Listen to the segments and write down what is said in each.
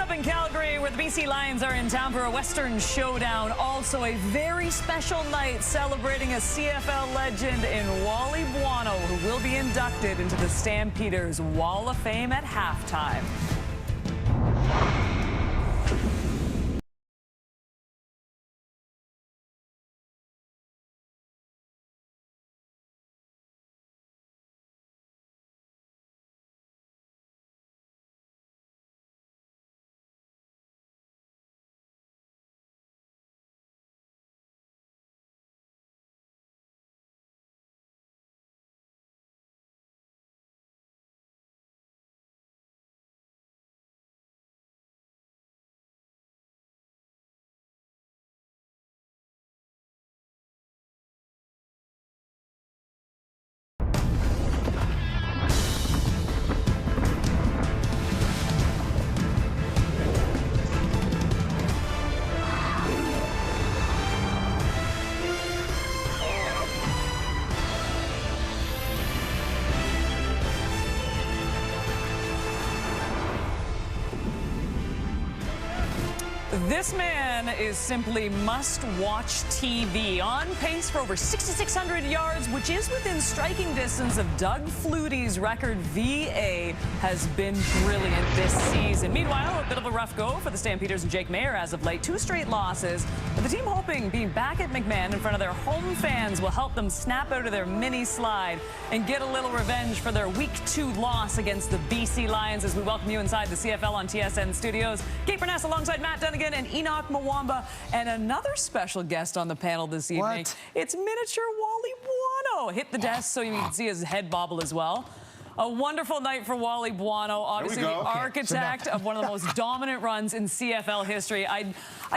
up in Calgary, where the BC Lions are in town for a Western showdown. Also a very special night celebrating a CFL legend in Wally Buono, who will be inducted into the Stampeders Wall of Fame at halftime. This man is simply must-watch TV. On pace for over 6,600 yards, which is within striking distance of Doug Flutie's record. VA has been brilliant this season. Meanwhile, a bit of a rough go for the Stampeders and Jake Maier as of late. 2 straight losses. But the team hoping being back at McMahon in front of their home fans will help them snap out of their mini slide and get a little revenge for their Week 2 loss against the BC Lions. As we welcome you inside the CFL on TSN studios. Kate Burness alongside Matt Dunnigan and Enoch Mwamba, and another special guest on the panel this evening. What? It's miniature Wally Buono. Hit the desk so you can see his head bobble as well. A wonderful night for Wally Buono, obviously the architect of one of the most dominant runs in CFL history. I'd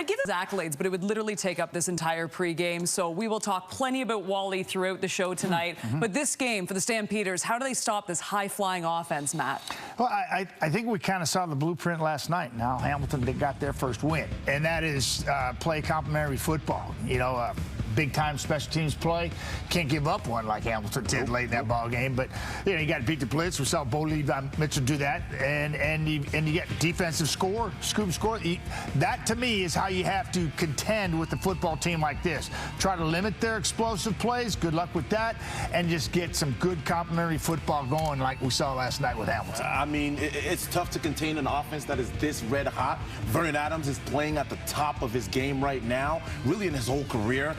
give his accolades, but it would literally take up this entire pregame. So we will talk plenty about Wally throughout the show tonight. But this game for the Stampeders, how do they stop this high-flying offense, Matt? Well, I think we kind of saw the blueprint last night. Now Hamilton, they got their first win, and that is play complementary football. You know, big-time special teams play. Can't give up one like Hamilton did late in that ball game. But you know, you got to beat the blitz. We saw Bo Mitchell do that, and you get defensive score, scoop score. That to me is how you have to contend with a football team like this. Try to limit their explosive plays. Good luck with that, and just get some good complementary football going like we saw last night with Hamilton. I mean, it's tough to contain an offense that is this red hot. Vernon Adams is playing at the top of his game right now, really in his whole career.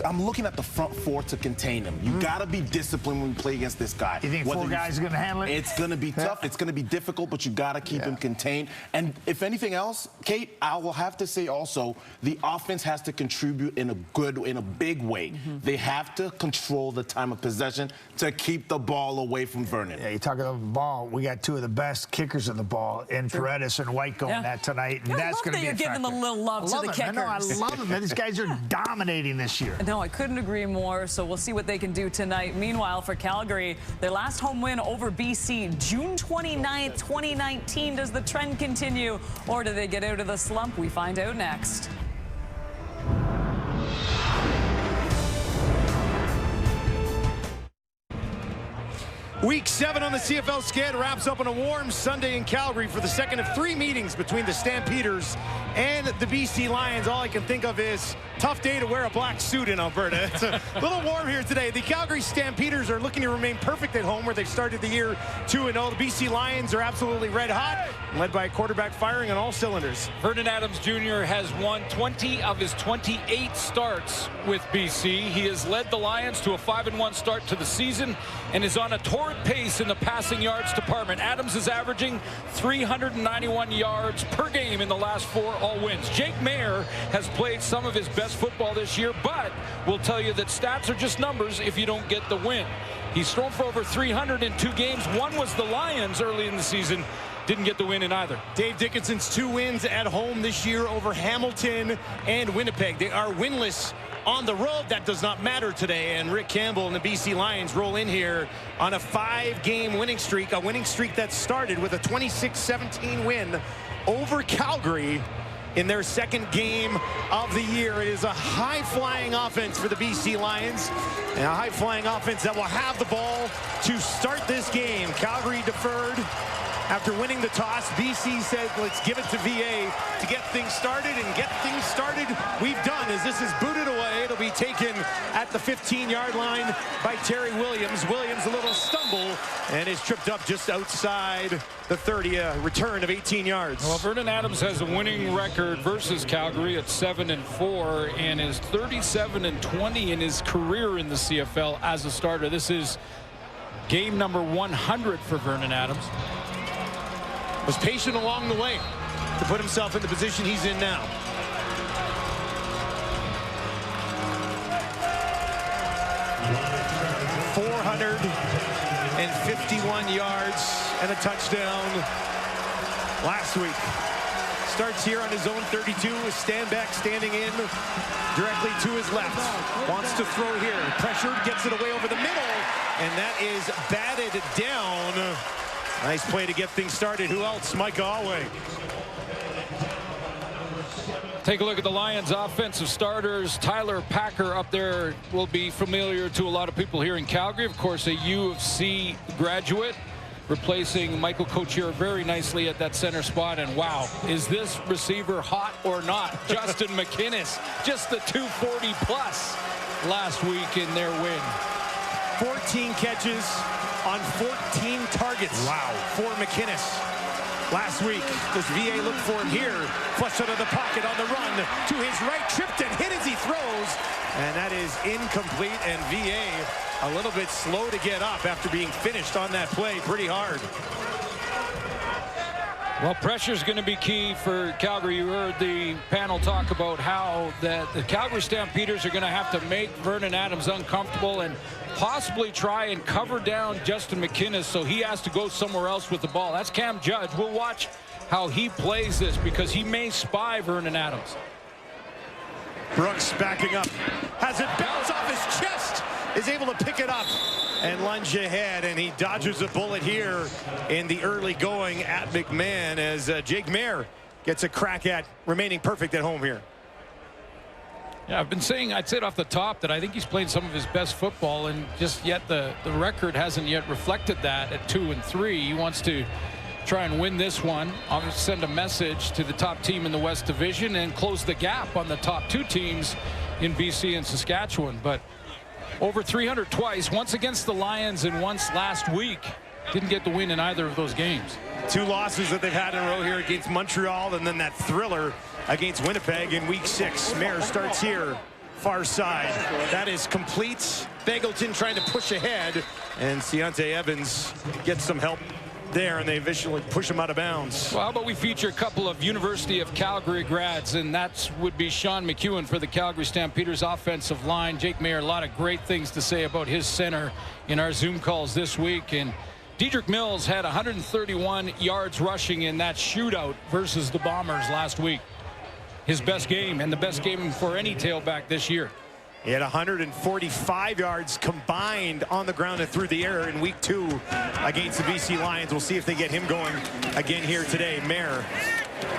I'm looking at the front 4 to contain him. You got to be disciplined when you play against this guy. You think 4 guys are going to handle it? It's going to be tough. It's going to be difficult, but you got to keep him contained. And if anything else, Kate, I will have to say also, the offense has to contribute in a big way. They have to control the time of possession to keep the ball away from Vernon. Yeah, you talk about the ball. We got 2 of the best kickers of the ball in Paredes and White going that tonight, and that's going to be you're giving a little love to the kickers. No, I love them. These guys are dominating this year. No, I couldn't agree more, so we'll see what they can do tonight. Meanwhile, for Calgary, their last home win over BC, June 29th, 2019. Does the trend continue, or do they get out of the slump? We find out next. Week 7 on the CFL skid wraps up on a warm Sunday in Calgary for the second of 3 meetings between the Stampeders and the BC Lions. All I can think of is tough day to wear a black suit in Alberta. It's a little warm here today. The Calgary Stampeders are looking to remain perfect at home, where they started the year 2-0. The BC Lions are absolutely red hot, led by a quarterback firing on all cylinders. Vernon Adams Jr. has won 20 of his 28 starts with BC. He has led the Lions to a 5-1 start to the season and is on a torrid pace in the passing yards department. Adams is averaging 391 yards per game in the last 4 all-wins. Jake Maier has played some of his best football this year, but we'll tell you that stats are just numbers if you don't get the win. He's thrown for over 300 in 2 games. One was the Lions early in the season. Didn't get the win in either. Dave Dickinson's 2 wins at home this year over Hamilton and Winnipeg. They are winless on the road. That does not matter today. And Rick Campbell and the BC Lions roll in here on a 5-game winning streak, a winning streak that started with a 26-17 win over Calgary in their 2nd game of the year. It is a high-flying offense for the BC Lions, and a high-flying offense that will have the ball to start this game. Calgary deferred After winning the toss, BC said, let's give it to VA to get things started, and get things started we've done as this is booted away. It'll be taken at the 15-yard line by Terry Williams. Williams a little stumble and is tripped up just outside the 30, a return of 18 yards. Well, Vernon Adams has a winning record versus Calgary at 7-4 and is 37-20 in his career in the CFL as a starter. This is game number 100 for Vernon Adams. Was patient along the way to put himself in the position he's in now. ...451 yards and a touchdown last week. Starts here on his own 32, a stand-back standing in directly to his left. Wants to throw here. Pressured, gets it away over the middle, and that is batted down. Nice play to get things started. Who else? Mike Galway. Take a look at the Lions offensive starters. Tyler Packer up there will be familiar to a lot of people here in Calgary. Of course, a U of C graduate, replacing Michael Couture very nicely at that center spot. And wow, is this receiver hot or not? Justin McInnes, just the 240 plus last week in their win. 14 catches on 14 targets. Wow. For McInnes last week. Does VA look for him here? Flush out of the pocket on the run to his right, tripped and hit as he throws, and that is incomplete. And VA a little bit slow to get up after being finished on that play pretty hard. Well, pressure is going to be key for Calgary. You heard the panel talk about how the Calgary Stampeders are going to have to make Vernon Adams uncomfortable and possibly try and cover down Justin McInnes, so he has to go somewhere else with the ball. That's Cam Judge. We'll watch how he plays this because he may spy Vernon Adams. Brooks backing up. Has it bounce off his chest. Is able to pick it up and lunge ahead, and he dodges a bullet here in the early going at McMahon as Jake Mayer gets a crack at remaining perfect at home here. Yeah, I've been saying, I'd say it off the top, that I think he's playing some of his best football, and just yet the record hasn't yet reflected that at 2-3. He wants to try and win this one. I'll send a message to the top team in the West Division and close the gap on the top two teams in BC and Saskatchewan. But over 300 twice, once against the Lions and once last week. Didn't get the win in either of those games. Two losses that they've had in a row here against Montreal, and then that thriller against Winnipeg in week 6. Mayer starts here, far side. That is complete. Bagleton trying to push ahead, and Deontay Evans gets some help there, and they eventually push him out of bounds. Well, how about we feature a couple of University of Calgary grads, and that would be Sean McEwen for the Calgary Stampeders offensive line. Jake Mayer, a lot of great things to say about his center in our Zoom calls this week. And Dedrick Mills had 131 yards rushing in that shootout versus the Bombers last week. His best game, and the best game for any tailback this year. He had 145 yards combined on the ground and through the air in week 2 against the BC Lions. We'll see if they get him going again here today. Mayer,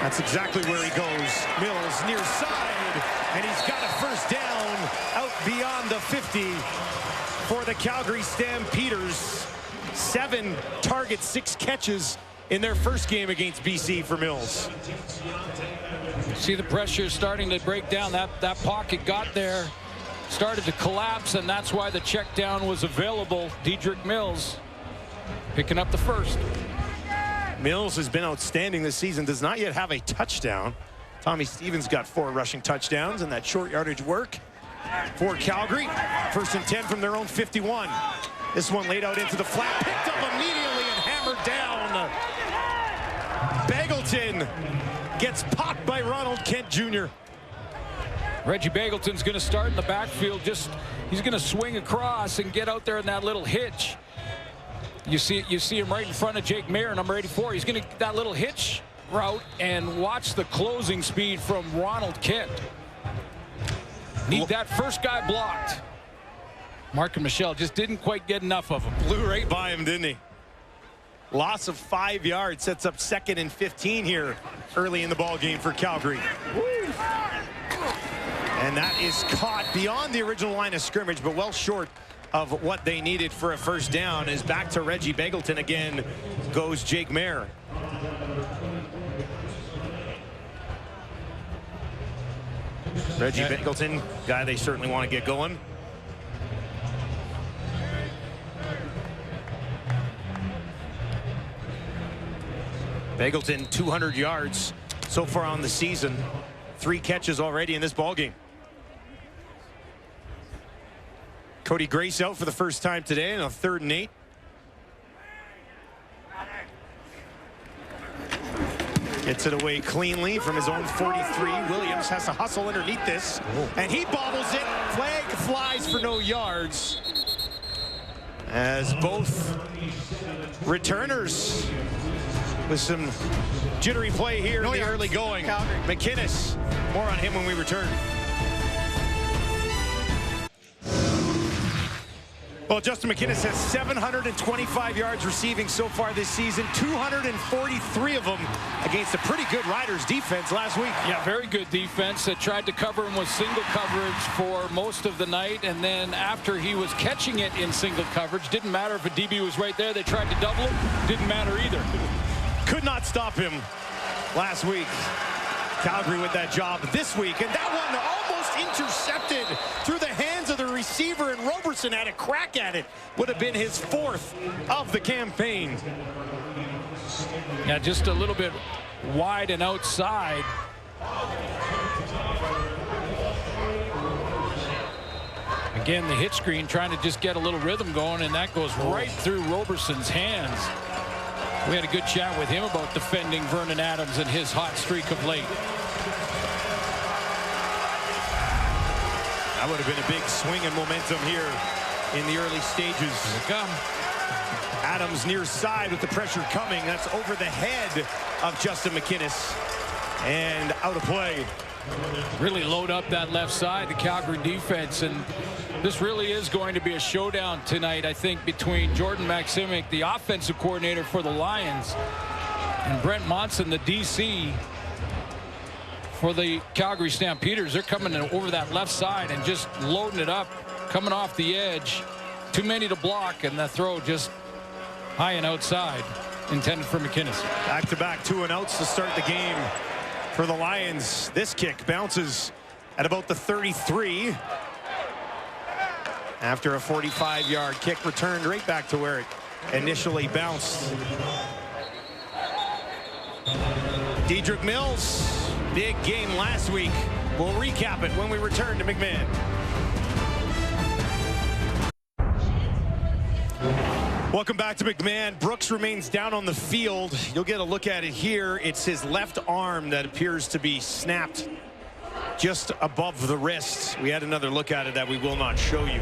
that's exactly where he goes. Mills near side, and he's got a first down out beyond the 50 for the Calgary Stampeders. 7 targets, 6 catches in their first game against BC for Mills. See the pressure starting to break down. That pocket got there, started to collapse, and that's why the check down was available. Dedrick Mills picking up the first. Mills has been outstanding this season, does not yet have a touchdown. Tommy Stevens got 4 rushing touchdowns, and that short yardage work for Calgary. 1st and 10 from their own 51. This one laid out into the flat, picked up immediately and hammered down. Bagleton gets popped by Ronald Kent Jr. Reggie Bagleton's going to start in the backfield. He's going to swing across and get out there in that little hitch. You see him right in front of Jake Mayer, number 84. He's going to that little hitch route, and watch the closing speed from Ronald Kent. Need that first guy blocked. Mark and Michelle just didn't quite get enough of him. Blew right by him, didn't he? Loss of 5 yards sets up 2nd and 15 here early in the ball game for Calgary. And that is caught beyond the original line of scrimmage, but well short of what they needed for a first down. Is back to Reggie Begelton again. Goes Jake Mayer. Reggie Begelton, guy they certainly want to get going. Begelton, 200 yards so far on the season. 3 catches already in this ballgame. Cody Grace out for the first time today on a 3rd and 8. Gets it away cleanly from his own 43. Williams has to hustle underneath this, and he bobbles it. Flag flies for no yards, as both returners with some jittery play here in the early going. Calgary. McInnes, more on him when we return. Well, Justin McInnes has 725 yards receiving so far this season, 243 of them against a pretty good Riders defense last week. Yeah, very good defense that tried to cover him with single coverage for most of the night, and then after he was catching it in single coverage, didn't matter if a DB was right there, they tried to double him, didn't matter either. Could not stop him last week. Calgary with that job this week, and that one almost intercepted through the hands of the receiver, and Roberson had a crack at it. Would have been his 4th of the campaign. Yeah, just a little bit wide and outside. Again, the hit screen trying to just get a little rhythm going, and that goes right through Roberson's hands. We had a good chat with him about defending Vernon Adams and his hot streak of late. That would have been a big swing in momentum here in the early stages. Here they come. Adams near side with the pressure coming. That's over the head of Justin McInnes and out of play. Really load up that left side, the Calgary defense, and this really is going to be a showdown tonight, I think, between Jordan Maksimic, the offensive coordinator for the Lions, and Brent Monson, the DC for the Calgary Stampeders. They're coming over that left side and just loading it up, coming off the edge. Too many to block, and the throw just high and outside, intended for McInnes. Back-to-back 2-and-outs to start the game for the Lions. This kick bounces at about the 33. After a 45-yard kick returned right back to where it initially bounced. Dedrick Mills, big game last week. We'll recap it when we return to McMahon. Welcome back to McMahon. Brooks remains down on the field. You'll get a look at it here. It's his left arm that appears to be snapped just above the wrist. We had another look at it that we will not show you.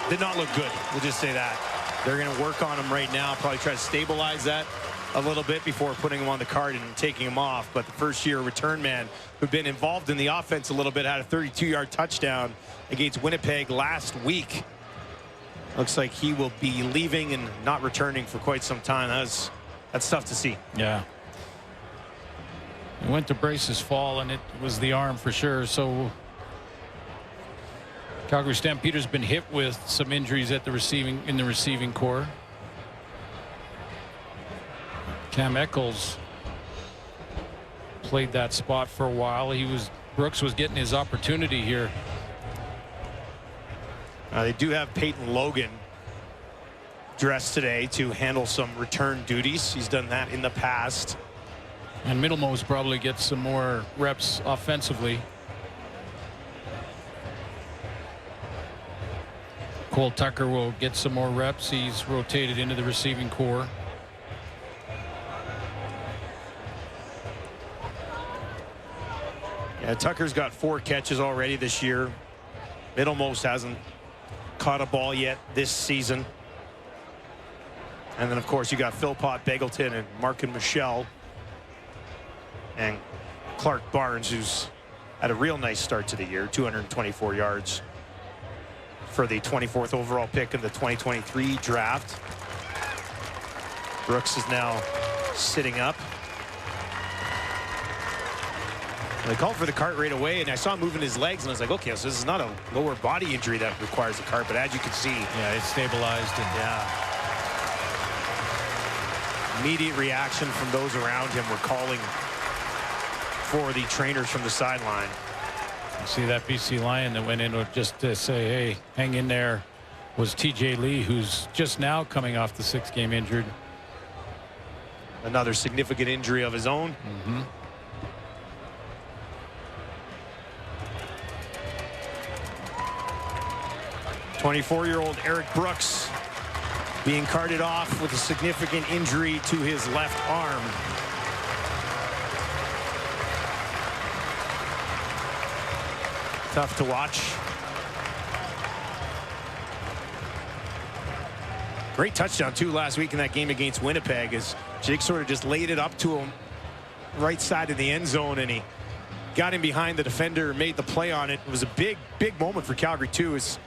Did not look good. We'll just say that. They're going to work on him right now, probably try to stabilize that a little bit before putting him on the cart and taking him off. But the first-year return man who'd been involved in the offense a little bit had a 32-yard touchdown against Winnipeg last week. Looks like he will be leaving and not returning for quite some time. That's tough to see. Yeah. He went to brace his fall, and it was the arm for sure. So Calgary Stampeders been hit with some injuries at the receiving core. Cam Eccles played that spot for a while. Brooks was getting his opportunity here. They do have Peyton Logan dressed today to handle some return duties. He's done that in the past. And Middlemost probably gets some more reps offensively. Cole Tucker will get some more reps. He's rotated into the receiving core. Yeah, Tucker's got 4 catches already this year. Middlemost hasn't caught a ball yet this season. And then, of course, you got Philpott, Begelton, and Markin Michelle. And Clark Barnes, who's had a real nice start to the year, 224 yards for the 24th overall pick in the 2023 draft. Brooks is now sitting up. They called for the cart right away, and I saw him moving his legs, and I was like, okay, so this is not a lower body injury that requires a cart, but as you can see. Yeah, it's stabilized. And Yeah. Immediate reaction from those around him were calling for the trainers from the sideline. you see that BC Lion that went in just to say, hey, hang in there, was TJ Lee, who's just now coming off the 6-game injured. Another significant injury of his own. Mm-hmm. 24-year-old Eric Brooks being carted off with a significant injury to his left arm. Tough to watch. Great touchdown too last week in that game against Winnipeg, as Jake sort of just laid it up to him right side of the end zone, and he got him behind the defender and made the play on it. It was a big moment for Calgary too, as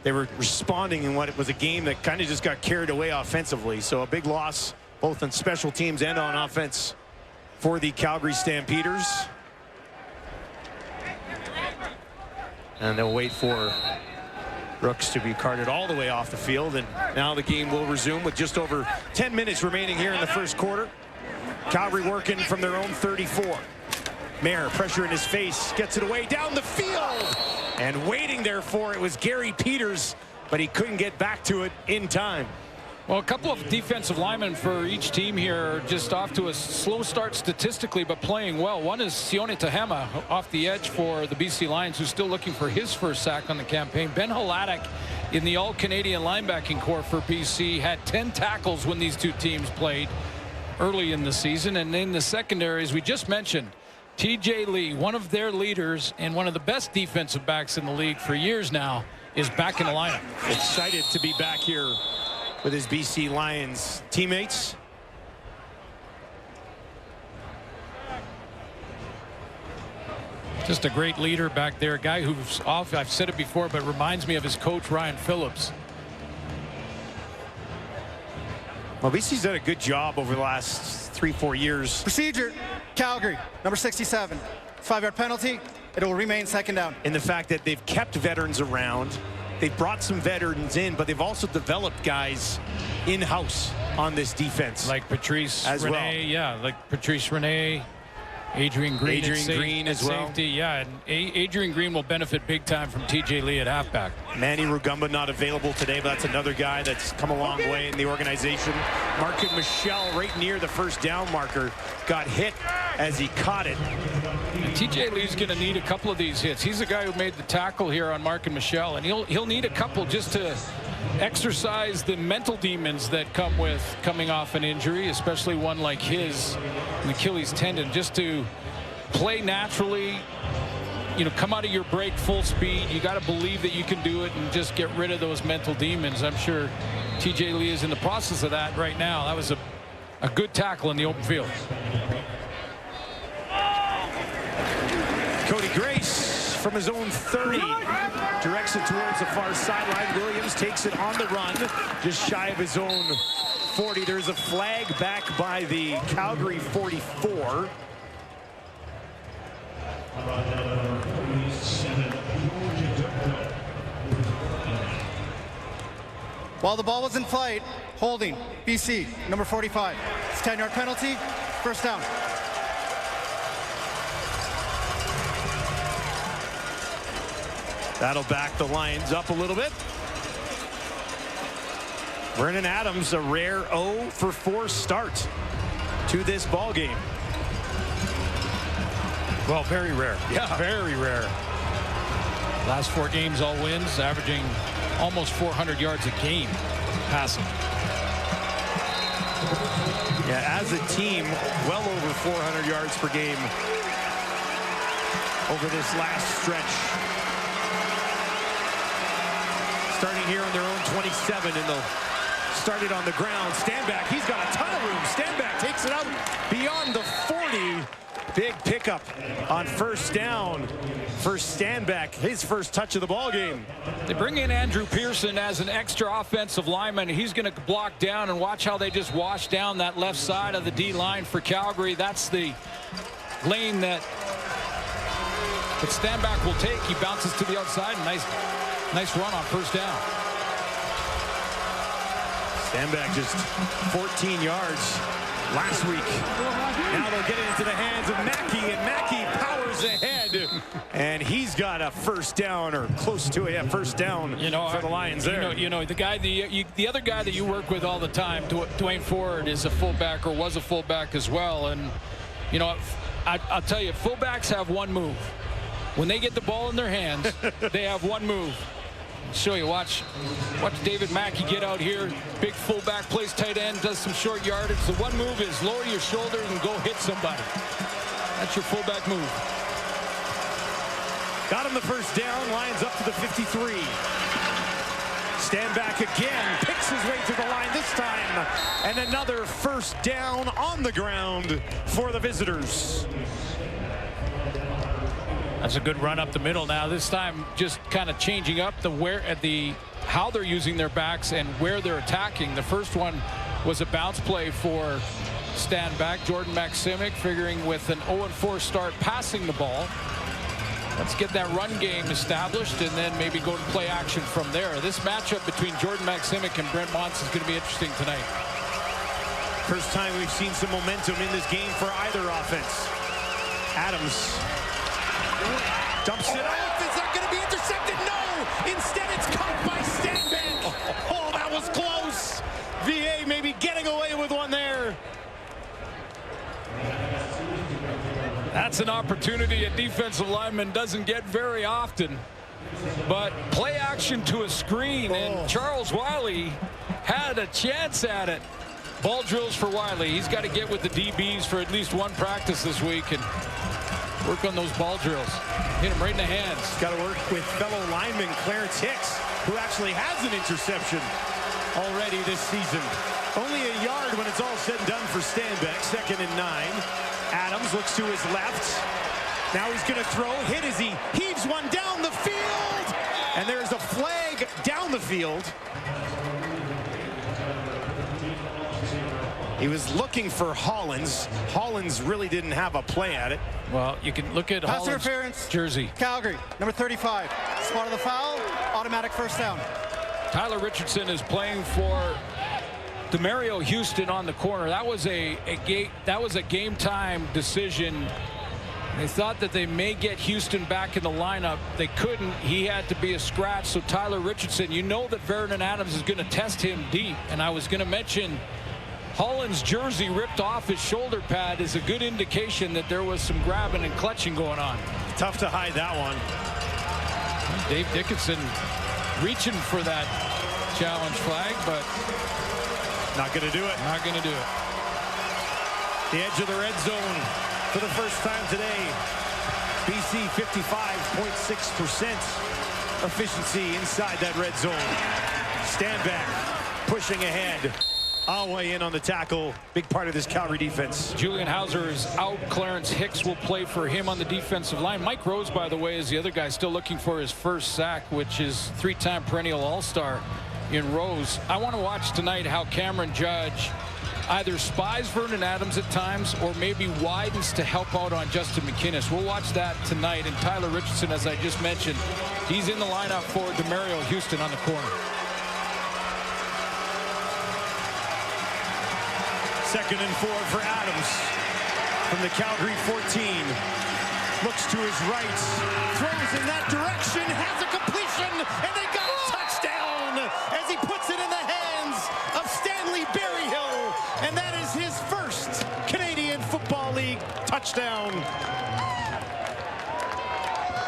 they were responding in what it was a game that kind of just got carried away offensively. So a big loss both on special teams and on offense for the Calgary Stampeders. And they'll wait for Brooks to be carted all the way off the field, and now the game will resume with just over 10 minutes remaining here in the first quarter. Calgary working from their own 34. Mayer, pressure in his face, gets it away down the field, and waiting there for it was Gary Peters, but he couldn't get back to it in time. Well, a couple of defensive linemen for each team here, just off to a slow start statistically, but playing well. One is Sione Tahema off the edge for the BC Lions, who's still looking for his first sack on the campaign. Ben Haladik in the all-Canadian linebacking corps for BC had 10 tackles when these two teams played early in the season. And in the secondary, as we just mentioned, TJ Lee, one of their leaders and one of the best defensive backs in the league for years now, is back in the lineup. Excited to be back here with his BC Lions teammates. Just a great leader back there, a guy who's off, I've said it before, but reminds me of his coach, Ryan Phillips. Well, BC's done a good job over the last 3-4 years. Procedure, Calgary, number 67. 5-yard penalty. It will remain second down. In the fact that they've kept veterans around. They've brought some veterans in, but they've also developed guys in-house on this defense. Like Patrice as Rene, well. yeah, like Patrice Rene, Adrian Green, as well. Safety, yeah, and Adrian Green will benefit big time from TJ Lee at halfback. Manny Rugamba not available today, but that's another guy that's come a long way in the organization. Markin Michelle right near the first down marker got hit as he caught it. And TJ Lee's going to need a couple of these hits. He's the guy who made the tackle here on Markin Michelle, and he'll need a couple just to exercise the mental demons that come with coming off an injury, especially one like his, an Achilles tendon, just to play naturally, you know, come out of your break full speed. You got to believe that you can do it and just get rid of those mental demons. I'm sure TJ Lee is in the process of that right now. That was a good tackle in the open field. Cody Grace from his own 30 directs it towards the far sideline. Williams takes it on the run, just shy of his own 40. There's a flag back by the Calgary 44. While the ball was in flight, holding, BC, number 45. It's 10-yard penalty, first down. That'll back the Lions up a little bit. Vernon Adams, a rare 0 for 4 start to this ball game. Well, very rare. Yeah. Very rare. Last 4 games, all wins, averaging almost 400 yards a game passing. Yeah, as a team, well over 400 yards per game over this last stretch. Starting here on their own 27, and they'll start it on the ground. Stanback, he's got a ton of room. Stanback takes it out beyond the 40. Big pickup on first down for Stanback, his first touch of the ball game. They bring in Andrew Pearson as an extra offensive lineman. He's going to block down, and watch how they just wash down that left side of the D line for Calgary. That's the lane that But Stanback will take. He bounces to the outside. Nice run on first down. Stanback just 14 yards last week. Now they'll get it into the hands of Mackey, and Mackey powers ahead. And he's got a first down, or close to it, first down for the Lions there. The other guy that you work with all the time, Dwayne Ford, is a fullback, or was a fullback as well. And, I'll tell you, fullbacks have one move. When they get the ball in their hands, they have one move. I'll show you. Watch David Mackey get out here. Big fullback, plays tight end, does some short yardage. The one move is lower your shoulder and go hit somebody. That's your fullback move. Got him the first down. Lions up to the 53. Stanback again. Picks his way to the line this time. And another first down on the ground for the visitors. That's a good run up the middle now. This time just kind of changing up how they're using their backs and where they're attacking. The first one was a bounce play for Stanback. Jordan Maximic figuring with an 0-4 start passing the ball. Let's get that run game established and then maybe go to play action from there. This matchup between Jordan Maximic and Brent Mons is going to be interesting tonight. First time we've seen some momentum in this game for either offense. Adams dumps it out. Is that going to be intercepted? No! Instead, it's caught by Stanback. Oh, that was close. VA maybe getting away with one there. That's an opportunity a defensive lineman doesn't get very often. But play action to a screen, and Charles Wiley had a chance at it. Ball drills for Wiley. He's got to get with the DBs for at least one practice this week and work on those ball drills. Hit him right in the hands. Got to work with fellow lineman Clarence Hicks, who actually has an interception already this season. Only a yard when it's all said and done for Stanback. 2nd and 9. Adams looks to his left. Now he's going to throw. Hit as he heaves one down the field. And there's a flag down the field. He was looking for Hollins. Hollins really didn't have a play at it. Well, you can look at Pass Hollins' interference. jersey. Calgary, number 35. Spot of the foul. Automatic first down. Tyler Richardson is playing for Demario Houston on the corner. That was a game time decision. They thought that they may get Houston back in the lineup. They couldn't. He had to be a scratch. So Tyler Richardson, you know that Vernon Adams is going to test him deep. And I was going to mention Holland's jersey ripped off his shoulder pad is a good indication that there was some grabbing and clutching going on. Tough to hide that one. Dave Dickinson reaching for that challenge flag, but not going to do it. Not going to do it. The edge of the red zone for the first time today. BC 55.6% efficiency inside that red zone. Stanback pushing ahead. All way in on the tackle. Big part of this Calgary defense. Julian Hauser is out. Clarence Hicks will play for him on the defensive line. Mike Rose, by the way, is the other guy still looking for his first sack, which is 3-time perennial All-Star in Rose. I want to watch tonight how Cameron Judge either spies Vernon Adams at times or maybe widens to help out on Justin McInnis. We'll watch that tonight. And Tyler Richardson, as I just mentioned, he's in the lineup for Demario Houston on the corner. 2nd and 4 for Adams from the Calgary 14. Looks to his right, throws in that direction, has a completion, and they got a touchdown as he puts it in the hands of Stanley Berryhill, and that is his first Canadian Football League touchdown.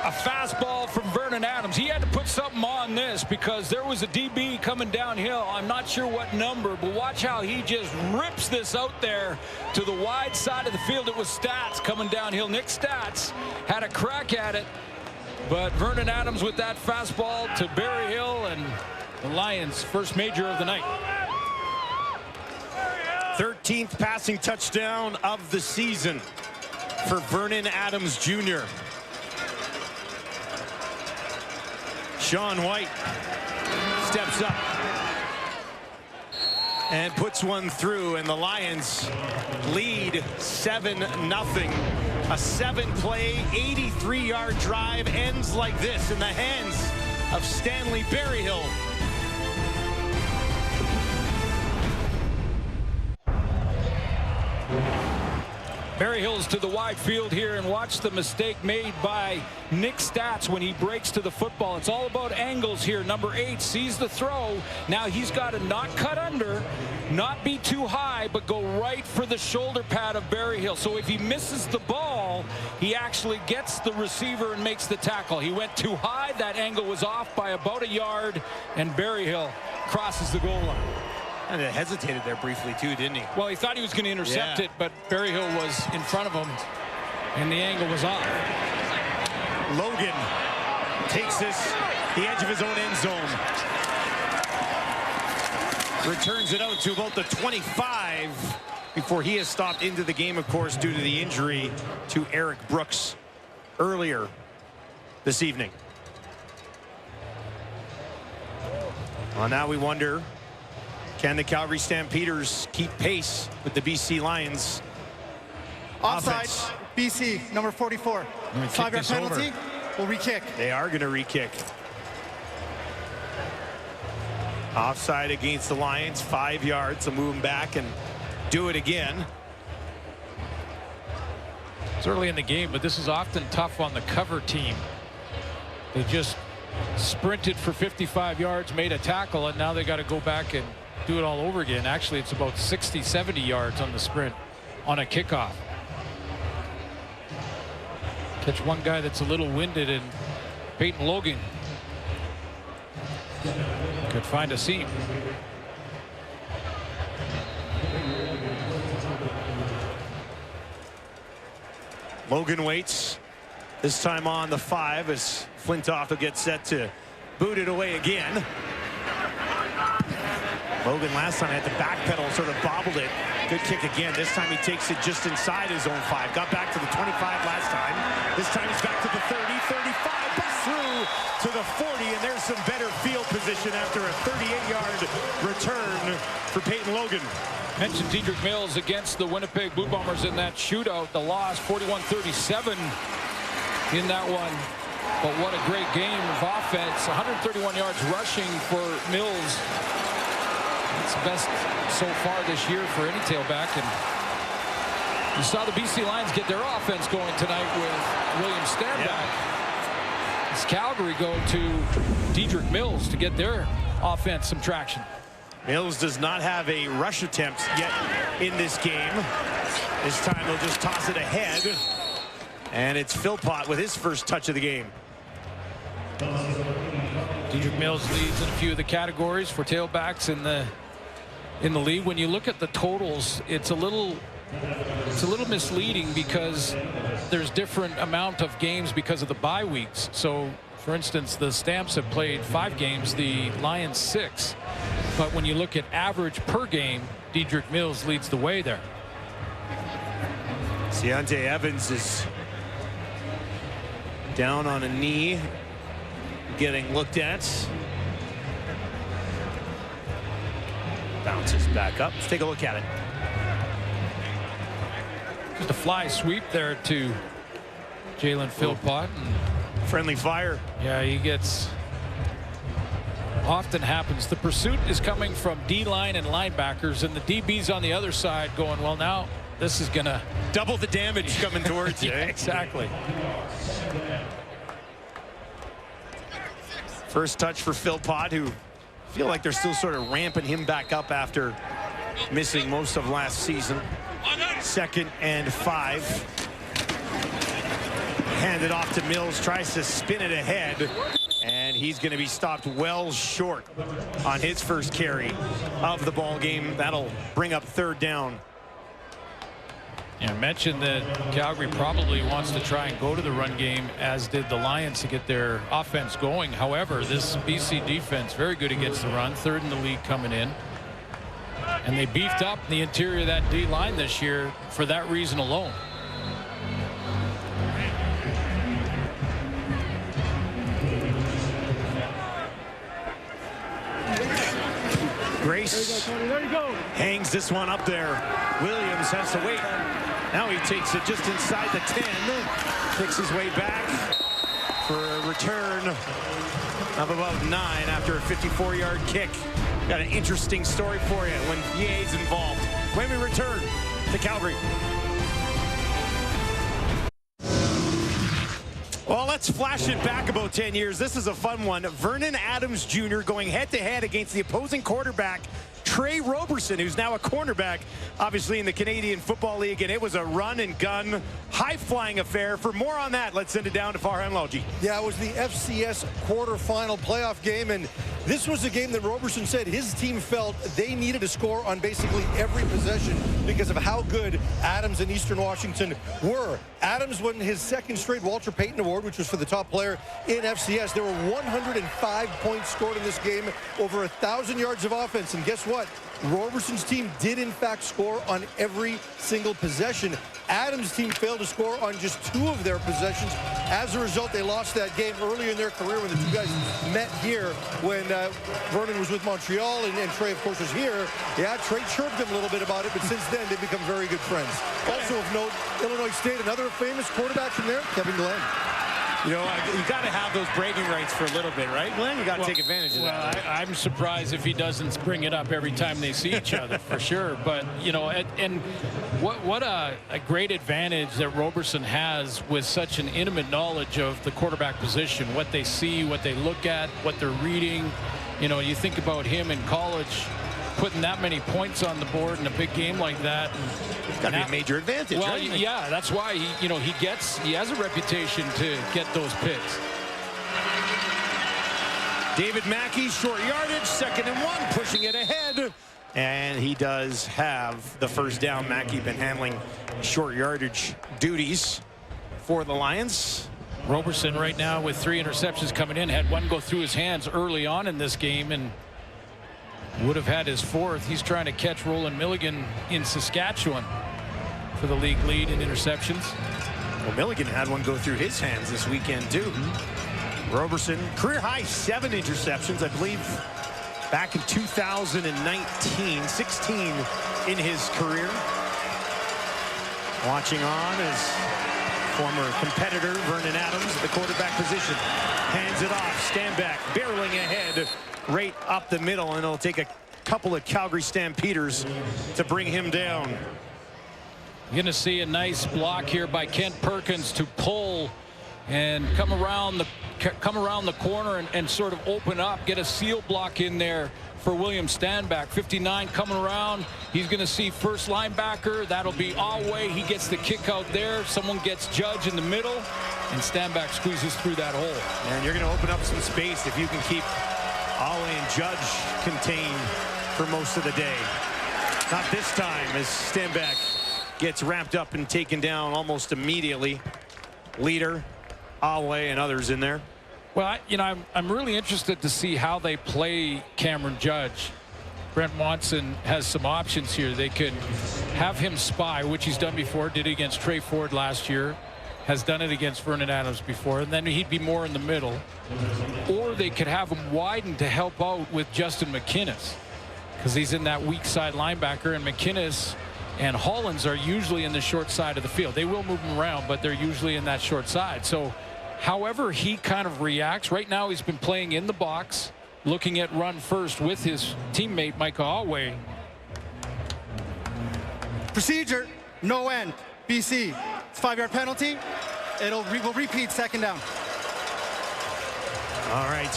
A fastball from Vernon Adams. He had to put something on this because there was a DB coming downhill. I'm not sure what number, but watch how he just rips this out there to the wide side of the field. It was Stats coming downhill. Nick Stats had a crack at it, but Vernon Adams with that fastball to Berryhill, and the Lions' first major of the night. 13th passing touchdown of the season for Vernon Adams Jr. Sean White steps up and puts one through, and the Lions lead 7-0 A 7-play, 83-yard drive ends like this in the hands of Stanley Berryhill. Berryhill's to the wide field here, and watch the mistake made by Nick Stats when he breaks to the football. It's all about angles here. Number 8 sees the throw. Now he's got to not cut under, not be too high, but go right for the shoulder pad of Berryhill. So if he misses the ball, he actually gets the receiver and makes the tackle. He went too high. That angle was off by about a yard, and Berryhill crosses the goal line. And it hesitated there briefly too, didn't he? Well, he thought he was going to intercept it, but Berryhill was in front of him, and the angle was off. Logan takes this the edge of his own end zone. Returns it out to about the 25 before he is stopped into the game, of course, due to the injury to Eric Brooks earlier this evening. Well, now we wonder, can the Calgary Stampeders keep pace with the BC Lions? Offside, Offense. BC, number 44. 5-yard penalty, will re-kick. They are going to re-kick. Offside against the Lions, 5 yards. So move them back and do it again. It's early in the game, but this is often tough on the cover team. They just sprinted for 55 yards, made a tackle, and now they got to go back and do it all over again. Actually, it's about 60, 70 yards on the sprint on a kickoff. Catch one guy that's a little winded, and Peyton Logan could find a seam. Logan waits, this time on the 5 as Flintoff will get set to boot it away again. Logan last time had the backpedal, sort of bobbled it. Good kick again. This time he takes it just inside his own 5. Got back to the 25 last time. This time he's back to the 30, 35, busts through to the 40, and there's some better field position after a 38-yard return for Peyton Logan. Mentioned Dedrick Mills against the Winnipeg Blue Bombers in that shootout. The loss, 41-37 in that one. But what a great game of offense. 131 yards rushing for Mills. It's the best so far this year for any tailback. And you saw the BC Lions get their offense going tonight with William Stanback. As Calgary go to Dedrick Mills to get their offense some traction. Mills does not have a rush attempt yet in this game. This time they'll just toss it ahead. And it's Philpott with his first touch of the game. Dedrick Mills leads in a few of the categories for tailbacks in the league. When you look at the totals, it's a little misleading because there's different amount of games because of the bye weeks. So, for instance, the Stamps have played 5 games, the Lions 6. But when you look at average per game, Dedrick Mills leads the way there. Deontay Evans is down on a knee, getting looked at. Bounces back up. Let's take a look at it. Just a fly sweep there to Jalen Philpott. Friendly fire. Yeah, he gets, often happens. The pursuit is coming from D-line and linebackers, and the DB's on the other side going, well, now this is going to double the damage coming towards you. Yeah, exactly. First touch for Philpott, who feel like they're still sort of ramping him back up after missing most of last season. 2nd and 5. Handed off to Mills, tries to spin it ahead, and he's going to be stopped well short on his first carry of the ball game. That'll bring up 3rd down. Yeah, mentioned that Calgary probably wants to try and go to the run game, as did the Lions, to get their offense going. However, this BC defense very good against the run, 3rd in the league coming in. And they beefed up the interior of that D-line this year for that reason alone. Grace hangs this one up there. Williams has to wait. Now he takes it just inside the 10. Picks his way back for a return of about 9 after a 54-yard kick. Got an interesting story for you when VA's involved. When we return to Calgary. Well, let's flash it back about 10 years. This is a fun one. Vernon Adams Jr. going head-to-head against the opposing quarterback, Trey Roberson, who's now a cornerback, obviously in the Canadian Football League, and it was a run-and-gun, high-flying affair. For more on that, let's send it down to Farhan Lalji. Yeah, it was the FCS quarterfinal playoff game, and this was a game that Roberson said his team felt they needed to score on basically every possession because of how good Adams and Eastern Washington were. Adams won his second straight Walter Payton Award, which was for the top player in FCS. There were 105 points scored in this game, over 1,000 yards of offense, and guess what? Roberson's team did in fact score on every single possession. Adams' team failed to score on just 2 of their possessions. As a result, they lost that game earlier in their career when the two guys met here when Vernon was with Montreal and Trey, of course, was here. Yeah, Trey chirped him a little bit about it, but since then, they've become very good friends. Also of note, Illinois State, another famous quarterback from there, Kevin Glenn. You know, you got to have those bragging rights for a little bit, right, Glenn? You got to take advantage of that. Well, I'm surprised if he doesn't bring it up every time they see each other, for sure. But, you know, and what a great advantage that Roberson has with such an intimate knowledge of the quarterback position, what they see, what they look at, what they're reading. You know, you think about him in college, putting that many points on the board in a big game like that. It's got to be a major advantage, well, right? Yeah, that's why he has a reputation to get those picks. David Mackey, short yardage, 2nd and 1, pushing it ahead. And he does have the first down. Mackey been handling short yardage duties for the Lions. Roberson right now with 3 interceptions coming in, had 1 go through his hands early on in this game and would have had his 4th. He's trying to catch Roland Milligan in Saskatchewan for the league lead in interceptions. Well, Milligan had 1 go through his hands this weekend, too. Roberson, career high 7 interceptions, I believe, back in 2019, 16 in his career. Watching on as former competitor Vernon Adams at the quarterback position. Hands it off, Stanback barreling ahead right up the middle, and it'll take a couple of Calgary Stampeders to bring him down. You're going to see a nice block here by Kent Perkins to pull and come around the corner and sort of open up, get a seal block in there for William Stanback. 59 coming around. He's going to see first linebacker. That'll be Alway. He gets the kick out there. Someone gets Judge in the middle, and Stanback squeezes through that hole. And you're going to open up some space if you can keep Alway and Judge contained for most of the day. Not this time, as Stanback gets wrapped up and taken down almost immediately. Leader, Alway, and others in there. Well, I'm really interested to see how they play Cameron Judge. Brent Watson has some options here. They could have him spy, which he's done before, did it against Trey Ford last year, has done it against Vernon Adams before, and then he'd be more in the middle. Or they could have him widen to help out with Justin McInnes, because he's in that weak side linebacker, and McInnes and Hollins are usually in the short side of the field. They will move him around, but they're usually in that short side. So however he kind of reacts, right now he's been playing in the box, looking at run first with his teammate Micah Alway. Procedure, no end. BC, it's 5-yard penalty. We'll repeat 2nd down. All right,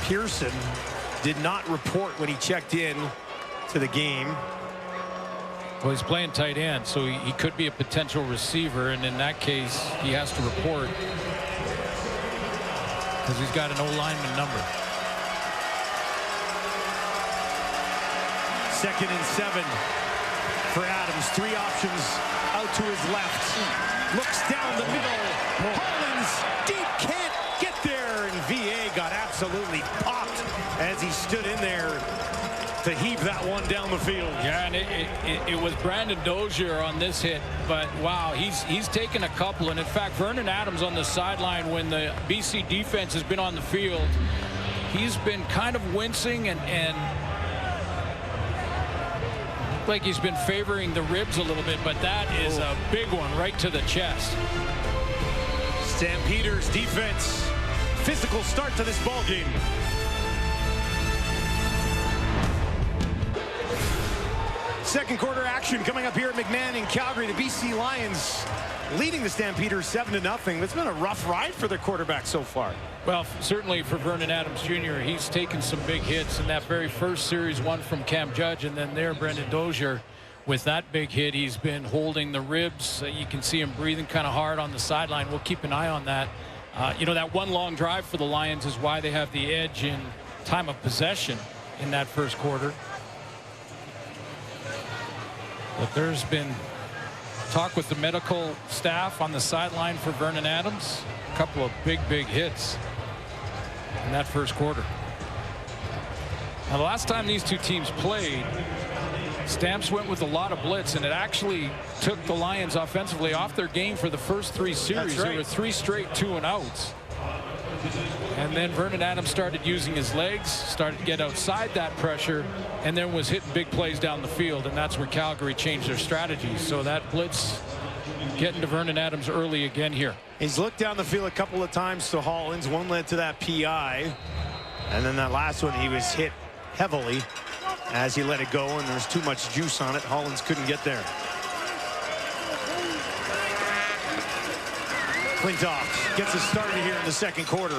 Pearson did not report when he checked in to the game. Well, he's playing tight end, so he could be a potential receiver, and in that case, he has to report because he's got an O-lineman number. 2nd and 7 for Adams. 3 options out to his left. Looks down the middle. Hollins deep, can't get there, and VA got absolutely popped as he stood in there to heave that one down the field. Yeah, and it was Brandon Dozier on this hit, but wow, he's taken a couple. And in fact, Vernon Adams on the sideline when the BC defense has been on the field, he's been kind of wincing and Looked like he's been favoring the ribs a little bit, but that is a big one right to the chest. Stampeders defense. Physical start to this ball game. Second quarter action coming up here at McMahon in Calgary. The BC Lions leading the Stampeders 7-0. It's been a rough ride for their quarterback so far. Well, certainly for Vernon Adams Jr., he's taken some big hits in that very first series, one from Cam Judge, and then there, Brendan Dozier, with that big hit, he's been holding the ribs. You can see him breathing kind of hard on the sideline. We'll keep an eye on that. You know, that one long drive for the Lions is why they have the edge in time of possession in that first quarter. But there's been talk with the medical staff on the sideline for Vernon Adams. A couple of big hits in that first quarter. Now, the last time these two teams played, Stamps went with a lot of blitz, and it actually took the Lions offensively off their game for the first three series. There were 3 straight 2-and-outs. And then Vernon Adams started using his legs, started to get outside that pressure, and then was hitting big plays down the field, and that's where Calgary changed their strategy. So that blitz getting to Vernon Adams early again here. He's looked down the field a couple of times to Hollins. One led to that PI, and then that last one he was hit heavily as he let it go, and there's too much juice on it. Hollins couldn't get there. Flintoff gets us started here in the second quarter.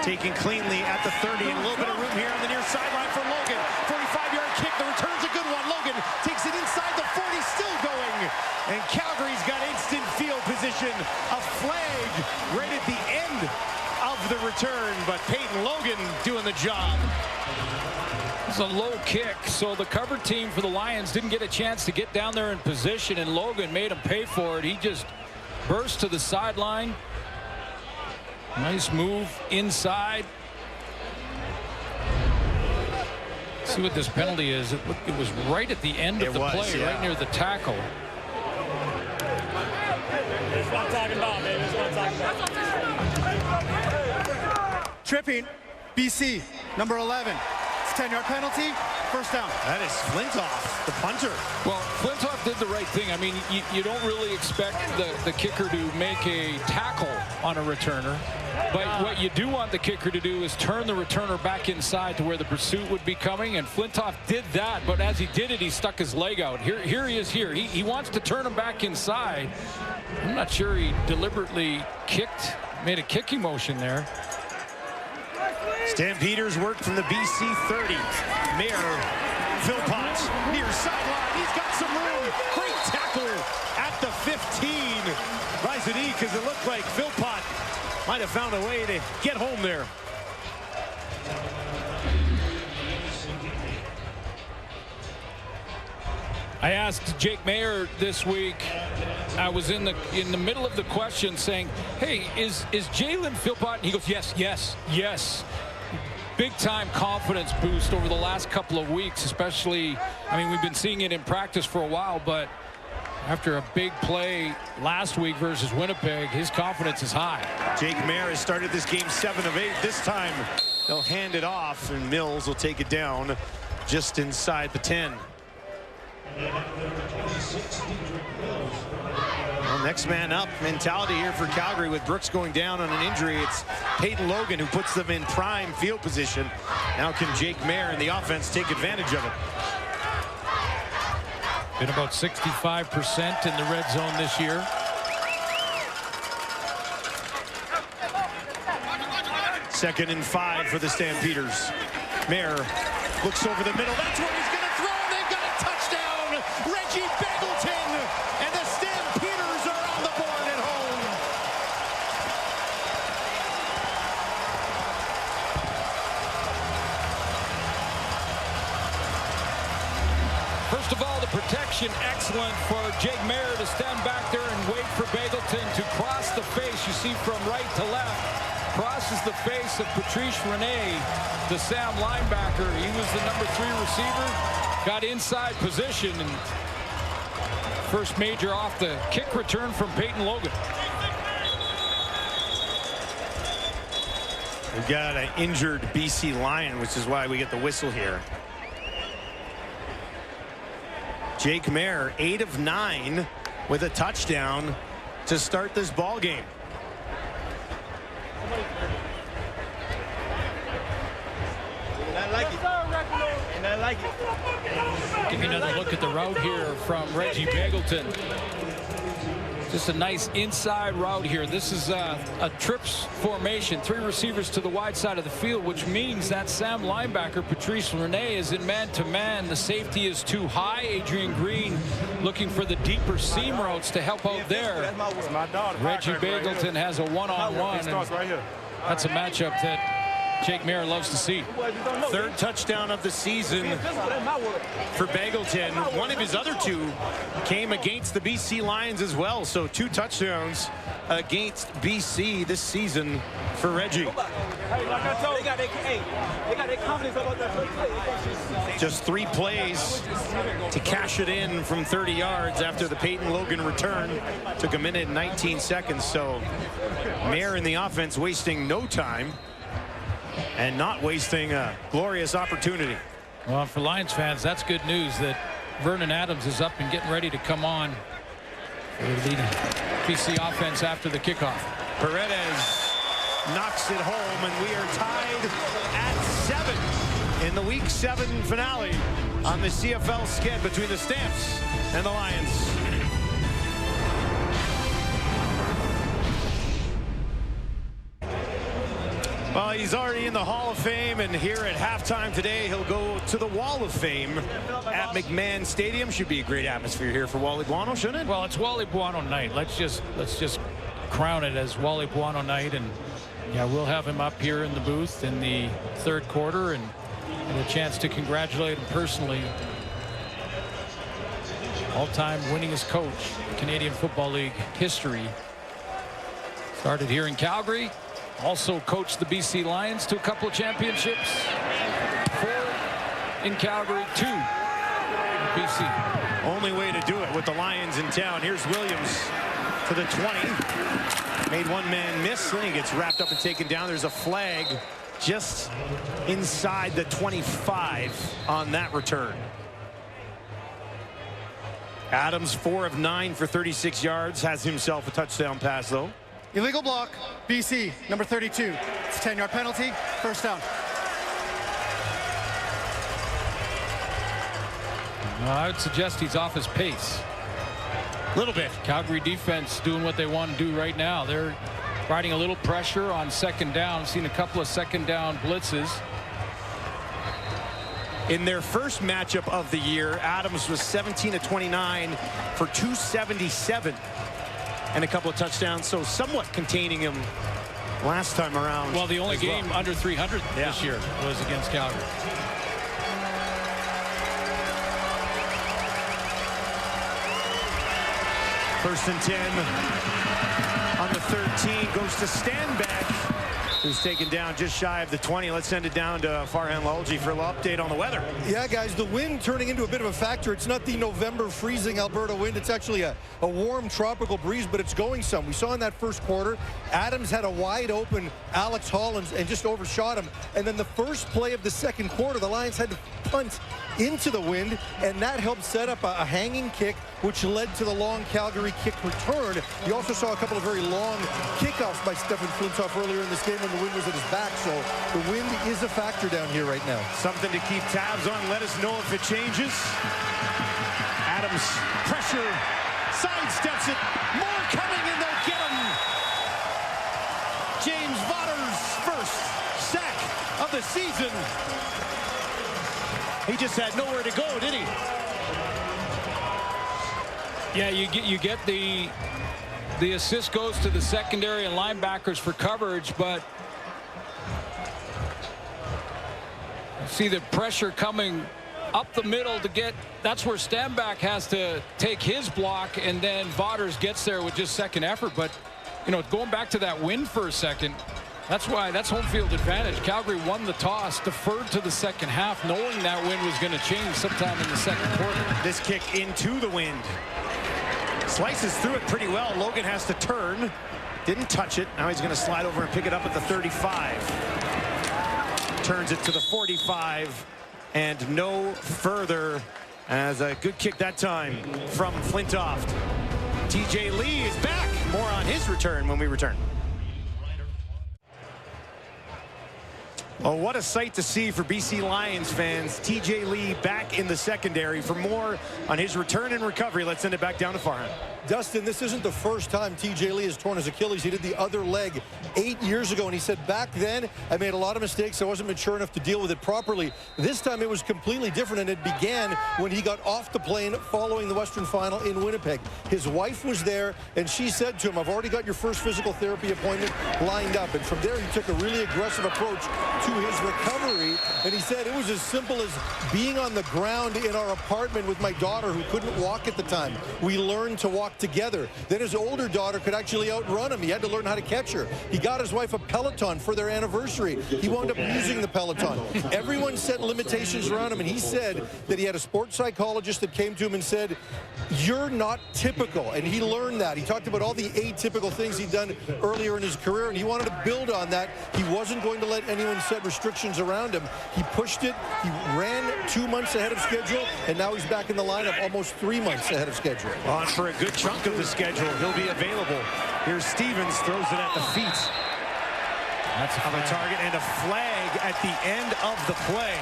Taking cleanly at the 30, and a little bit of room here on the near sideline for Logan. 45-yard kick. The return's a good one. Logan takes it inside the 40, still going. And Calgary's got instant field position. A flag right at the end of the return, but Peyton Logan doing the job. It's a low kick, so the cover team for the Lions didn't get a chance to get down there in position, and Logan made him pay for it. He just burst to the sideline. Nice move inside. See what this penalty is. It was right at the end of the play, right near the tackle. That's what I'm talking about, man. That's what I'm talking about. Tripping, BC, number 11. It's a 10-yard penalty, first down. That is Flintoff, the punter. Well, Flintoff did the right thing. I mean, you don't really expect the kicker to make a tackle on a returner. But what you do want the kicker to do is turn the returner back inside to where the pursuit would be coming. And Flintoff did that, but as he did it, he stuck his leg out. Here he is here. He wants to turn him back inside. I'm not sure he deliberately made a kicking motion there. Stampeders work from the BC 30. Mayer, Philpott, near sideline. He's got some room. Great tackle at the 15. Rise it because it looked like Philpott might have found a way to get home there. I asked Jake Mayer this week. I was in the middle of the question saying, hey, is Jalen Philpott? And he goes, yes. Big time confidence boost over the last couple of weeks, especially, I mean, we've been seeing it in practice for a while, but after a big play last week versus Winnipeg, his confidence is high. Jake Mayer has started this game 7 of 8. This time they'll hand it off, and Mills will take it down just inside the 10. Well, next man up mentality here for Calgary with Brooks going down on an injury. It's Peyton Logan who puts them in prime field position. Now can Jake Mayer and the offense take advantage of it? Been about 65% in the red zone this year. Second and 5 for the Stampeders. Mayer looks over the middle. That's where he's going to throw. They've got a touchdown. Reggie Beggleton. And the Stampeders are on the board at home. First of all, the protection excellent for Jake Mayer to stand back there and wait for Beggleton to cross the face. You see from right to left. Crosses the face of Patrice Rene, the Sam linebacker. He was the number 3 receiver. Got inside position, and first major off the kick return from Peyton Logan. We've got an injured BC Lion, which is why we get the whistle here. Jake Maier, 8 of 9 with a touchdown to start this ball game. Give you another look at the route here from Reggie Begelton. Just a nice inside route here. This is a trips formation. 3 receivers to the wide side of the field, which means that Sam linebacker, Patrice Rene, is in man-to-man. The safety is too high. Adrian Green looking for the deeper seam routes to help out there. Reggie Begelton has a one-on-one. That's a matchup that Jake Maier loves to see. 3rd touchdown of the season for Begelton. One of his other 2 came against the BC Lions as well. So 2 touchdowns against BC this season for Reggie. Just 3 plays to cash it in from 30 yards after the Peyton Logan return. Took a minute and 19 seconds. So Maier in the offense wasting no time and not wasting a glorious opportunity. Well, for Lions fans, that's good news that Vernon Adams is up and getting ready to come on for the leading BC offense after the kickoff. Paredes knocks it home, and we are tied at 7 in the Week 7 finale on the CFL skid between the Stamps and the Lions. Well, he's already in the Hall of Fame, and here at halftime today, he'll go to the Wall of Fame at McMahon Stadium. Should be a great atmosphere here for Wally Buono, shouldn't it? Well, it's Wally Buono night. Let's just crown it as Wally Buono night, and yeah, we'll have him up here in the booth in the 3rd quarter, and a chance to congratulate him personally. All-time winningest coach in Canadian Football League history. Started here in Calgary. Also coached the BC Lions to a couple of championships. 4 in Calgary, 2 in BC. Only way to do it with the Lions in town. Here's Williams to the 20. Made one man miss. Then he gets wrapped up and taken down. There's a flag just inside the 25 on that return. Adams, 4 of 9 for 36 yards. Has himself a touchdown pass, though. Illegal block, BC, number 32. It's a 10-yard penalty, 1st down. I would suggest he's off his pace. A little bit. Calgary defense doing what they want to do right now. They're riding a little pressure on 2nd down. Seen a couple of 2nd down blitzes. In their first matchup of the year, Adams was 17 of 29 for 277. And a couple of touchdowns, so somewhat containing him last time around. Well, the only game under 300 this year was against Calgary. First and 10 on the 13 goes to Stanback, who's taken down just shy of the 20. Let's send it down to Farhan Lalji for a little update on the weather. Yeah, guys, the wind turning into a bit of a factor. It's not the November freezing Alberta wind. It's actually a warm tropical breeze, but it's going some. We saw in that first quarter, Adams had a wide open Alex Hollins and just overshot him. And then the first play of the 2nd quarter, the Lions had to punt into the wind, and that helped set up a hanging kick, which led to the long Calgary kick return. You also saw a couple of very long kickoffs by Stefan Flintoff earlier in this game when the wind was at his back, so the wind is a factor down here right now. Something to keep tabs on. Let us know if it changes. Adams, pressure, sidesteps it. More coming, and they'll get him. James Vatter's first sack of the season. He just had nowhere to go, did he? Yeah, you get the assist goes to the secondary and linebackers for coverage, but see the pressure coming up the middle to get. That's where Stanback has to take his block, and then Vaughters gets there with just 2nd effort. But you know, going back to that win for a second, that's home field advantage. Calgary won the toss, deferred to the 2nd half, knowing that wind was going to change sometime in the 2nd quarter. This kick into the wind. Slices through it pretty well. Logan has to turn. Didn't touch it. Now he's going to slide over and pick it up at the 35. Turns it to the 45. And no further As a good kick that time from Flintoft. TJ Lee is back. More on his return when we return. Oh, what a sight to see for BC Lions fans. TJ Lee back in the secondary. For more on his return and recovery, let's send it back down to Farhan. Dustin, this isn't the first time TJ Lee has torn his Achilles. He did the other leg 8 years ago, and he said, back then, I made a lot of mistakes. I wasn't mature enough to deal with it properly. This time it was completely different, and it began when he got off the plane following the Western Final in Winnipeg. His wife was there, and she said to him, I've already got your first physical therapy appointment lined up. And from there, he took a really aggressive approach to his recovery, and he said it was as simple as being on the ground in our apartment with my daughter who couldn't walk at the time. We learned to walk together. Then his older daughter could actually outrun him. He had to learn how to catch her. He got his wife a Peloton for their anniversary. He wound up using the Peloton. Everyone set limitations around him, and he said that he had a sports psychologist that came to him and said, you're not typical, and he learned that. He talked about all the atypical things he'd done earlier in his career, and he wanted to build on that. He wasn't going to let anyone set restrictions around him. He pushed it. He ran 2 months ahead of schedule, and now he's back in the lineup almost 3 months ahead of schedule. On for a good chunk of the schedule. He'll be available. Here's Stevens, throws it at the feet. That's on the target, and a flag at the end of the play.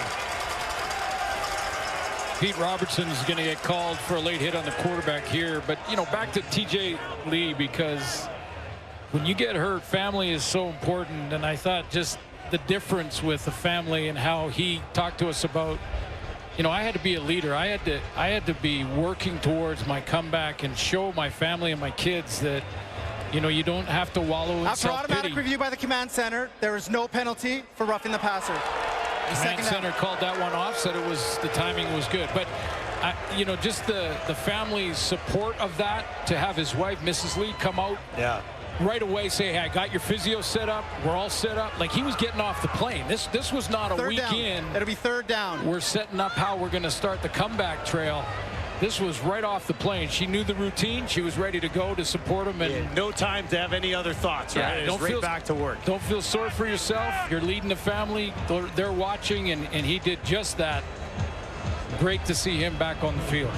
Pete Robertson is going to get called for a late hit on the quarterback here. But, you know, back to TJ Lee, because when you get hurt, family is so important. And I thought just the difference with the family and how he talked to us about, you know, I had to be a leader. I had to be working towards my comeback and show my family and my kids that, you know, you don't have to wallow in After self-pity. automatic review by the command center, there is no penalty for roughing the passer. Command center called that one off, said it was, the timing was good. But, you know, just the family's support of that, to have his wife, Mrs. Lee, come out right away, say, hey, I got your physio set up. We're all set up. Like, he was getting off the plane. This was not a weekend. It'll be third down. We're setting up how we're going to start the comeback trail. This was right off the plane. She knew the routine. She was ready to go to support him. And no time to have any other thoughts, right? Don't feel back to work. Don't feel sorry for yourself. You're leading the family. They're watching, and he did just that. Great to see him back on the field.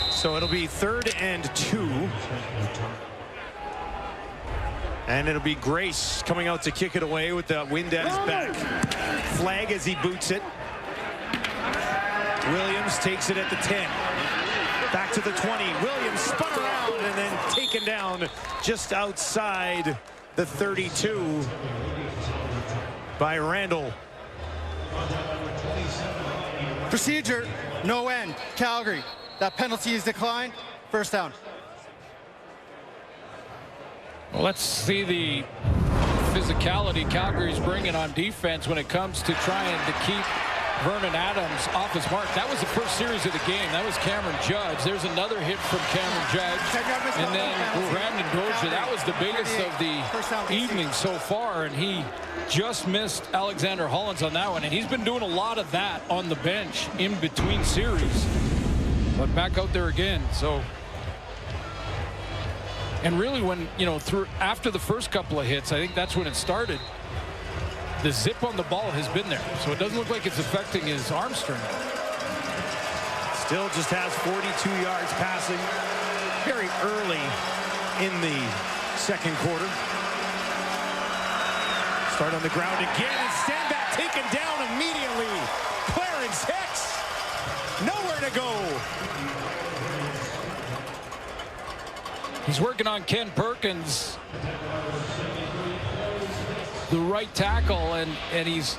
So it'll be 3rd and 2. And it'll be Grace coming out to kick it away with the wind at his back. Flag as he boots it. Williams takes it at the 10. Back to the 20. Williams spun around and then taken down just outside the 32 by Randall. Procedure, no end. Calgary. That penalty is declined. First down. Well, let's see the physicality Calgary's bringing on defense when it comes to trying to keep Vernon Adams off his mark. That was the first series of the game. That was Cameron Judge. There's another hit from Cameron Judge. And then Brandon Dozier. That was the biggest of the evening so far. And he just missed Alexander Hollins on that one. And he's been doing a lot of that on the bench in between series. But back out there again. So, and really when, you know, after the first couple of hits, I think that's when it started. The zip on the ball has been there, so it doesn't look like it's affecting his arm strength. Still just has 42 yards passing very early in the second quarter. Start on the ground again, and stand back taken down immediately. Clarence Hicks, nowhere to go. He's working on Ken Perkins, the right tackle, and he's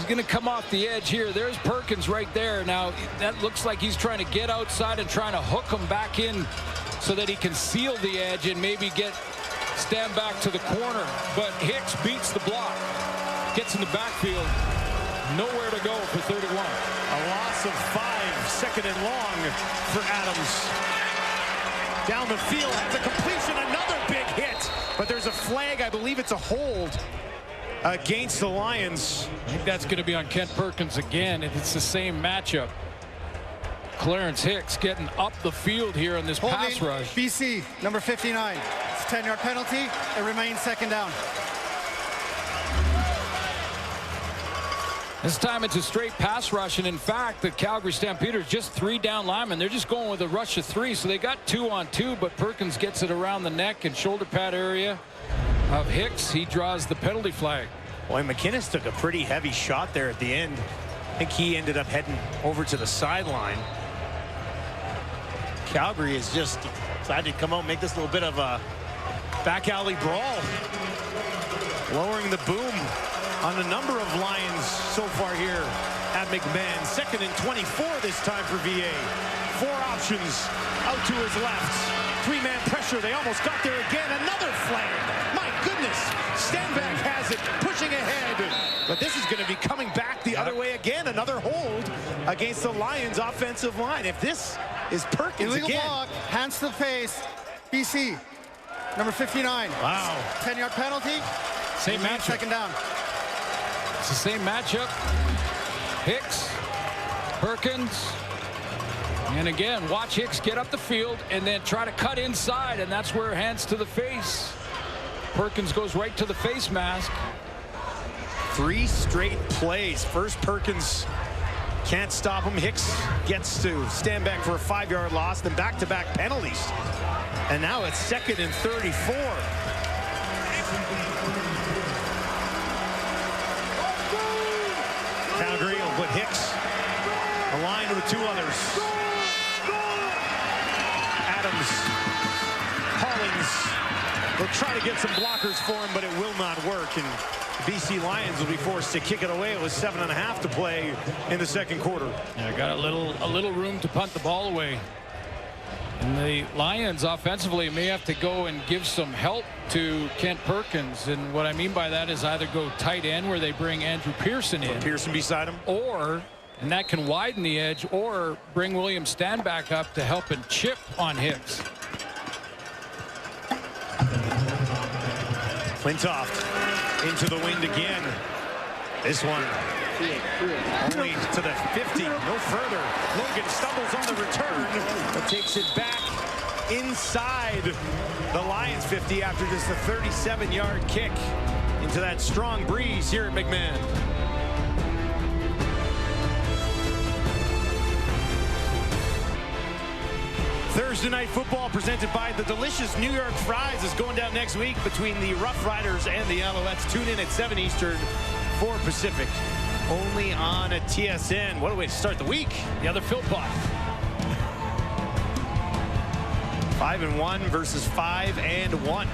going to come off the edge here. There's Perkins right there. Now that looks like he's trying to get outside and trying to hook him back in so that he can seal the edge and maybe stand back to the corner. But Hicks beats the block, gets in the backfield, nowhere to go for 31. A loss of 5, 2nd and long for Adams. Down the field, has a completion, another big hit, but there's a flag. I believe it's a hold against the Lions. I think that's going to be on Kent Perkins again, and it's the same matchup. Clarence Hicks getting up the field here on this pass rush. BC, number 59. It's a 10-yard penalty. It remains 2nd down. This time it's a straight pass rush, and in fact, the Calgary Stampeders just 3 down linemen. They're just going with a rush of 3, so they got 2-on-2, but Perkins gets it around the neck and shoulder pad area of Hicks. He draws the penalty flag. Boy, McInnes took a pretty heavy shot there at the end. I think he ended up heading over to the sideline. Calgary is just decided to come out and make this little bit of a back alley brawl, lowering the boom on a number of Lions so far here at McMahon. 2nd and 24 this time for VA. 4 options out to his left. 3-man pressure. They almost got there again. Another flag. My goodness. Stanback has it, pushing ahead. But this is going to be coming back the other way again. Another hold against the Lions offensive line. If this is Perkins illegal again. block, hands to the face. BC, number 59. Wow. 10-yard penalty. Same matchup. 2nd down. It's the same matchup. Hicks, Perkins, and again, watch Hicks get up the field and then try to cut inside, and that's where hands to the face. Perkins goes right to the face mask. 3 straight plays. First, Perkins can't stop him. Hicks gets to stand back for a 5-yard loss, then back-to-back penalties. And now it's 2nd and 34. Calgary will put Hicks aligned with 2 others. Adams, Hollings will try to get some blockers for him, but it will not work. And the BC Lions will be forced to kick it away. It was 7.5 to play in the 2nd quarter. Yeah, got a little room to punt the ball away. And the Lions offensively may have to go and give some help to Kent Perkins. And what I mean by that is either go tight end where they bring Andrew Pearson in. Pearson beside him. Or, and that can widen the edge, or bring William Stanback up to help and chip on Hicks. Flintoff into the wind again. This one only to the 50, no further. Logan stumbles on the return, but takes it back inside the Lions 50 after just a 37-yard kick into that strong breeze here at McMahon. Thursday Night Football presented by the delicious New York Fries is going down next week between the Rough Riders and the Alouettes. Tune in at 7 Eastern, 4 Pacific. Only on a TSN. What a way to start the week. The other Philpott. 5-1 versus 5-1.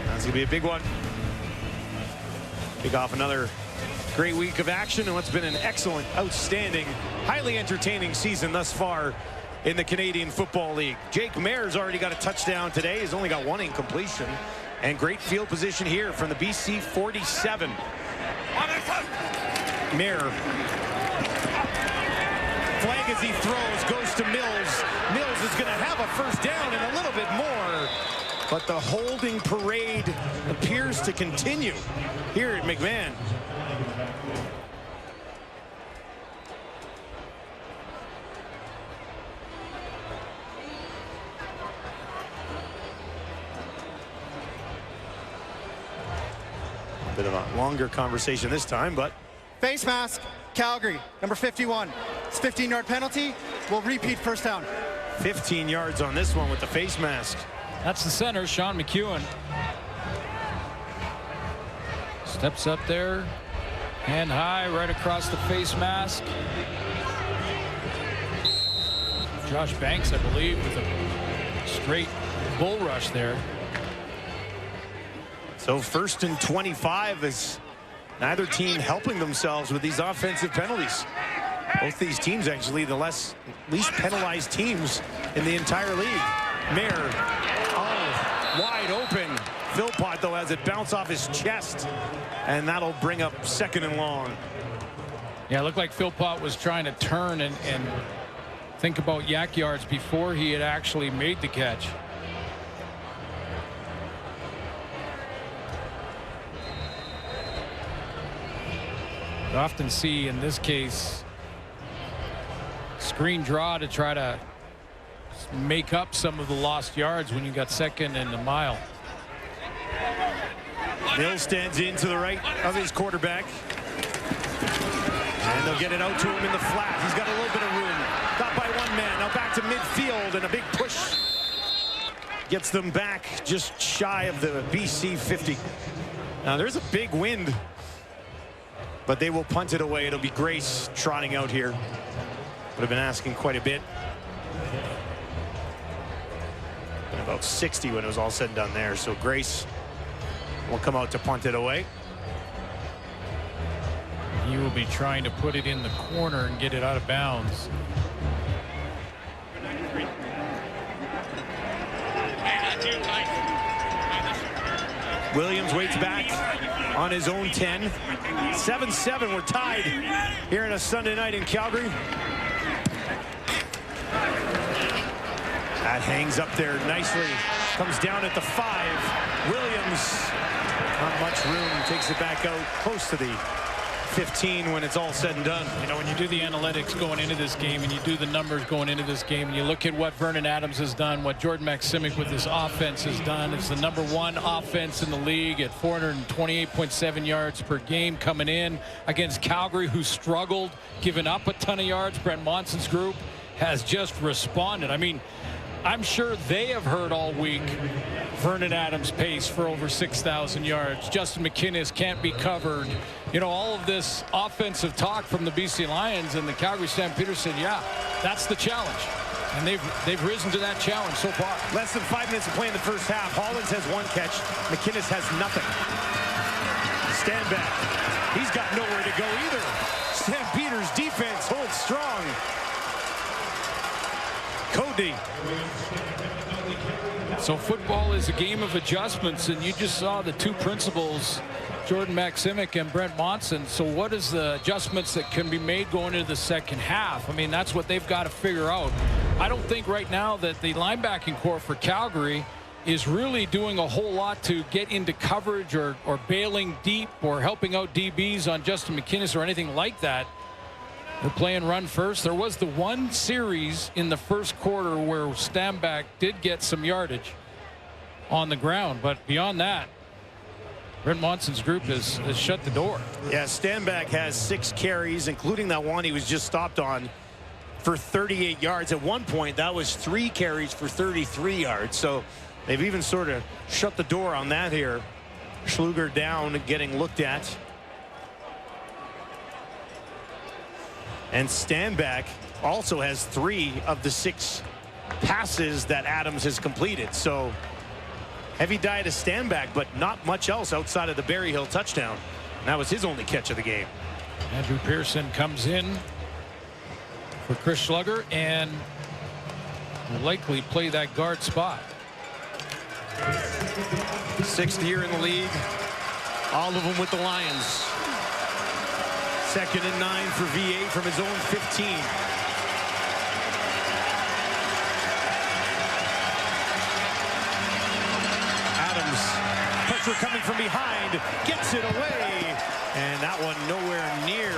That's going to be a big one. Kick off another great week of action and what's been an excellent, outstanding, highly entertaining season thus far in the Canadian Football League. Jake Maier's already got a touchdown today. He's only got 1 incompletion. And great field position here from the BC 47. Maier. Flag as he throws goes to Mills. Mills is going to have a first down and a little bit more. But the holding parade appears to continue here at McMahon. Bit of a longer conversation this time, but Face mask, Calgary, number 51. It's 15-yard penalty. We'll repeat first down. 15 yards on this one with the face mask. That's the center, Sean McEwen. Steps up there, hand high, right across the face mask. Josh Banks, I believe, with a straight bull rush there. So 1st and 25 is neither team helping themselves with these offensive penalties. Both these teams actually the least penalized teams in the entire league. Maier, wide open. Philpott, though, has it bounce off his chest, and that'll bring up 2nd and long. Yeah, it looked like Philpott was trying to turn and think about yak yards before he had actually made the catch. You often see in this case screen draw to try to make up some of the lost yards when you got 2nd and a mile. Mills stands in to the right of his quarterback. And they'll get it out to him in the flat. He's got a little bit of room. Got by one man. Now back to midfield, and a big push gets them back just shy of the BC 50. Now there's a big wind, but they will punt it away. It'll be Grace trotting out here. Would have been asking quite a bit. Been about 60 when it was all said and done there. So Grace will come out to punt it away. He will be trying to put it in the corner and get it out of bounds. Williams waits back on his own 10. 7-7, we're tied here on a Sunday night in Calgary. That hangs up there nicely. Comes down at the 5. Williams, not much room, takes it back out close to the 15 when it's all said and done. You know, when you do the analytics going into this game and you do the numbers going into this game and you look at what Vernon Adams has done, what Jordan Maksimic with his offense has done, it's the #1 offense in the league at 428.7 yards per game coming in against Calgary, who struggled, giving up a ton of yards. Brent Monson's group has just responded. I mean, I'm sure they have heard all week Vernon Adams pace for over 6,000 yards. Justin McInnis can't be covered. You know, all of this offensive talk from the BC Lions, and the Calgary Stampeders said, yeah, that's the challenge. And they've risen to that challenge so far. Less than 5 minutes of play in the first half. Hollins has 1 catch. McInnis has nothing. Stand back. He's got nowhere to go either. Stampeders defense holds strong. Cody. So football is a game of adjustments, and you just saw the two principals, Jordan Maksimic and Brent Monson. So what is the adjustments that can be made going into the second half? I mean, that's what they've got to figure out. I don't think right now that the linebacking core for Calgary is really doing a whole lot to get into coverage or bailing deep or helping out DBs on Justin McInnis or anything like that. They're playing run first. There was the one series in the first quarter where Stanback did get some yardage on the ground, but beyond that, Brent Monson's group has shut the door. Yeah, Stanback has 6 carries, including that one he was just stopped on, for 38 yards. At one point, that was 3 carries for 33 yards. So they've even sort of shut the door on that here. Schluger down, getting looked at. And Stanback also has 3 of the 6 passes that Adams has completed. So heavy diet to Stanback, but not much else outside of the Berryhill touchdown. And that was his only catch of the game. Andrew Pearson comes in for Chris Schluger and will likely play that guard spot. 6th year in the league, all of them with the Lions. 2nd and 9 for V8 from his own 15. Adams, pressure coming from behind, gets it away. And that one nowhere near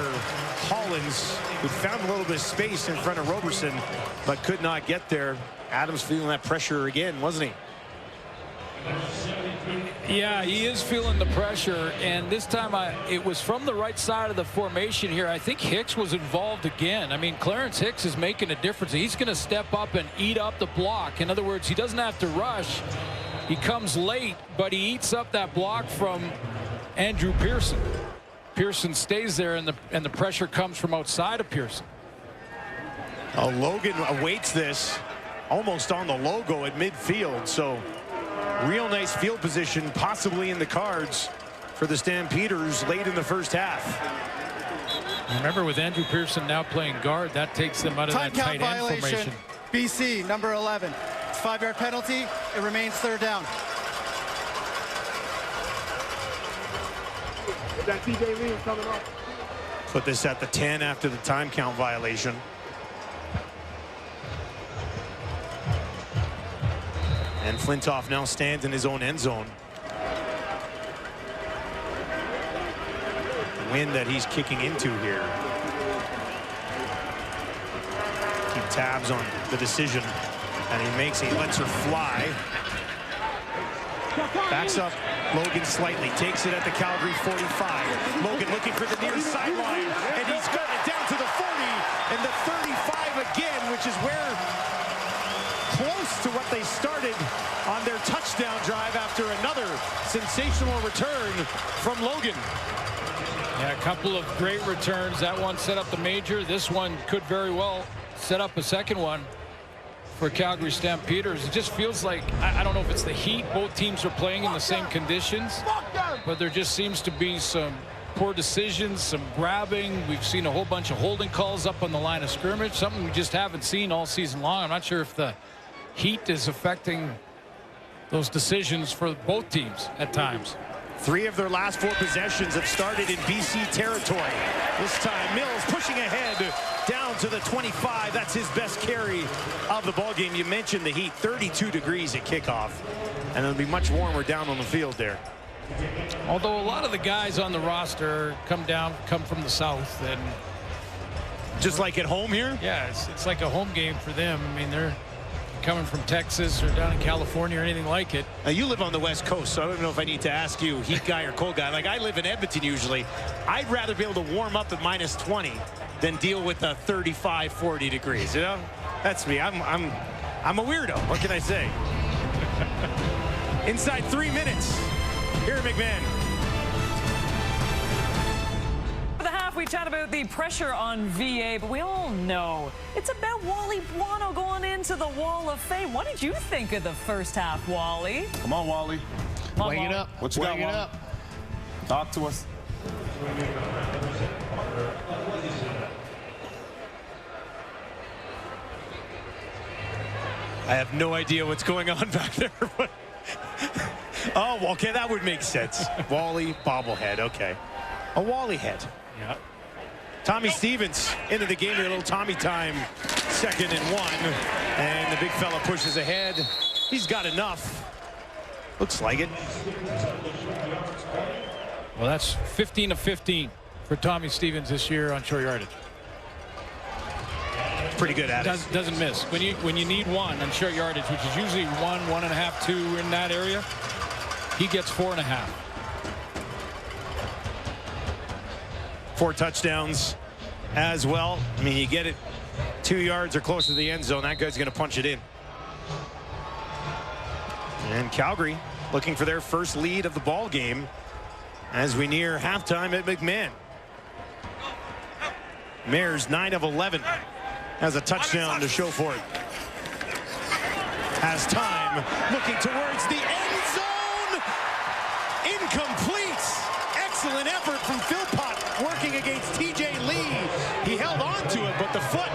Hollins, who found a little bit of space in front of Roberson, but could not get there. Adams feeling that pressure again, wasn't he? Yeah, he is feeling the pressure, and this time it was from the right side of the formation here. I think Hicks was involved again. I mean, Clarence Hicks is making a difference. He's going to step up and eat up the block. In other words, he doesn't have to rush. He comes late, but he eats up that block from Andrew Pearson. Pearson stays there, and the pressure comes from outside of Pearson. Logan awaits this almost on the logo at midfield, so real nice field position possibly in the cards for the Stampeders late in the first half. Remember, with Andrew Pearson now playing guard, that takes them out of that tight end formation. BC, number 11. It's 5-yard penalty. It remains 3rd down. Put this at the 10 after the time count violation. And Flintoff now stands in his own end zone. The wind that he's kicking into here. Keep tabs on the decision. And he lets her fly. Backs up Logan slightly. Takes it at the Calgary 45. Logan looking for the near sideline. And he's got it down to the 40. And the 35 again, which is where close to what they started on their touchdown drive after another sensational return from Logan. Yeah, a couple of great returns. That one set up the major. This one could very well set up a second one for Calgary Stampeders. It just feels like, I don't know if it's the heat. Both teams are playing in the same conditions, but there just seems to be some poor decisions, some grabbing. We've seen a whole bunch of holding calls up on the line of scrimmage, something we just haven't seen all season long. I'm not sure if the heat is affecting those decisions for both teams at times. 3 of their last 4 possessions have started in BC territory. This time Mills pushing ahead down to the 25. That's his best carry of the ball game. You mentioned the heat, 32 degrees at kickoff, and it'll be much warmer down on the field there. Although a lot of the guys on the roster come from the south, and just like at home here. Yeah, it's like a home game for them. I mean, they're coming from Texas or down in California or anything like it. Now, you live on the West Coast, so I don't know if I need to ask you, heat guy or cold guy. Like, I live in Edmonton usually. I'd rather be able to warm up at minus 20 than deal with 35, 40 degrees. You know, that's me. I'm a weirdo. What can I say? Inside 3 minutes. Here at McMahon. For the half, we chat about the pressure on VA, but we all know it's about Wally Buono going into the Wall of Fame. What did you think of the first half, Wally? Come on, Wally. Wake it up. What you got, Wake it Wally? up. Talk to us. I have no idea what's going on back there. Oh, okay, that would make sense. Wally bobblehead, okay. A Wally head. Yeah. Tommy Stevens into the game here, a little Tommy time, 2nd and 1. And the big fella pushes ahead. He's got enough. Looks like it. Well, that's 15 of 15 for Tommy Stevens this year on short yardage. Pretty good at it. Doesn't miss. When you need one on short yardage, which is usually 1, 1.5, 2 in that area, he gets 4.5. 4 touchdowns as well. I mean, you get it 2 yards or closer to the end zone, that guy's going to punch it in. And Calgary looking for their first lead of the ball game as we near halftime at McMahon. Mares 9 of 11 has a touchdown to show for it. Has time, looking towards the end zone. Incomplete. Excellent effort from Philpott working against TJ Lee. He held on to it, but the foot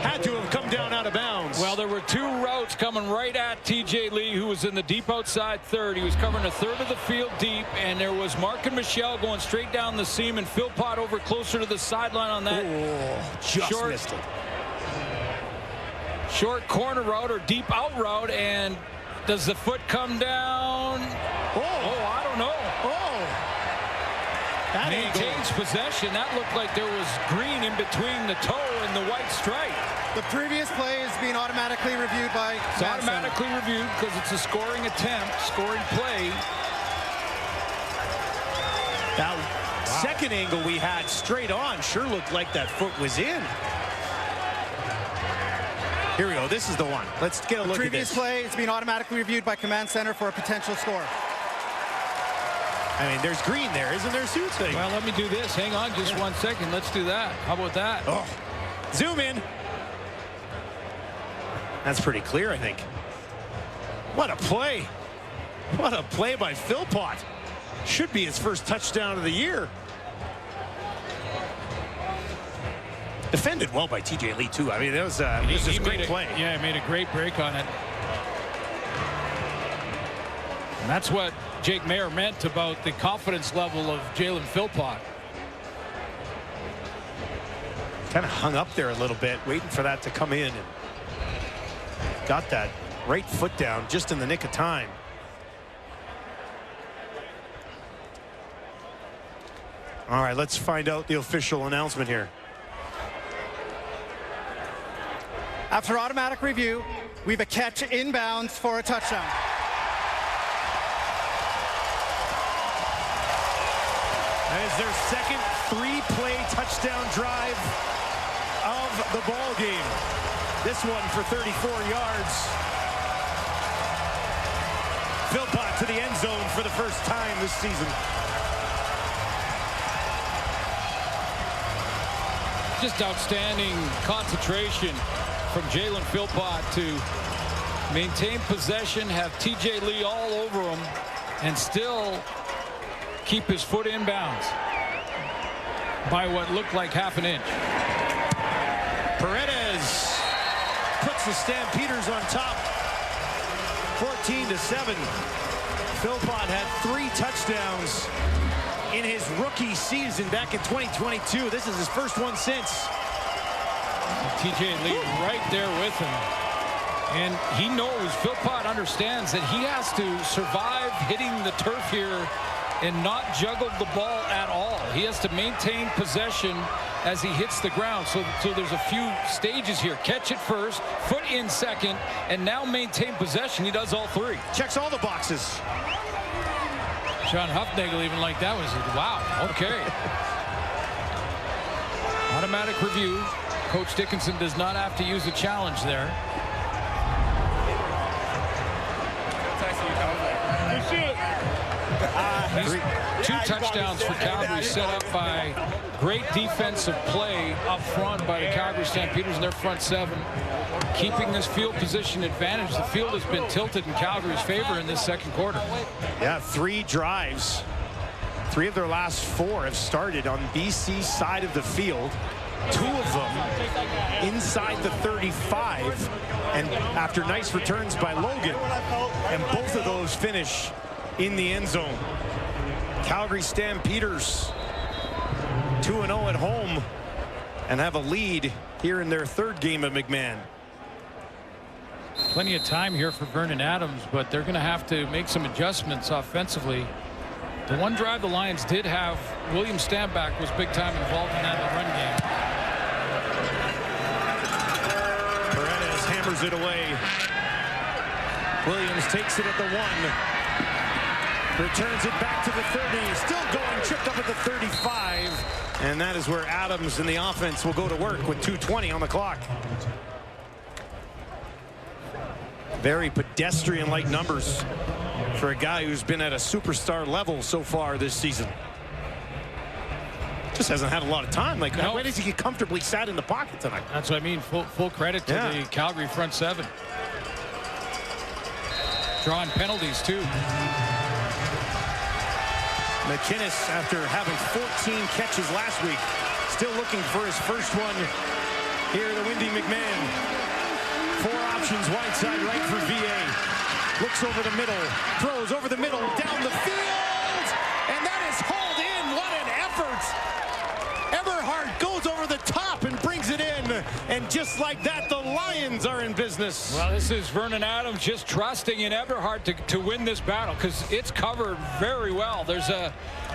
had to have come down out of bounds. Well, there were 2 routes coming right at TJ Lee, who was in the deep outside third. He was covering a third of the field deep, and there was Mark and Michelle going straight down the seam, and Philpott over closer to the sideline on that. Just missed it. Short corner route or deep out route, and does the foot come down? Oh, I don't know. That maintains possession. That looked like there was green in between the toe and the white stripe. The previous play is being automatically reviewed by It's automatically reviewed because it's a scoring attempt, scoring play. That second angle we had straight on sure looked like that foot was in. Here we go. This is the one. Let's get a look at this. Previous play is being automatically reviewed by command center for a potential score. I mean, there's green there, isn't there, Suits? Well, let me do this. Hang on just 1 second. Let's do that. How about that? Oh, zoom in. That's pretty clear, I think. What a play. What a play by Philpott. Should be his first touchdown of the year. Defended well by TJ Lee, too. I mean, it was a great play. Yeah, he made a great break on it. And that's what Jake Mayer meant about the confidence level of Jalen Philpott. Kind of hung up there a little bit, waiting for that to come in. And got that right foot down just in the nick of time. All right, let's find out the official announcement here. After automatic review, we have a catch inbounds for a touchdown. That is their second 3-play touchdown drive of the ball game. This one for 34 yards. Philpott to the end zone for the first time this season. Just outstanding concentration from Jalen Philpott to maintain possession, have TJ Lee all over him, and still keep his foot in bounds by what looked like half an inch. Paredes puts the Stampeders on top, 14-7. Philpott had 3 touchdowns in his rookie season back in 2022. This is his first one since. TJ Lee right there with him. And he knows, Philpott understands that he has to survive hitting the turf here and not juggle the ball at all. He has to maintain possession as he hits the ground. So there's a few stages here. Catch it first, foot in second, and now maintain possession. He does all 3. Checks all the boxes. Sean Huffnagel even like that was, wow, okay. Automatic review. Coach Dickinson does not have to use a challenge there. These 2 touchdowns for Calgary set up by great defensive play up front by the Calgary Stampeders in their front 7, keeping this field position advantage. The field has been tilted in Calgary's favor in this second quarter. Yeah, 3 drives. 3 of their last 4 have started on BC's side of the field. 2 of them inside the 35, and after nice returns by Logan, and both of those finish in the end zone. Calgary Stampeders 2-0 at home and have a lead here in their 3rd game of McMahon. Plenty of time here for Vernon Adams, but they're going to have to make some adjustments offensively. The one drive the Lions did have, William Stanback was big time involved in that run game. Paredes hammers it away. Williams takes it at the 1. Returns it back to the 30. Still going, tripped up at the 35. And that is where Adams and the offense will go to work with 2:20 on the clock. Very pedestrian-like numbers for a guy who's been at a superstar level so far this season. Just hasn't had a lot of time. Like, when does he get comfortably sat in the pocket tonight? That's what I mean. Full credit to the Calgary front 7. Drawing penalties, too. McInnes, after having 14 catches last week, still looking for his first one here at the Windy McMahon. 4 options, wide side right for VA. Looks over the middle, throws over the middle, down the field, and that is hauled in. What an effort! Eberhardt goes over the top and brings it in, and just like that, the Lions are in business. Well, this is Vernon Adams just trusting in Eberhardt to win this battle, because it's covered very well. There's a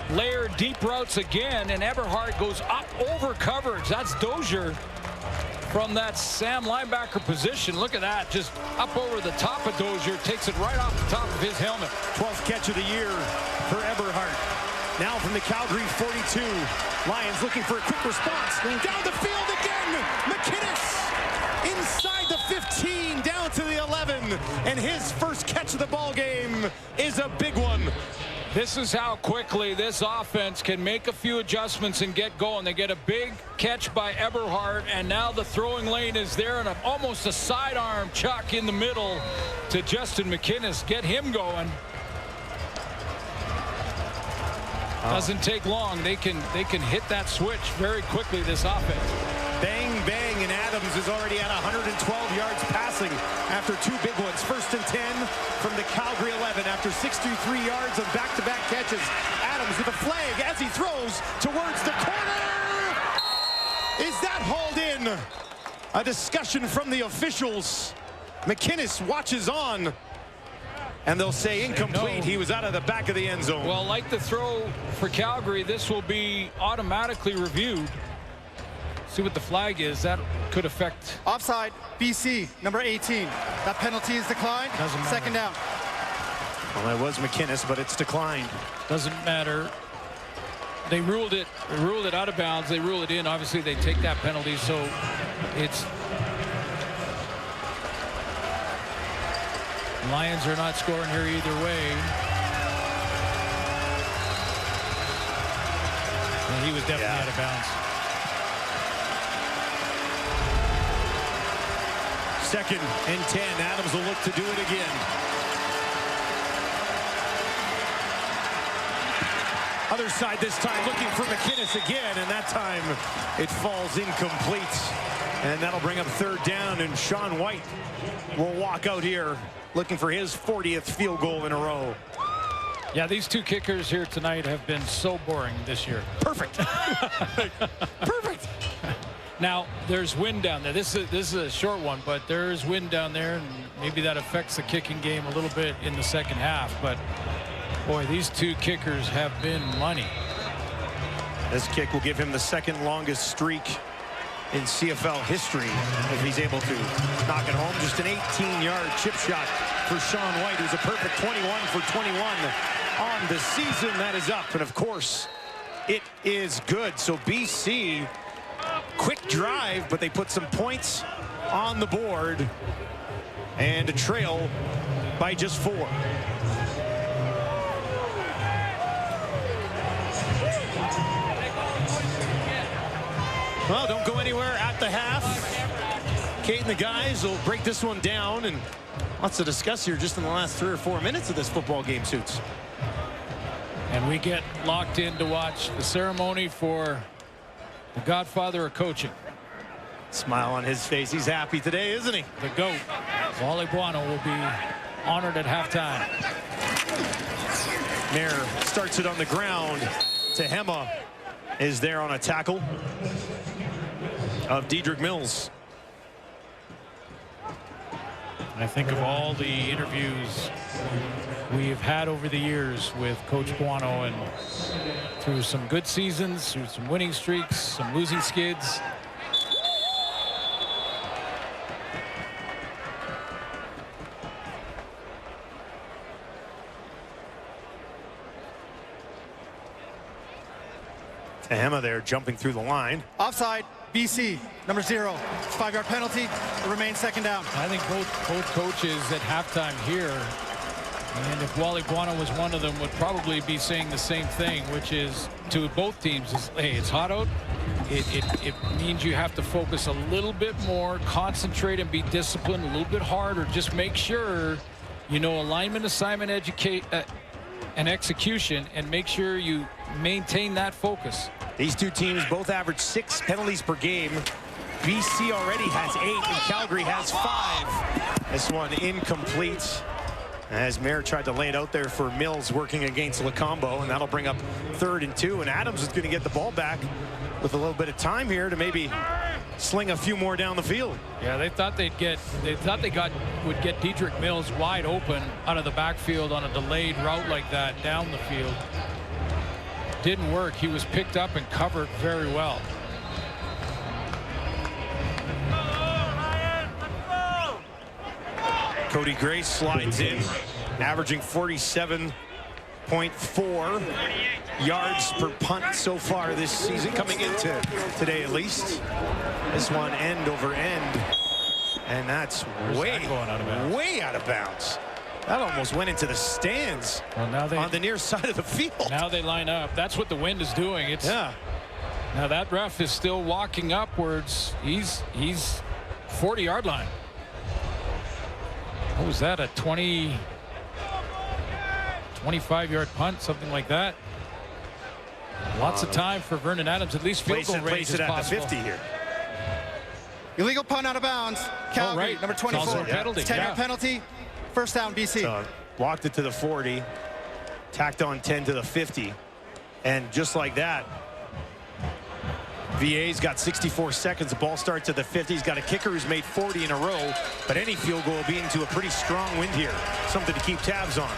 layer deep routes again, and Eberhardt goes up over coverage. That's Dozier from that Sam linebacker position. Look at that, just up over the top of Dozier, takes it right off the top of his helmet. 12th catch of the year for Eberhardt. Now from the Calgary 42. Lions looking for a quick response. Down the field again. McInnes inside the 15, down to the 11. And his first catch of the ball game is a big one. This is how quickly this offense can make a few adjustments and get going. They get a big catch by Eberhardt, and now the throwing lane is there, and almost a sidearm chuck in the middle to Justin McInnes. Get him going. Doesn't take long. They can hit that switch very quickly, this offense. Bang, bang, and Adams is already at 112 yards passing after 2 big ones. 1st and 10 from the Calgary 11 after 63 yards of back-to-back catches. Adams with a flag as he throws towards the corner. Is that hauled in? A discussion from the officials. McInnes watches on. And they'll say incomplete. No. He was out of the back of the end zone. Well, like the throw for Calgary, this will be automatically reviewed. See what the flag is. That could affect. Offside, BC, number 18. That penalty is declined. Doesn't matter. 2nd down. Well, that was McInnes, but it's declined. Doesn't matter. they ruled it out of bounds. They rule it in. Obviously, they take that penalty. So it's Lions are not scoring here either way. And he was definitely out of bounds. 2nd and 10. Adams will look to do it again. Other side this time, looking for McInnes again, and that time it falls incomplete. And that'll bring up 3rd down, and Sean White will walk out here looking for his 40th field goal in a row. Yeah, these 2 kickers here tonight have been so boring this year. Perfect. Perfect. Now, there's wind down there. This is a short one, but there's wind down there, and maybe that affects the kicking game a little bit in the second half. But, boy, these 2 kickers have been money. This kick will give him the 2nd longest streak in CFL history if he's able to knock it home. Just an 18-yard chip shot for Sean White, who's a perfect 21 for 21 on the season. That is up, and of course, it is good. So BC, quick drive, but they put some points on the board and a trail by just 4. Well, don't go anywhere at the half. Kate and the guys will break this one down, and lots to discuss here just in the last 3 or 4 minutes of this football game, Suits. And we get locked in to watch the ceremony for the godfather of coaching. Smile on his face. He's happy today, isn't he? The GOAT, Wally Buono, will be honored at halftime. Mayer starts it on the ground. Tehema is there on a tackle of Dedrick Mills. I think of all the interviews we've had over the years with Coach Buono, and through some good seasons, through some winning streaks, some losing skids. Tehema there jumping through the line. Offside, BC, number 0. 5-yard penalty, it remains 2nd down. I think both coaches at halftime here, and if Wally Buono was one of them, would probably be saying the same thing, which is to both teams is, hey, it's hot out. It means you have to focus a little bit more, concentrate and be disciplined a little bit harder. Just make sure you know alignment, assignment, and execution, and make sure you maintain that focus. These 2 teams both average 6 penalties per game. BC already has 8 and Calgary has 5. This one incomplete as Mayer tried to lay it out there for Mills working against Lacombo, and that'll bring up 3rd and 2, and Adams is going to get the ball back with a little bit of time here to maybe sling a few more down the field. Yeah, they thought would get Dedrick Mills wide open out of the backfield on a delayed route like that down the field. Didn't work. He was picked up and covered very well. Cody Grace slides in, averaging 47.4 yards per punt so far this season, coming into today at least. This one end over end, and that's way out of bounds. That almost went into the stands. Well, now on the near side of the field. Now they line up. That's what the wind is doing. Now that ref is still walking upwards. He's 40-yard line. What was that? A 25-yard punt, something like that. Lots of time for Vernon Adams. At least field goal range is possible. Place it at the 50 here. Illegal punt out of bounds. Calgary, number 24. Penalty. 10-yard penalty. 1st down, BC. So walked it to the 40, tacked on 10 to the 50, and just like that, VA's got 64 seconds. The ball starts at the 50. He's got a kicker who's made 40 in a row, but any field goal will be into a pretty strong wind here. Something to keep tabs on.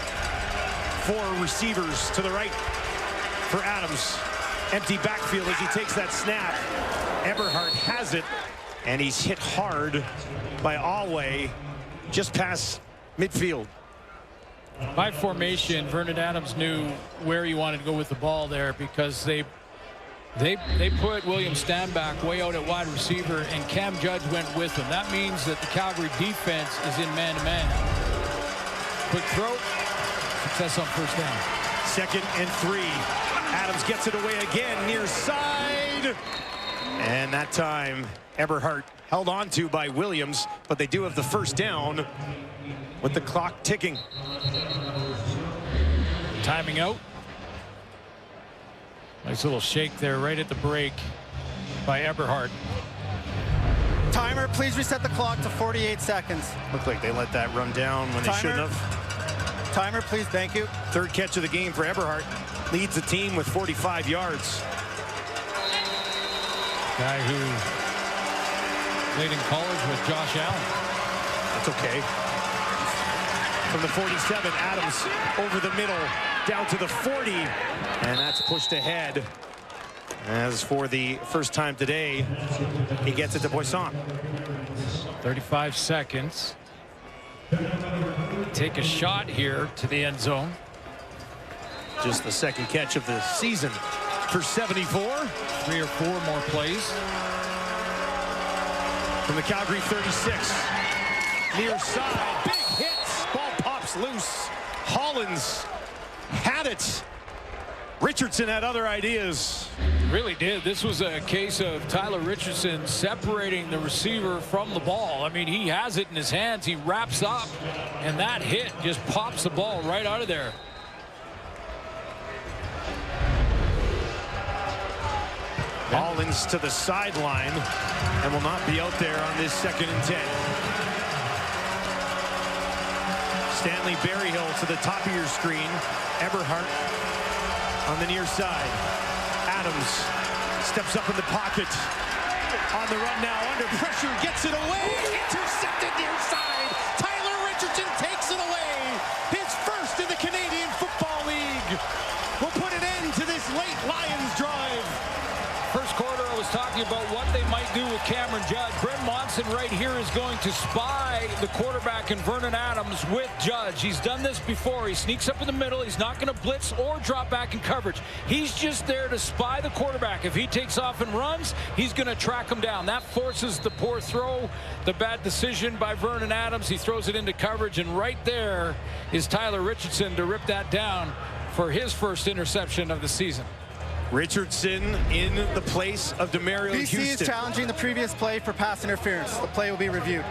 4 receivers to the right for Adams. Empty backfield as he takes that snap. Eberhardt has it, and he's hit hard by Alway just past midfield. By formation, Vernon Adams knew where he wanted to go with the ball there because they put William Stanback way out at wide receiver, and Cam Judge went with him. That means that the Calgary defense is in man-to-man. Quick throw, success on first down. 2nd and 3. Adams gets it away again, near side. And that time, Eberhardt held on to by Williams, but they do have the first down with the clock ticking. Timing out. Nice little shake there right at the break by Eberhardt. Timer, please reset the clock to 48 seconds. Looked like they let that run down when they shouldn't have. Timer, please, thank you. 3rd catch of the game for Eberhardt. Leads the team with 45 yards. Guy who played in college with Josh Allen. That's okay. From the 47, Adams over the middle, down to the 40, and that's pushed ahead. As for the first time today, he gets it to Boisson. 35 seconds. Take a shot here to the end zone. Just the 2nd catch of the season for 74. 3 or 4 more plays. From the Calgary 36. Near side, big hits. Ball pops loose. Hollins had it. Richardson had other ideas. Really did. This was a case of Tyler Richardson separating the receiver from the ball. I mean, he has it in his hands. He wraps up, and that hit just pops the ball right out of there. Hollins to the sideline and will not be out there on this 2nd and 10. Stanley Berryhill to the top of your screen. Eberhardt on the near side. Adams steps up in the pocket. On the run now, under pressure, gets it away. Intercepted near side. Tyler Richardson takes it away. His first in the Canadian Football League. Will put an end to this late Lions drive. First quarter, I was talking about what they might do with Cameron Judge. Brent Monson right here is going to spy the quarterback in Vernon Adams with Judge. He's done this before. He sneaks up in the middle. He's not going to blitz or drop back in coverage. He's just there to spy the quarterback. If he takes off and runs, he's going to track him down. That forces the poor throw, the bad decision by Vernon Adams. He throws it into coverage, and right there is Tyler Richardson to rip that down for his first interception of the season. Richardson in the place of Demario Houston. BC is challenging the previous play for pass interference. The play will be reviewed.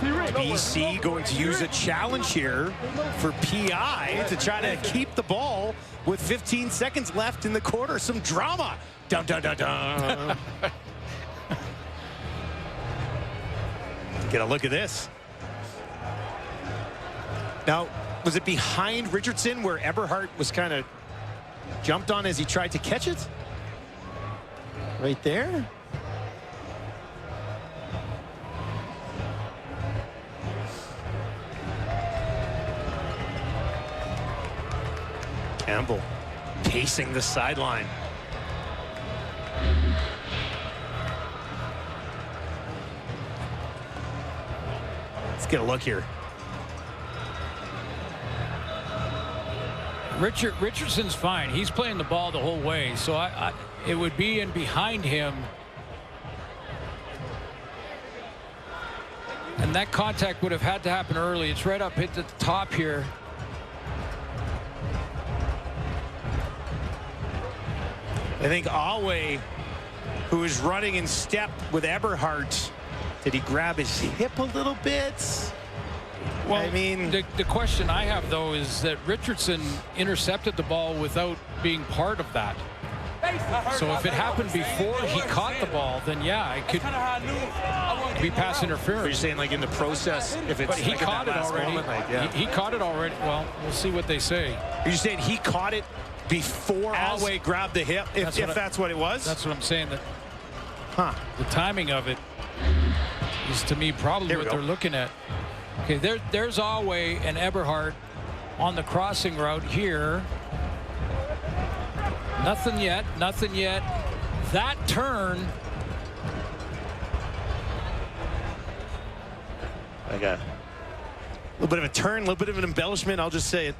BC going to use a challenge here for PI to try to keep the ball with 15 seconds left in the quarter. Some drama. Dun, dun, dun, dun. Get a look at this. Now, was it behind Richardson where Eberhardt was kind of jumped on as he tried to catch it? Right there. Campbell pacing the sideline. Let's get a look here. Richardson's fine. He's playing the ball the whole way, so it would be in behind him. And that contact would have had to happen early. It's right up at the top here. I think Alway, who is running in step with Eberhardt, did he grab his hip a little bit? Well, I mean, the question I have, though, is that Richardson intercepted the ball without being part of that. So if it happened before he caught the ball, then yeah, it could be pass interference. You're saying like in the process, if it's but he like caught it already. Moment, like, yeah. He caught it already. Well, we'll see what they say. Are you saying he caught it before Alway grabbed the hip? If that's what it was? That's what I'm saying. That the timing of it is, to me, probably what they're looking at. Okay, there's Alway and Eberhardt on the crossing route here. Nothing yet. Nothing yet. That turn. A little bit of a turn, a little bit of an embellishment. I'll just say it.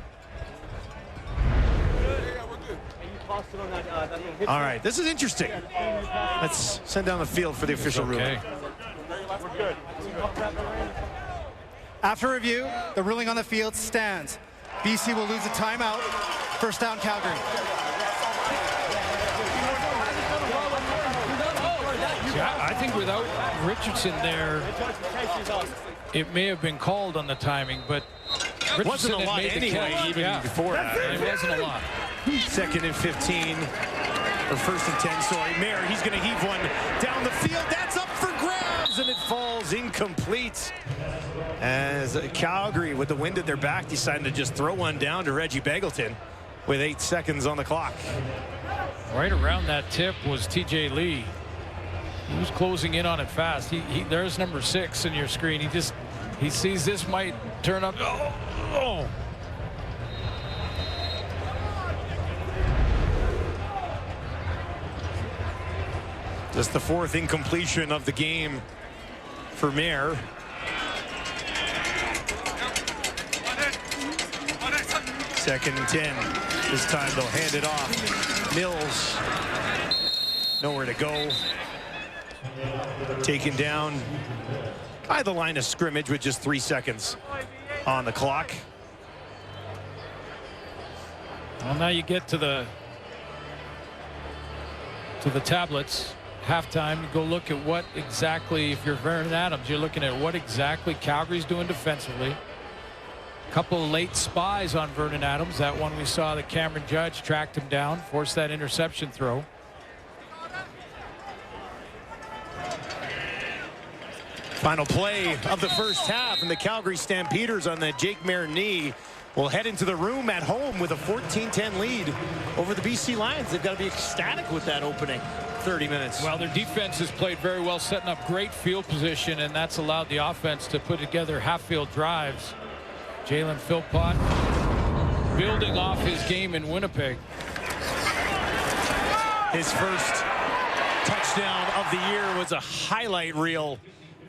All right, this is interesting. Let's send down the field for the official ruling. After review, the ruling on the field stands. BC will lose a timeout. First down, Calgary. Yeah, I think without Richardson there, it may have been called on the timing, but It wasn't a Richardson lot had made the anyway, catch. even before that. It wasn't a lot. 2nd and 15, or 1st and 10, sorry. Mayer, he's going to heave one down the field. That's up for grabs, and it falls incomplete. As Calgary, with the wind at their back, decided to just throw one down to Reggie Begelton with 8 seconds on the clock. Right around that tip was TJ Lee. He was closing in on it fast. There's number 6 in your screen. He sees this might turn up. Oh. Just the 4th incompletion of the game for Mayer. Second and 10. This time they'll hand it off. Mills, nowhere to go. Taken down by the line of scrimmage with just 3 seconds on the clock. Well, now you get to the tablets. Halftime, you go look at what exactly, if you're Vernon Adams, you're looking at what exactly Calgary's doing defensively. A couple of late spies on Vernon Adams. That one we saw that Cameron Judge tracked him down, forced that interception throw. Final play of the first half, and the Calgary Stampeders on that Jake Mayer knee will head into the room at home with a 14-10 lead over the BC Lions. They've got to be ecstatic with that opening 30 minutes. Well, their defense has played very well, setting up great field position, and that's allowed the offense to put together half-field drives. Jalen Philpott building off his game in Winnipeg. His first touchdown of the year was a highlight reel,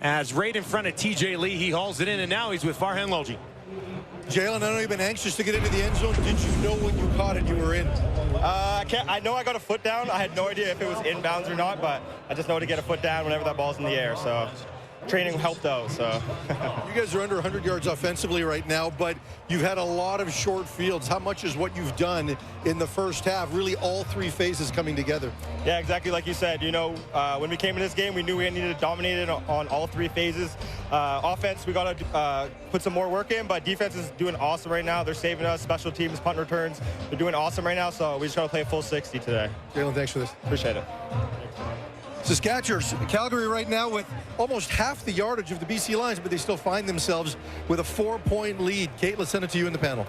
as right in front of TJ Lee, he hauls it in, and now he's with Farhan Lalji. Jalen, I know you've been anxious to get into the end zone. Did you know when you caught it you were in? I know I got a foot down. I had no idea if it was inbounds or not, but I just know to get a foot down whenever that ball's in the air. So training helped out. So you guys are under 100 yards offensively right now, but you've had a lot of short fields. How much is what you've done in the first half, really all 3 phases coming together? Yeah, exactly like you said. You know, when we came in this game, we knew we needed to dominate it on all 3 phases. Offense, we got to put some more work in, but defense is doing awesome right now. They're saving us. Special teams, punt returns, they're doing awesome right now, so we just got to play a full 60 today. Jalen, thanks for this. Appreciate it. Saskatchewan, Calgary right now with almost half the yardage of the BC Lions, but they still find themselves with a 4-point lead. Kate, let's send it to you in the panel.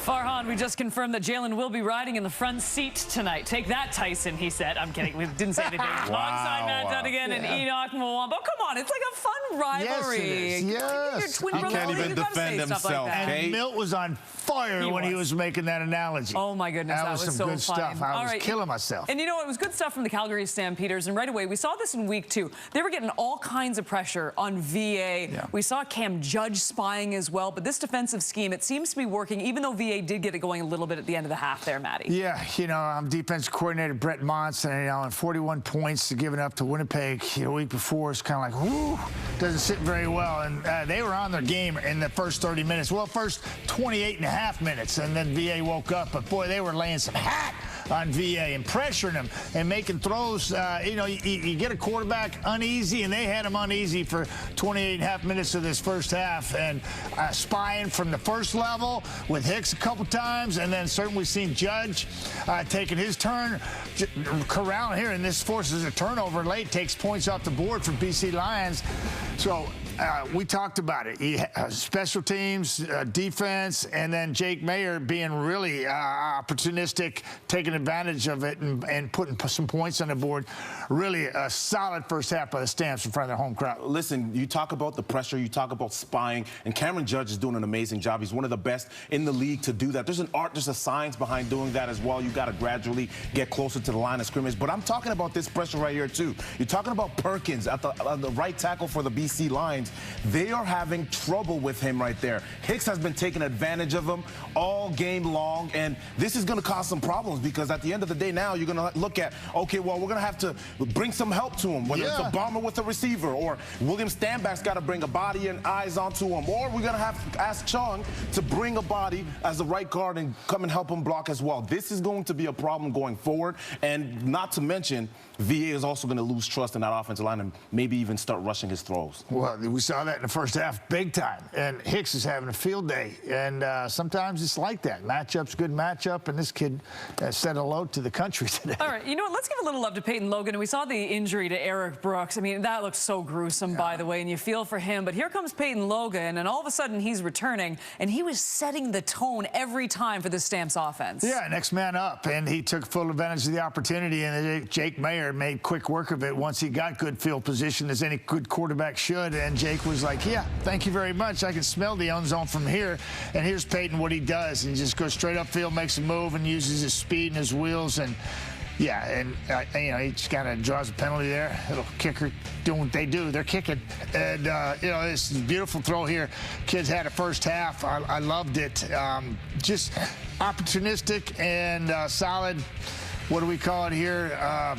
Farhan, we just confirmed that Jalen will be riding in the front seat tonight. Take that, Tyson, he said. I'm kidding. We didn't say anything. Alongside Matt Dunnigan and Enoch Mwamba. Oh, come on. It's like a fun rivalry. Yes, it is. Yes. Your twin He brother, can't even you gotta defend say stuff himself, like that. Kate. And Milt was on fire when he was making that analogy. Oh, my goodness. That was some so good fun. stuff. I All was right. killing myself. And you know what? It was good stuff from the Calgary Stampeders. And right away, we saw this in week 2. They were getting all kinds of pressure on VA. Yeah. We saw Cam Judge spying as well. But this defensive scheme, it seems to be working, even though VA did get it going a little bit at the end of the half there, Matty. Yeah, you know, I'm defense coordinator Brett Monson, and, you know, and 41 points to give it up to Winnipeg, you know, week before is kind of like, whoo, doesn't sit very well. And they were on their game in the first 30 minutes. Well, first 28 and a half minutes, and then VA woke up. But, boy, they were laying some hat on VA and pressuring them and making throws. You know, you get a quarterback uneasy, and they had him uneasy for 28 and a half minutes of this first half. And spying from the first level with Hicks a couple times, and then certainly we've seen Judge taking his turn. Corral here, and this forces a turnover late, takes points off the board for BC Lions. So we talked about it. Special teams, defense, and then Jake Mayer being really opportunistic, taking advantage of it and putting some points on the board. Really a solid first half by the Stamps in front of their home crowd. Listen, you talk about the pressure, you talk about spying, and Cameron Judge is doing an amazing job. He's one of the best in the league to do that. There's an art, there's a science behind doing that as well. You got to gradually get closer to the line of scrimmage. But I'm talking about this pressure right here, too. You're talking about Perkins at the right tackle for the BC Lions. offense. They are having trouble with him right there. Hicks has been taking advantage of him all game long, and this is going to cause some problems because at the end of the day now you're going to look at, okay, well, we're going to have to bring some help to him, whether it's a bomber with a receiver, or William Stanback's got to bring a body and eyes onto him, or we're going to have to ask Chung to bring a body as a right guard and come and help him block as well. This is going to be a problem going forward, and not to mention, VA is also going to lose trust in that offensive line and maybe even start rushing his throws. Well, we saw that in the first half big time, and Hicks is having a field day, and sometimes it's like that. Matchup's good matchup, and this kid said hello to the country today. All right, you know what? Let's give a little love to Peyton Logan. We saw the injury to Eric Brooks. I mean, that looks so gruesome, by the way, and you feel for him. But here comes Peyton Logan, and all of a sudden he's returning, and he was setting the tone every time for the Stamps offense. Yeah, next man up, and he took full advantage of the opportunity, and Jake Mayer made quick work of it once he got good field position, as any good quarterback should, and Jake was like, yeah, thank you very much. I can smell the end zone from here, and here's Peyton, what he does. He just goes straight upfield, makes a move, and uses his speed and his wheels, and yeah, and you know, he just kind of draws a penalty there. Little kicker doing what they do. They're kicking. And, you know, this beautiful throw here. Kids had a first half. I loved it. Just opportunistic and solid. What do we call it here?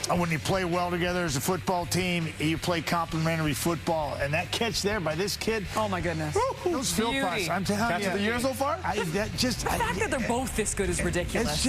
When you play well together as a football team, you play complementary football. And that catch there by this kid. Oh, my goodness. Those field passes, I'm telling you. Catch of the year so far? The fact that they're both this good is ridiculous.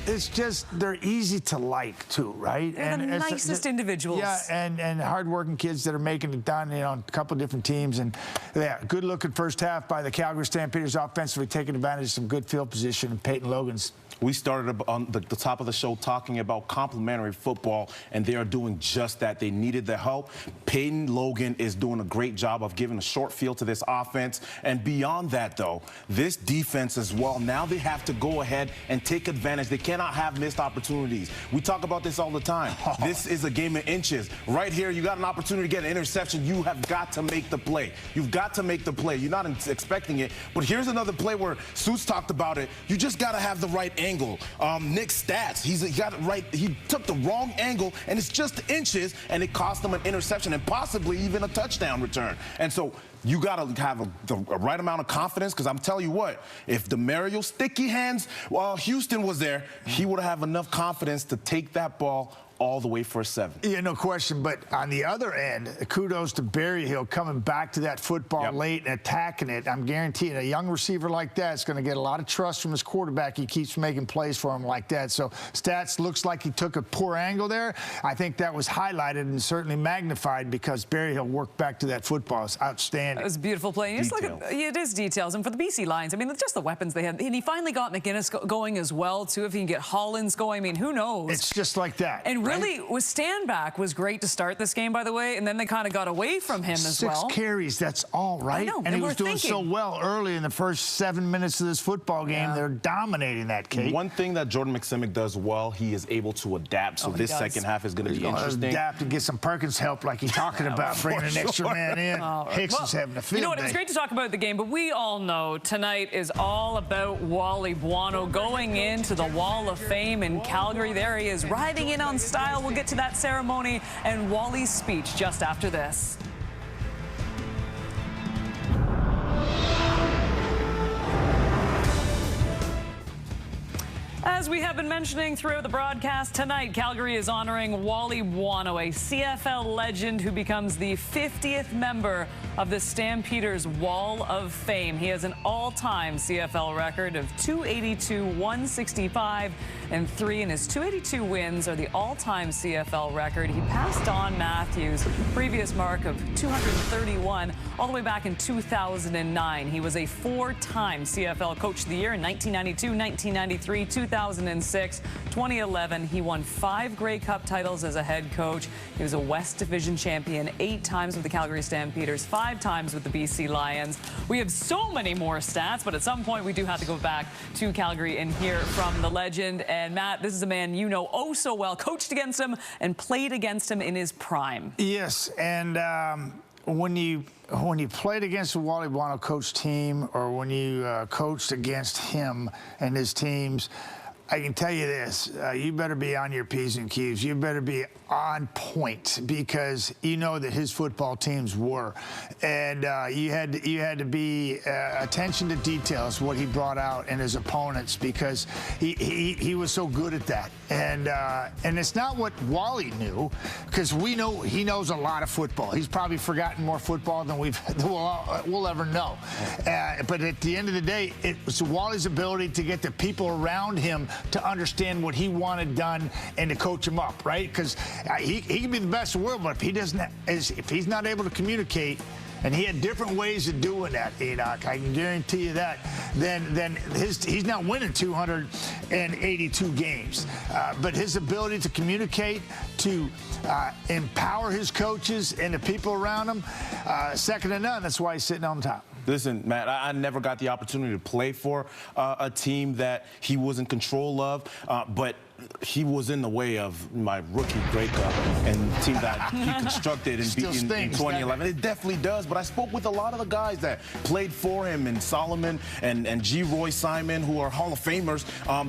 It's just they're easy to like, too, right? They're the nicest individuals. Yeah, and hardworking kids that are making it done, you know, on a couple of different teams. And, yeah, good-looking first half by the Calgary Stampeders offensively, taking advantage of some good field position. And Peyton Logan's. We started on the top of the show talking about complementary football, and they are doing just that. They needed the help. Peyton Logan is doing a great job of giving a short field to this offense. And beyond that, though, this defense as well, now they have to go ahead and take advantage. They cannot have missed opportunities. We talk about this all the time. This is a game of inches. Right here, you got an opportunity to get an interception. You have got to make the play. You've got to make the play. You're not expecting it. But here's another play where Suits talked about it. You just got to have the right angle. Nick's stats, he got it right. He took the wrong angle, and it's just inches, and it cost them an interception and possibly even a touchdown return. And so you got to have the right amount of confidence, because I'm telling you what, if DeMario Sticky Hands while Houston was there, he would have enough confidence to take that ball all the way for a 7. Yeah, no question. But on the other end, kudos to Berryhill coming back to that football late and attacking it. I'm guaranteeing a young receiver like that is going to get a lot of trust from his quarterback. He keeps making plays for him like that. So stats looks like he took a poor angle there. I think that was highlighted and certainly magnified because Berryhill worked back to that football. It's outstanding. It was a beautiful play. Just look at, it is details. And for the BC Lions, I mean, just the weapons they had. And he finally got McGinnis going as well, too. If he can get Hollins going, I mean, who knows? It's just like that. And really, with Stanback was great to start this game, by the way, and then they kind of got away from him as well. 6 carries, that's all right. I know, and he was doing so well early in the first 7 minutes of this football game. They're dominating that, Kate. One thing that Jordan McSimic does well, he is able to adapt. So this second half is going to be interesting. Adapt and get some Perkins help like he's talking about, bringing an extra man in. Hicks is having a field day. You know what, it was great to talk about the game, but we all know tonight is all about Wally Buono going into the Wall of Fame in Calgary. There he is, riding in on style. We'll get to that ceremony and Wally's speech just after this. As we have been mentioning throughout the broadcast tonight, Calgary is honoring Wally Buono, a CFL legend who becomes the 50th member of the Stampeders Wall of Fame. He has an all-time CFL record of 282, 165, and 3, and his 282 wins are the all-time CFL record. He passed Don Matthews' previous mark of 231 all the way back in 2009. He was a 4-time CFL Coach of the Year in 1992, 1993, 2006, 2011. He won 5 Grey Cup titles as a head coach. He was a West Division champion 8 times with the Calgary Stampeders, 5 times with the BC Lions. We have so many more stats, but at some point we do have to go back to Calgary and hear from the legend. And Matt, this is a man you know oh so well, coached against him and played against him in his prime. Yes, and when you played against the Wally Buono coach team, or when you coached against him and his teams, I can tell you this, you better be on your P's and Q's. You better be on point, because you know that his football teams were. And you had to be attention to details, what he brought out in his opponents, because he was so good at that. And it's not what Wally knew, because we know he knows a lot of football. He's probably forgotten more football than we'll ever know. But at the end of the day, it was Wally's ability to get the people around him to understand what he wanted done and to coach him up, right? Because he can be the best in the world, but if he's not able to communicate, and he had different ways of doing that, Enoch, I can guarantee you that, then he's not winning 282 games. But his ability to communicate, to empower his coaches and the people around him, second to none. That's why he's sitting on top. Listen, Matt, I never got the opportunity to play for a team that he was in control of, but he was in the way of my rookie Grey Cup and the team that he constructed and beat in 2011. It definitely does, but I spoke with a lot of the guys that played for him, and Solomon and G. Roy Simon, who are Hall of Famers,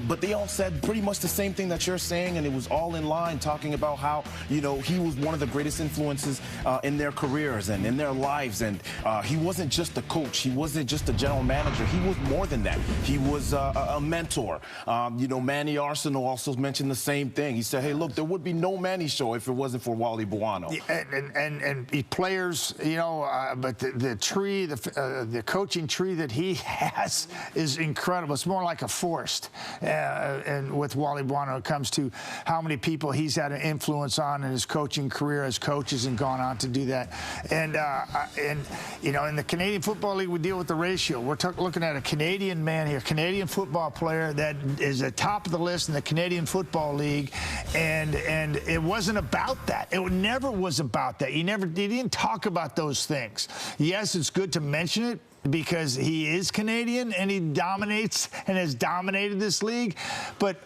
but they all said pretty much the same thing that you're saying, and it was all in line, talking about how, he was one of the greatest influences in their careers and in their lives, and he wasn't just a coach. He wasn't just a general manager. He was more than that. He was a mentor. Manny Arsenal also mentioned the same thing. He said, hey, look, there would be no Manny show if it wasn't for Wally Buono. And players, but the tree, the coaching tree that he has is incredible. It's more like a forest. And with Wally Buono, it comes to how many people he's had an influence on in his coaching career as coaches and gone on to do that. And in the Canadian Football League, we deal with the ratio. We're looking at a Canadian man here, Canadian football player that is at top of the list in the Canadian Football League, and it wasn't about that. It never was about that. He didn't talk about those things. Yes, it's good to mention it, because he is Canadian and he dominates and has dominated this league, but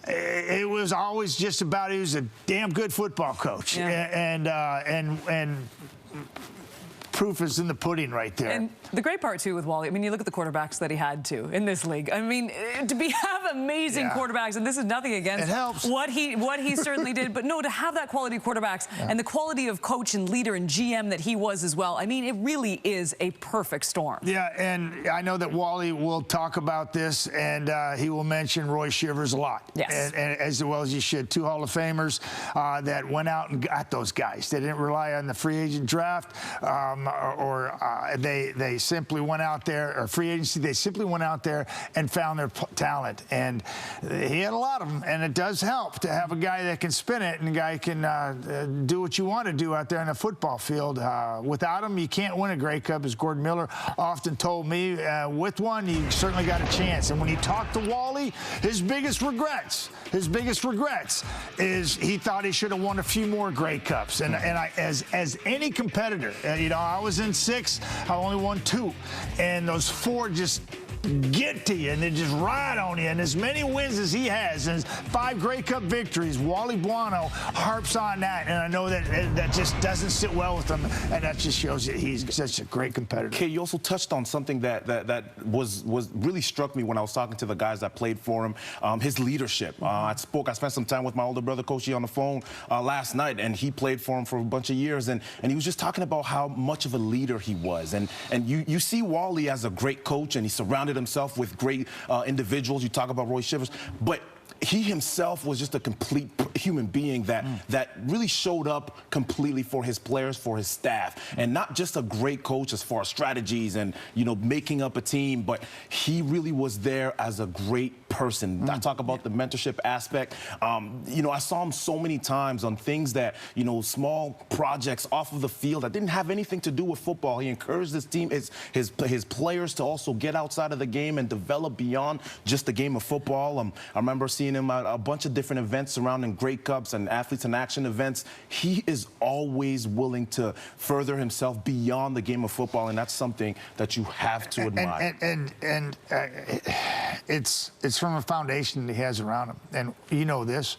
it was always just about he was a damn good football coach. Yeah. And proof is in the pudding right there. And the great part, too, with Wally, I mean, you look at the quarterbacks that he had, too, in this league. I mean, to have amazing quarterbacks, and this is nothing against what he certainly did, but no, to have that quality of quarterbacks and the quality of coach and leader and GM that he was as well, I mean, it really is a perfect storm. Yeah, and I know that Wally will talk about this, and he will mention Roy Shivers a lot. Yes. And as well as he should. 2 Hall of Famers that went out and got those guys. They didn't rely on the free agent draft, they simply went out there, or free agency, they simply went out there and found their talent. And he had a lot of them, and it does help to have a guy that can spin it and a guy can do what you want to do out there in the football field. Without him, you can't win a Grey Cup, as Gordon Miller often told me. With one, you certainly got a chance. And when you talk to Wally, his biggest regrets is he thought he should have won a few more Grey Cups. And as any competitor, I was in 6, I only won 2, and those 4 just get to you and they just ride on you. And as many wins as he has and 5 Grey Cup victories, Wally Buono harps on that, and I know that just doesn't sit well with him, and that just shows that he's such a great competitor. Okay, you also touched on something that was really struck me when I was talking to the guys that played for him, his leadership. I spent some time with my older brother Koshi on the phone last night, and he played for him for a bunch of years, and he was just talking about how much of a leader he was. And you see Wally as a great coach, and he surrounded himself with great individuals. You talk about Roy Shivers, but he himself was just a complete human being that really showed up completely for his players, for his staff, and not just a great coach as far as strategies and making up a team, but he really was there as a great person. I talk about the mentorship aspect. I saw him so many times on things that small projects off of the field that didn't have anything to do with football. He encouraged his team, his players, to also get outside of the game and develop beyond just the game of football. I remember seeing him at a bunch of different events surrounding Grey Cups and Athletes in Action events. He is always willing to further himself beyond the game of football, and that's something that you have to admire. it's from a foundation that he has around him. And you know this,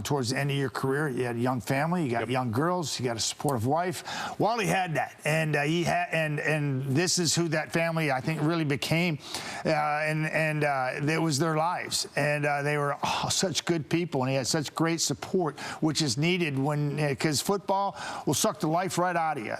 towards the end of your career, you had a young family, you got young girls, you got a supportive wife. Wally had that, and and this is who that family, I think, really became, and it was their lives, and they were such good people, and he had such great support, which is needed because football will suck the life right out of you.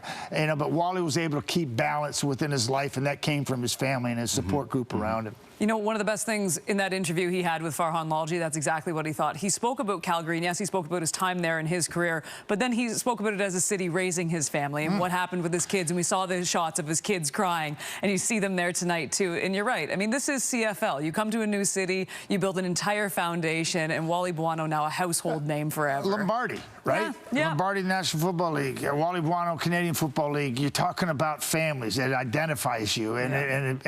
But Wally was able to keep balance within his life, and that came from his family and his support group around him. You know, one of the best things in that interview he had with Farhan Lalji, that's exactly what he thought. He spoke about Calgary, and yes, he spoke about his time there in his career, but then he spoke about it as a city raising his family and what happened with his kids, and we saw the shots of his kids crying, and you see them there tonight, too. And you're right. I mean, this is CFL. You come to a new city, you build an entire foundation, and Wally Buono now a household name forever. Lombardi, right? Yeah. Lombardi National Football League, Wally Buono Canadian Football League. You're talking about families. It identifies you, and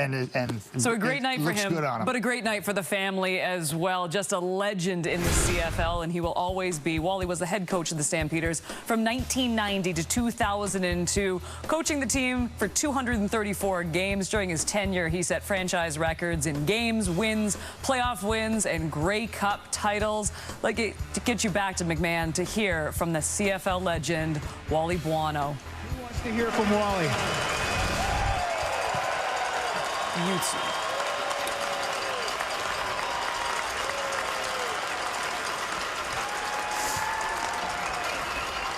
so a great night for him, but a great night for the family as well. Just a legend in the CFL, and he will always be. Wally was the head coach of the Stampeders from 1990 to 2002, coaching the team for 234 games. During his tenure, he set franchise records in games, wins, playoff wins, and Grey Cup titles. Like it, to get you back to McMahon to hear from the CFL legend, Wally Buono. Who wants to hear from Wally? You too.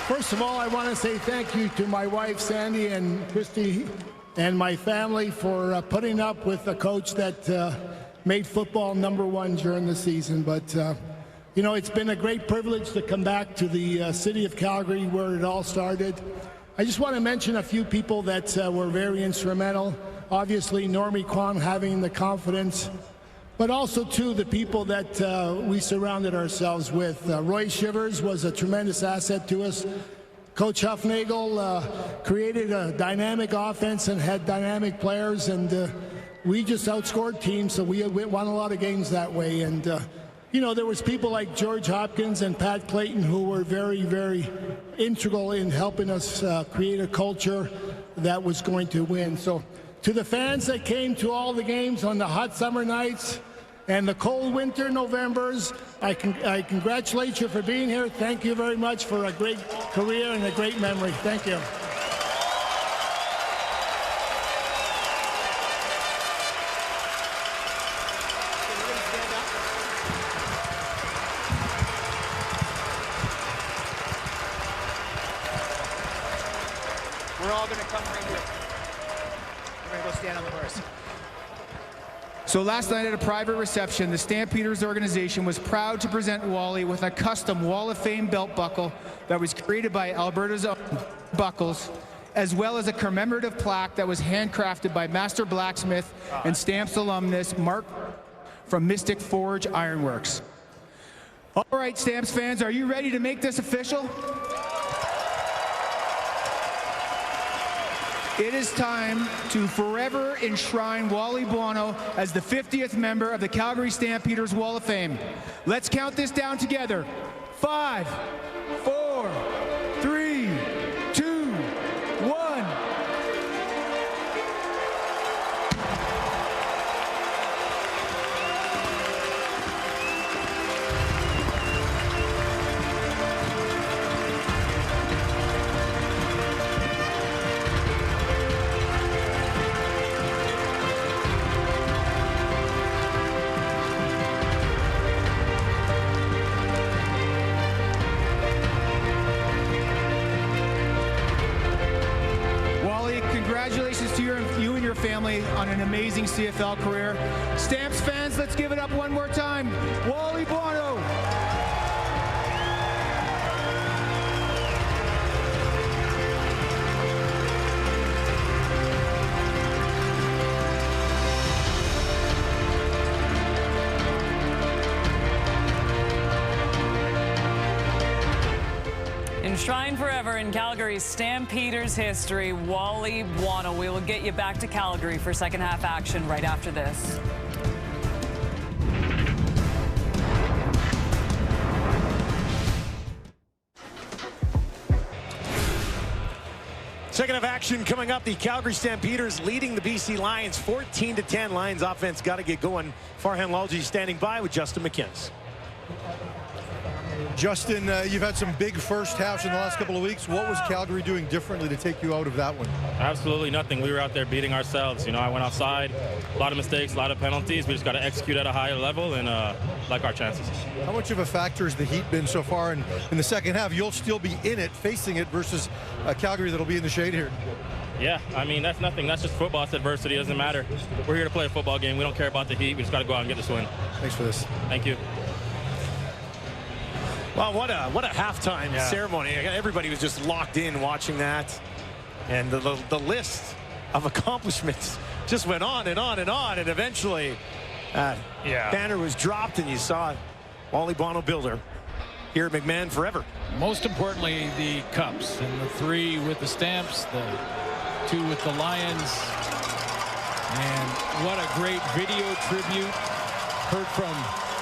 First of all, I want to say thank you to my wife, Sandy, and Christy, and my family for putting up with a coach that made football #1 during the season. But, you know, it's been a great privilege to come back to the city of Calgary where it all started. I just want to mention a few people that were very instrumental. Obviously, Normie Kwan having the confidence, but also, too, the people that we surrounded ourselves with. Roy Shivers was a tremendous asset to us. Coach Huffnagel created a dynamic offense and had dynamic players, and we just outscored teams, so we won a lot of games that way. And, you know, there was people like George Hopkins and Pat Clayton who were very, very integral in helping us create a culture that was going to win. So to the fans that came to all the games on the hot summer nights and the cold winter Novembers, I congratulate you for being here. Thank you very much for a great career and a great memory. Thank you. We're all going to come right here. We're going to go stand on the horse. So last night at a private reception, the Stampeders organization was proud to present Wally with a custom Wall of Fame belt buckle that was created by Alberta's own Buckles, as well as a commemorative plaque that was handcrafted by master blacksmith and Stamps alumnus Mark from Mystic Forge Ironworks. All right, Stamps fans, are you ready to make this official? It is time to forever enshrine Wally Buono as the 50th member of the Calgary Stampeders Wall of Fame. Let's count this down together. 5, 4, 3, 2, 1. Congratulations to you and your family on an amazing CFL career. Stamps fans, let's give it up one more time. Wally Buono. Enshrined forever in Calgary's Stampeders history, Wally Buono. We will get you back to Calgary for second half action right after this. Second half action coming up. The Calgary Stampeders leading the BC Lions 14-10. Lions offense got to get going. Farhan Lalji standing by with Justin McInnes. Justin, you've had some big first halves in the last couple of weeks. What was Calgary doing differently to take you out of that one? Absolutely nothing. We were out there beating ourselves. You know, I went outside, a lot of mistakes, a lot of penalties. We just got to execute at a higher level and like our chances. How much of a factor has the Heat been so far in the second half? You'll still be in it, facing it, versus Calgary that'll be in the shade here. Yeah, I mean, that's nothing. That's just football. It's adversity. It doesn't matter. We're here to play a football game. We don't care about the Heat. We just got to go out and get this win. Thanks for this. Thank you. Well, what a halftime ceremony. Everybody was just locked in watching that. And the list of accomplishments just went on and on and on. And eventually, banner was dropped, and you saw Wally Buono Builder here at McMahon forever. Most importantly, the cups, and the 3 with the Stamps, the 2 with the Lions. And what a great video tribute. Heard from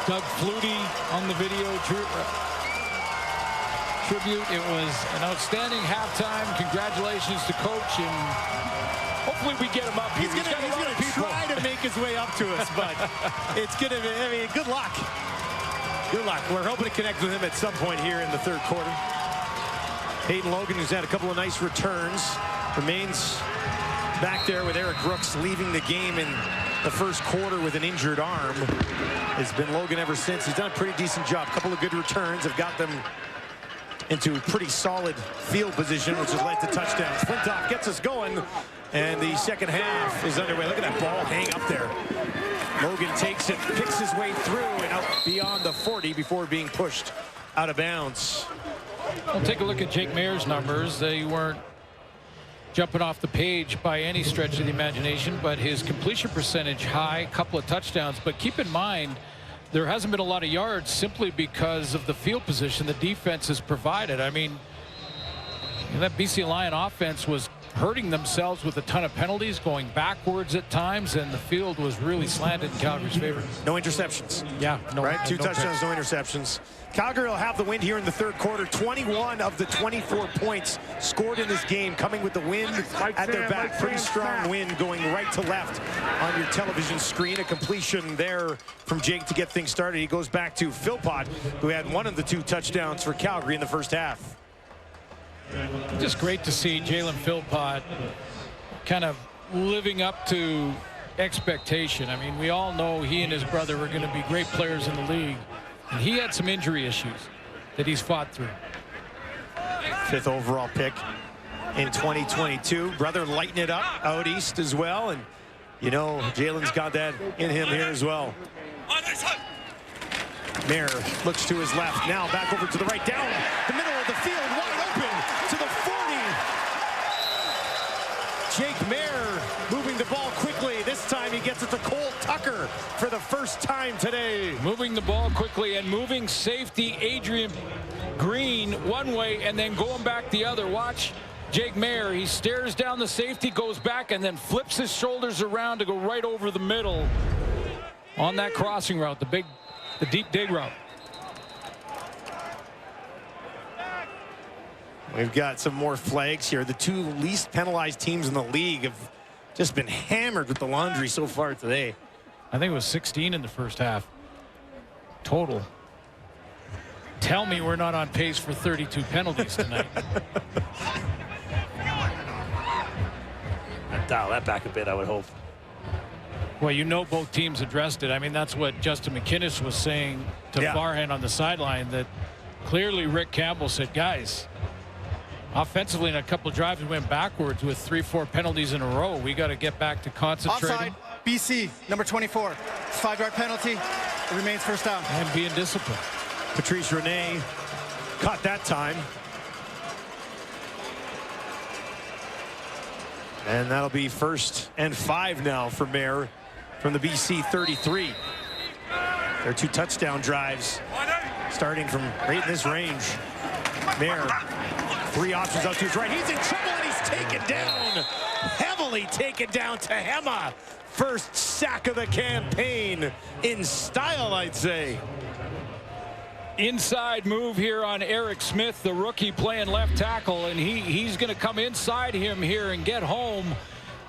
Doug Flutie on the video tribute. It was an outstanding halftime. Congratulations to Coach, and hopefully we get him up here. He's going to try to make his way up to us, but it's going to be, I mean, good luck. Good luck. We're hoping to connect with him at some point here in the third quarter. Hayden Logan, who's had a couple of nice returns, remains back there with Eric Brooks leaving the game in the first quarter with an injured arm. It's been Logan ever since. He's done a pretty decent job. A couple of good returns have got them into pretty solid field position, which has led to touchdowns. Flintoff gets us going, and the second half is underway. Look at that ball hang up there. Logan takes it, picks his way through, and out beyond the 40 before being pushed out of bounds. Well, take a look at Jake Mayer's numbers. They weren't jumping off the page by any stretch of the imagination, but his completion percentage high, couple of touchdowns. But keep in mind, there hasn't been a lot of yards simply because of the field position the defense has provided. I mean, that BC Lion offense was hurting themselves with a ton of penalties, going backwards at times, and the field was really slanted in Calgary's favor. No interceptions. Yeah, no. Right, 2 no touchdowns, picks. no interceptions. Calgary will have the win here in the third quarter. 21 of the 24 points scored in this game, coming with the win at their back. Pretty strong win going right to left on your television screen. A completion there from Jake to get things started. He goes back to Philpott, who had 1 of the 2 touchdowns for Calgary in the first half. Just great to see Jalen Philpott kind of living up to expectation. I mean, we all know he and his brother were going to be great players in the league. And he had some injury issues that he's fought through. 5th overall pick in 2022. Brother lighting it up out east as well. And, you know, Jalen's got that in him here as well. Mayer looks to his left. Now back over to the right, down the middle of the field, wide open to the 40. Jake Mayer moving the ball quickly. This time he gets it to Cole Tucker for the first time today. Moving the ball quickly and moving safety Adrian Green one way and then going back the other. Watch Jake Mayer. He stares down the safety, goes back, and then flips his shoulders around to go right over the middle on that crossing route, the deep dig route. We've got some more flags here. The 2 least penalized teams in the league have just been hammered with the laundry so far today. I think it was 16 in the first half total. Tell me we're not on pace for 32 penalties tonight. Dial that back a bit, I would hope. Well, you know, both teams addressed it. I mean, that's what Justin McInnes was saying to Farhan on the sideline, that clearly Rick Campbell said, guys, offensively in a couple of drives we went backwards with 3-4 penalties in a row. We got to get back to concentrating. Offside, BC, number 24. 5-yard penalty. It remains first down. And being disciplined. Patrice Rene caught that time. And that'll be 1st and 5 now for Mayer from the BC 33. Their 2 touchdown drives starting from right in this range. Mayer, 3 options out to his right. He's in trouble and he's taken down. Heavily taken down to Hema. First sack of the campaign in style, I'd say. Inside move here on Eric Smith, the rookie playing left tackle, and he's going to come inside him here and get home.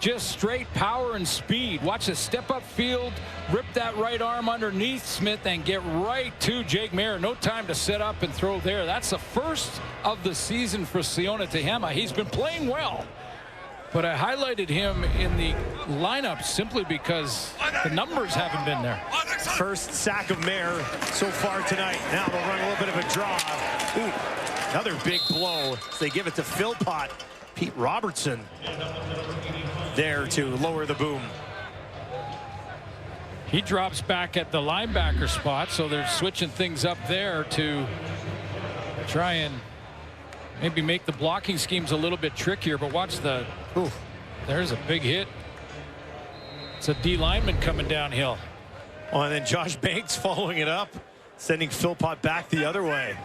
Just straight power and speed. Watch the step up field, rip that right arm underneath Smith and get right to Jake Maier. No time to set up and throw there. That's the first of the season for Siona Tehama. He's been playing well, but I highlighted him in the lineup simply because the numbers haven't been there. First sack of Maier so far tonight. Now they'll run a little bit of a draw. Ooh, another big blow. They give it to Philpott. Pete Robertson there to lower the boom. He drops back at the linebacker spot, so they're switching things up there to try and maybe make the blocking schemes a little bit trickier. But watch the, ooh, there's a big hit. It's a D lineman coming downhill. Oh, and then Josh Banks following it up, sending Philpott back the other way.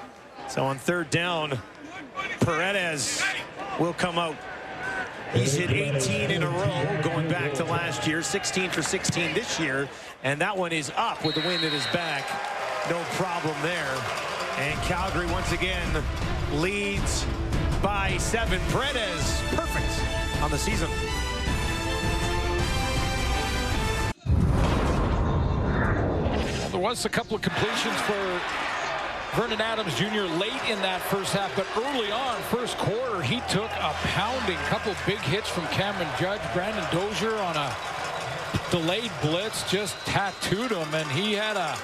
So on third down, Paredes will come out. He's hit 18 in a row going back to last year, 16 for 16 this year, and that one is up with the wind at his back. No problem there. And Calgary once again leads by 7. Paredes, perfect on the season. There was a couple of completions for Vernon Adams Jr. late in that first half, but early on, first quarter, he took a pounding. Couple big hits from Cameron Judge. Brandon Dozier on a delayed blitz just tattooed him, and he had a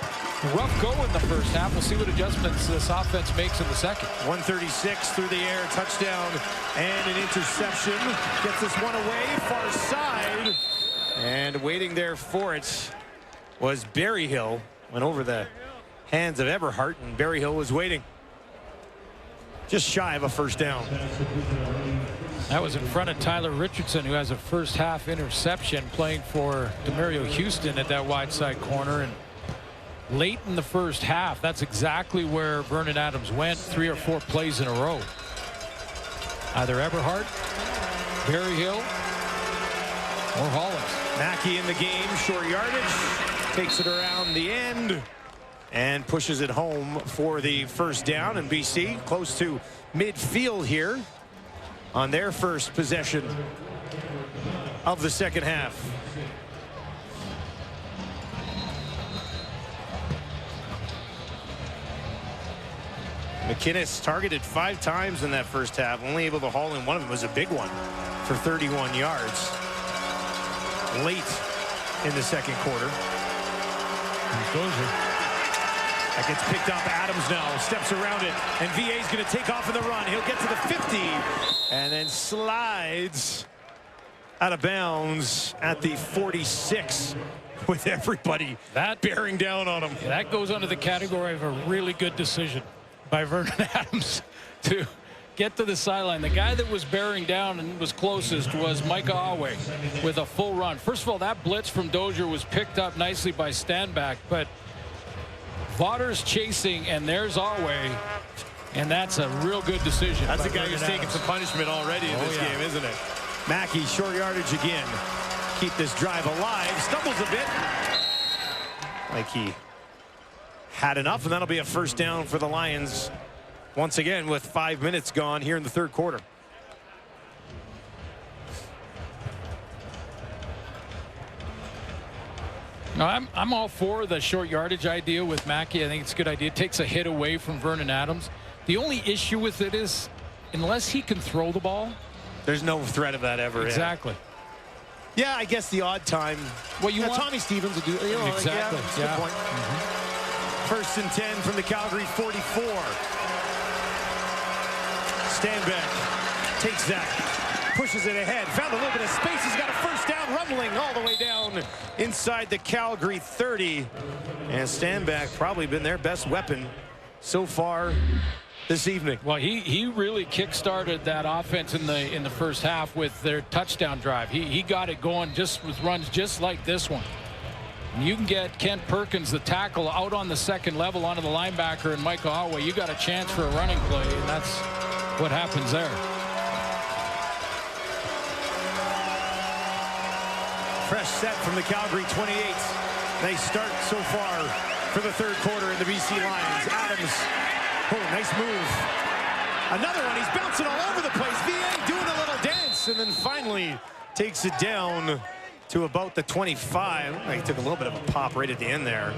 rough go in the first half. We'll see what adjustments this offense makes in the second. 136 through the air, touchdown, and an interception. Gets this one away, far side. And waiting there for it was Berryhill. Went over the hands of Eberhardt, and Berryhill was waiting. Just shy of a first down. That was in front of Tyler Richardson, who has a first half interception, playing for Demario Houston at that wide side corner. And late in the first half, that's exactly where Vernon Adams went, 3 or 4 plays in a row. Either Eberhardt, Berryhill, or Hollins. Mackey in the game, short yardage, takes it around the end and pushes it home for the first down. And BC close to midfield here on their first possession of the second half. McInnes targeted 5 times in that first half, only able to haul in one of them. Was a big one for 31 yards late in the second quarter. That gets picked up. Adams now steps around it, and VA's going to take off in the run. He'll get to the 50 and then slides out of bounds at the 46 with everybody bearing down on him. That goes under the category of a really good decision by Vernon Adams to get to the sideline. The guy that was bearing down and was closest was Micah Awe with a full run. First of all, that blitz from Dozier was picked up nicely by Stanback, but Votter's chasing, and there's Awe, and that's a real good decision. That's a guy who's taken some punishment already in this game, isn't it? Mackey, short yardage again. Keep this drive alive. Stumbles a bit. Like he had enough, and that'll be a first down for the Lions once again with 5 minutes gone here in the third quarter. No, I'm all for the short yardage idea with Mackey. I think it's a good idea. It takes a hit away from Vernon Adams. The only issue with it is, unless he can throw the ball, there's no threat of that ever. Exactly. Yeah, I guess the odd time. Well, you want Tommy Stevens would do. You know, exactly. That's a good point. First and 10 from the Calgary 44. Stanback takes that, pushes it ahead, found a little bit of space. He's got a first down, rumbling all the way down inside the Calgary 30. And Stanback probably been their best weapon so far this evening. Well, he really kick-started that offense in the first half with their touchdown drive. He got it going just with runs just like this one. And you can get Kent Perkins, the tackle, out on the second level onto the linebacker and Micah Awe. You got a chance for a running play, and that's what happens there. Fresh set from the Calgary 28. Nice start so far for the third quarter in the BC Lions. Adams, oh, nice move. Another one, he's bouncing all over the place. VA doing a little dance, and then finally takes it down to about the 25. He took a little bit of a pop right at the end there.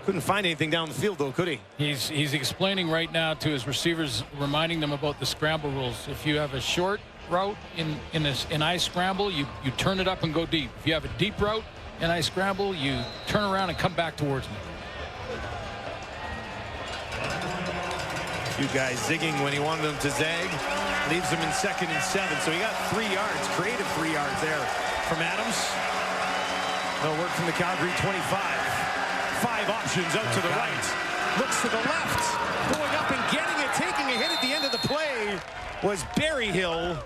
Couldn't find anything down the field, though, could he? He's explaining right now to his receivers, reminding them about the scramble rules. If you have a short route in I scramble, you turn it up and go deep. If you have a deep route in I scramble, you turn around and come back towards me. Two guys zigging when he wanted them to zag. Leaves them in 2nd and 7. So he got 3 yards, creative 3 yards there from Adams. No work from the Calgary 25. 5 options out to the right. Looks to the left. Going up and getting it. Taking a hit at the end of the play was Berryhill.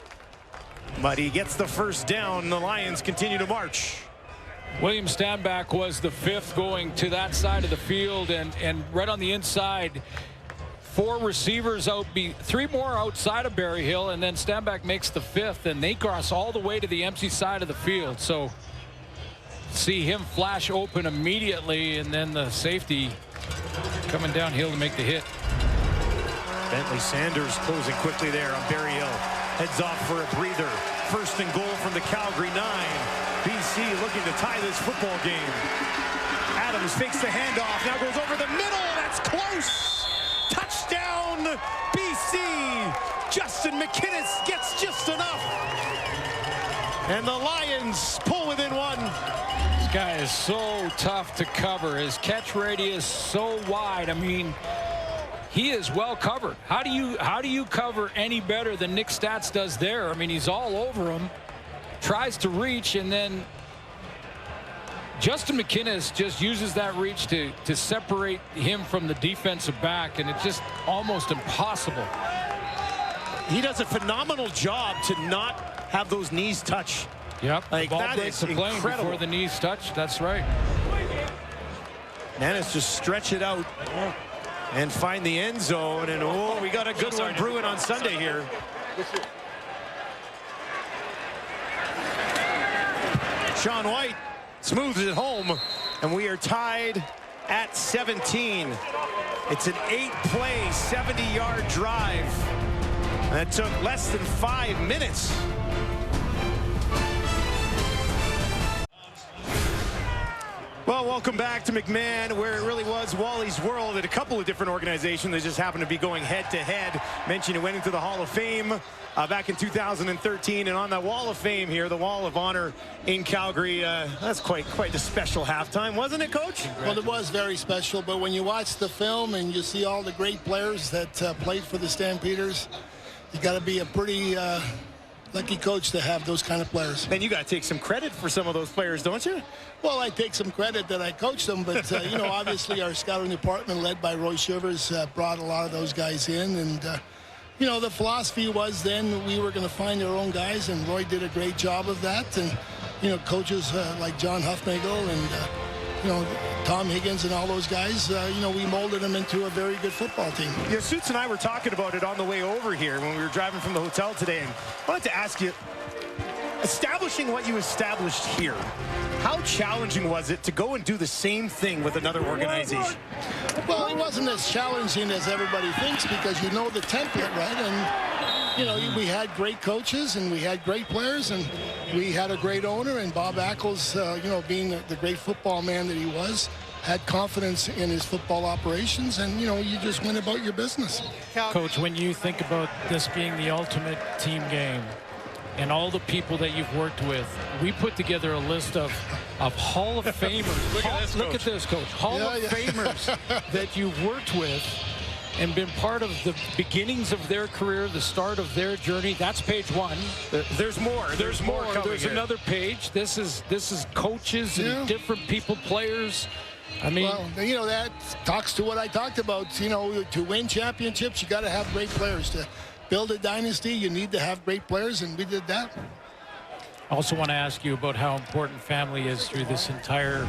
But he gets the first down. The Lions continue to march. William Stanback was the 5th going to that side of the field, and right on the inside, 4 receivers out, 3 more outside of Berryhill, and then Stanback makes the 5th, and they cross all the way to the empty side of the field. So see him flash open immediately, and then the safety coming downhill to make the hit. Bentley Sanders closing quickly there on Berryhill. Heads off for a breather. 1st and goal from the Calgary 9. BC looking to tie this football game. Adams fakes the handoff. Now goes over the middle. That's close. Touchdown, BC. Justin McInnes gets just enough. And the Lions pull within 1. This guy is so tough to cover. His catch radius so wide. I mean, he is well covered. How do you cover any better than Nick Stats does there? I mean, he's all over him. Tries to reach, and then Justin McInnes just uses that reach to separate him from the defensive back, and it's just almost impossible. He does a phenomenal job to not have those knees touch. Yep, like, the ball that breaks is the plane incredible. before the knees touch. That's right. Manus just stretch it out and find the end zone, and oh, we got a good one brewing on Sunday here. Sean White smooths it home, and we are tied at 17. It's an 8-play, 70-yard drive. That took less than 5 minutes. Well, welcome back to McMahon, where it really was Wally's world at a couple of different organizations. They just happened to be going head-to-head. Mentioned he went into the Hall of Fame back in 2013, and on that Wall of Fame here, the Wall of Honor in Calgary, that's quite the special halftime, wasn't it, Coach? Well, it was very special, but when you watch the film and you see all the great players that played for the Stampeders, you got to be a pretty lucky coach to have those kind of players. And you got to take some credit for some of those players, don't you? Well, I take some credit that I coached them, but, you know, obviously our scouting department led by Roy Shivers brought a lot of those guys in. And, you know, the philosophy was then we were going to find our own guys, and Roy did a great job of that. And, you know, coaches like John Huffnagel and, you know, Tom Higgins and all those guys, you know, we molded them into a very good football team. Yeah, Suits and I were talking about it on the way over here when we were driving from the hotel today, and I wanted to ask you, establishing what you established here, how challenging was it to go and do the same thing with another organization? Well, it wasn't as challenging as everybody thinks because you know the template, right? And, you know, we had great coaches and we had great players and we had a great owner, and Bob Ackles, you know, being the great football man that he was, had confidence in his football operations, and, you know, you just went about your business. Coach, when you think about this being the ultimate team game and all the people that you've worked with, we put together a list of Hall of Famers. Look at this, Coach. Hall of Famers that you've worked with and been part of the beginnings of their career, the start of their journey. That's page 1. There's more. There's more coming. There's another page. This is coaches and different people, players. I mean, well, you know, that talks to what I talked about. You know, to win championships, you got to have great players. To build a dynasty, you need to have great players, and we did that. I also want to ask you about how important family is through this entire,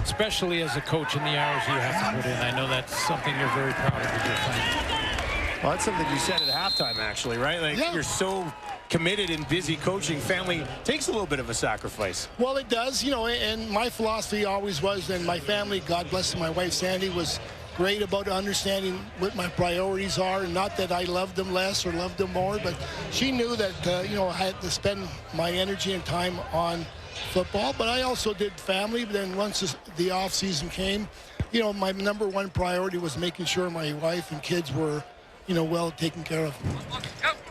especially as a coach, in the hours you have to put in. I know that's something you're very proud of with your family. Well, that's something you said at half. halftime, actually, right? Like, you're so committed and busy coaching. Family takes a little bit of a sacrifice. Well, it does, you know, and my philosophy always was, and my family, God bless my wife, Sandy, was great about understanding what my priorities are. And not that I loved them less or loved them more, but she knew that, you know, I had to spend my energy and time on football. But I also did family. But then once the off season came, you know, my number one priority was making sure my wife and kids were, you know, well taken care of.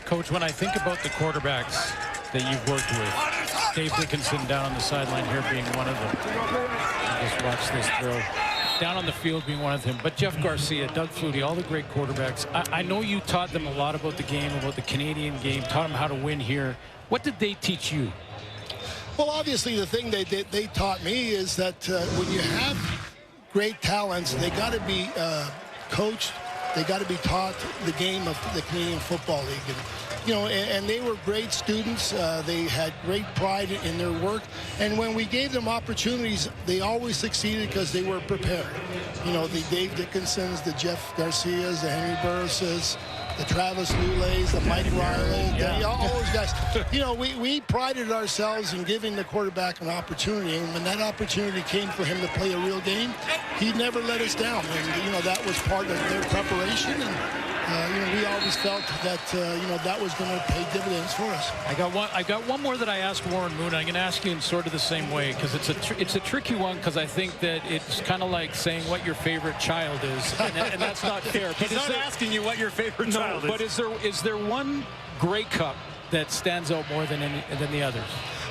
Coach, when I think about the quarterbacks that you've worked with, Dave Dickinson down on the sideline here being one of them. Just watch this throw. Down on the field being one of them. But Jeff Garcia, Doug Flutie, all the great quarterbacks. I know you taught them a lot about the game, about the Canadian game, taught them how to win here. What did they teach you? Well, obviously, the thing they taught me is that when you have great talents, they got to be coached. They got to be taught the game of the Canadian Football League. And, you know, and they were great students. They had great pride in their work. And when we gave them opportunities, they always succeeded because they were prepared. You know, the Dave Dickinsons, the Jeff Garcias, the Henry Burrises, the Travis Lulays, the Mike Riley, all those guys. You know, we prided ourselves in giving the quarterback an opportunity. And when that opportunity came for him to play a real game, he never let us down. And, you know, that was part of their preparation. And, you know, we always felt that, you know, that was going to pay dividends for us. I got one more that I asked Warren Moon. I'm going to ask you in sort of the same way, because it's a tricky one, because I think that it's kind of like saying what your favorite child is, and that's not fair. He's not asking you what your favorite child is. But is there one Grey Cup that stands out more than the others?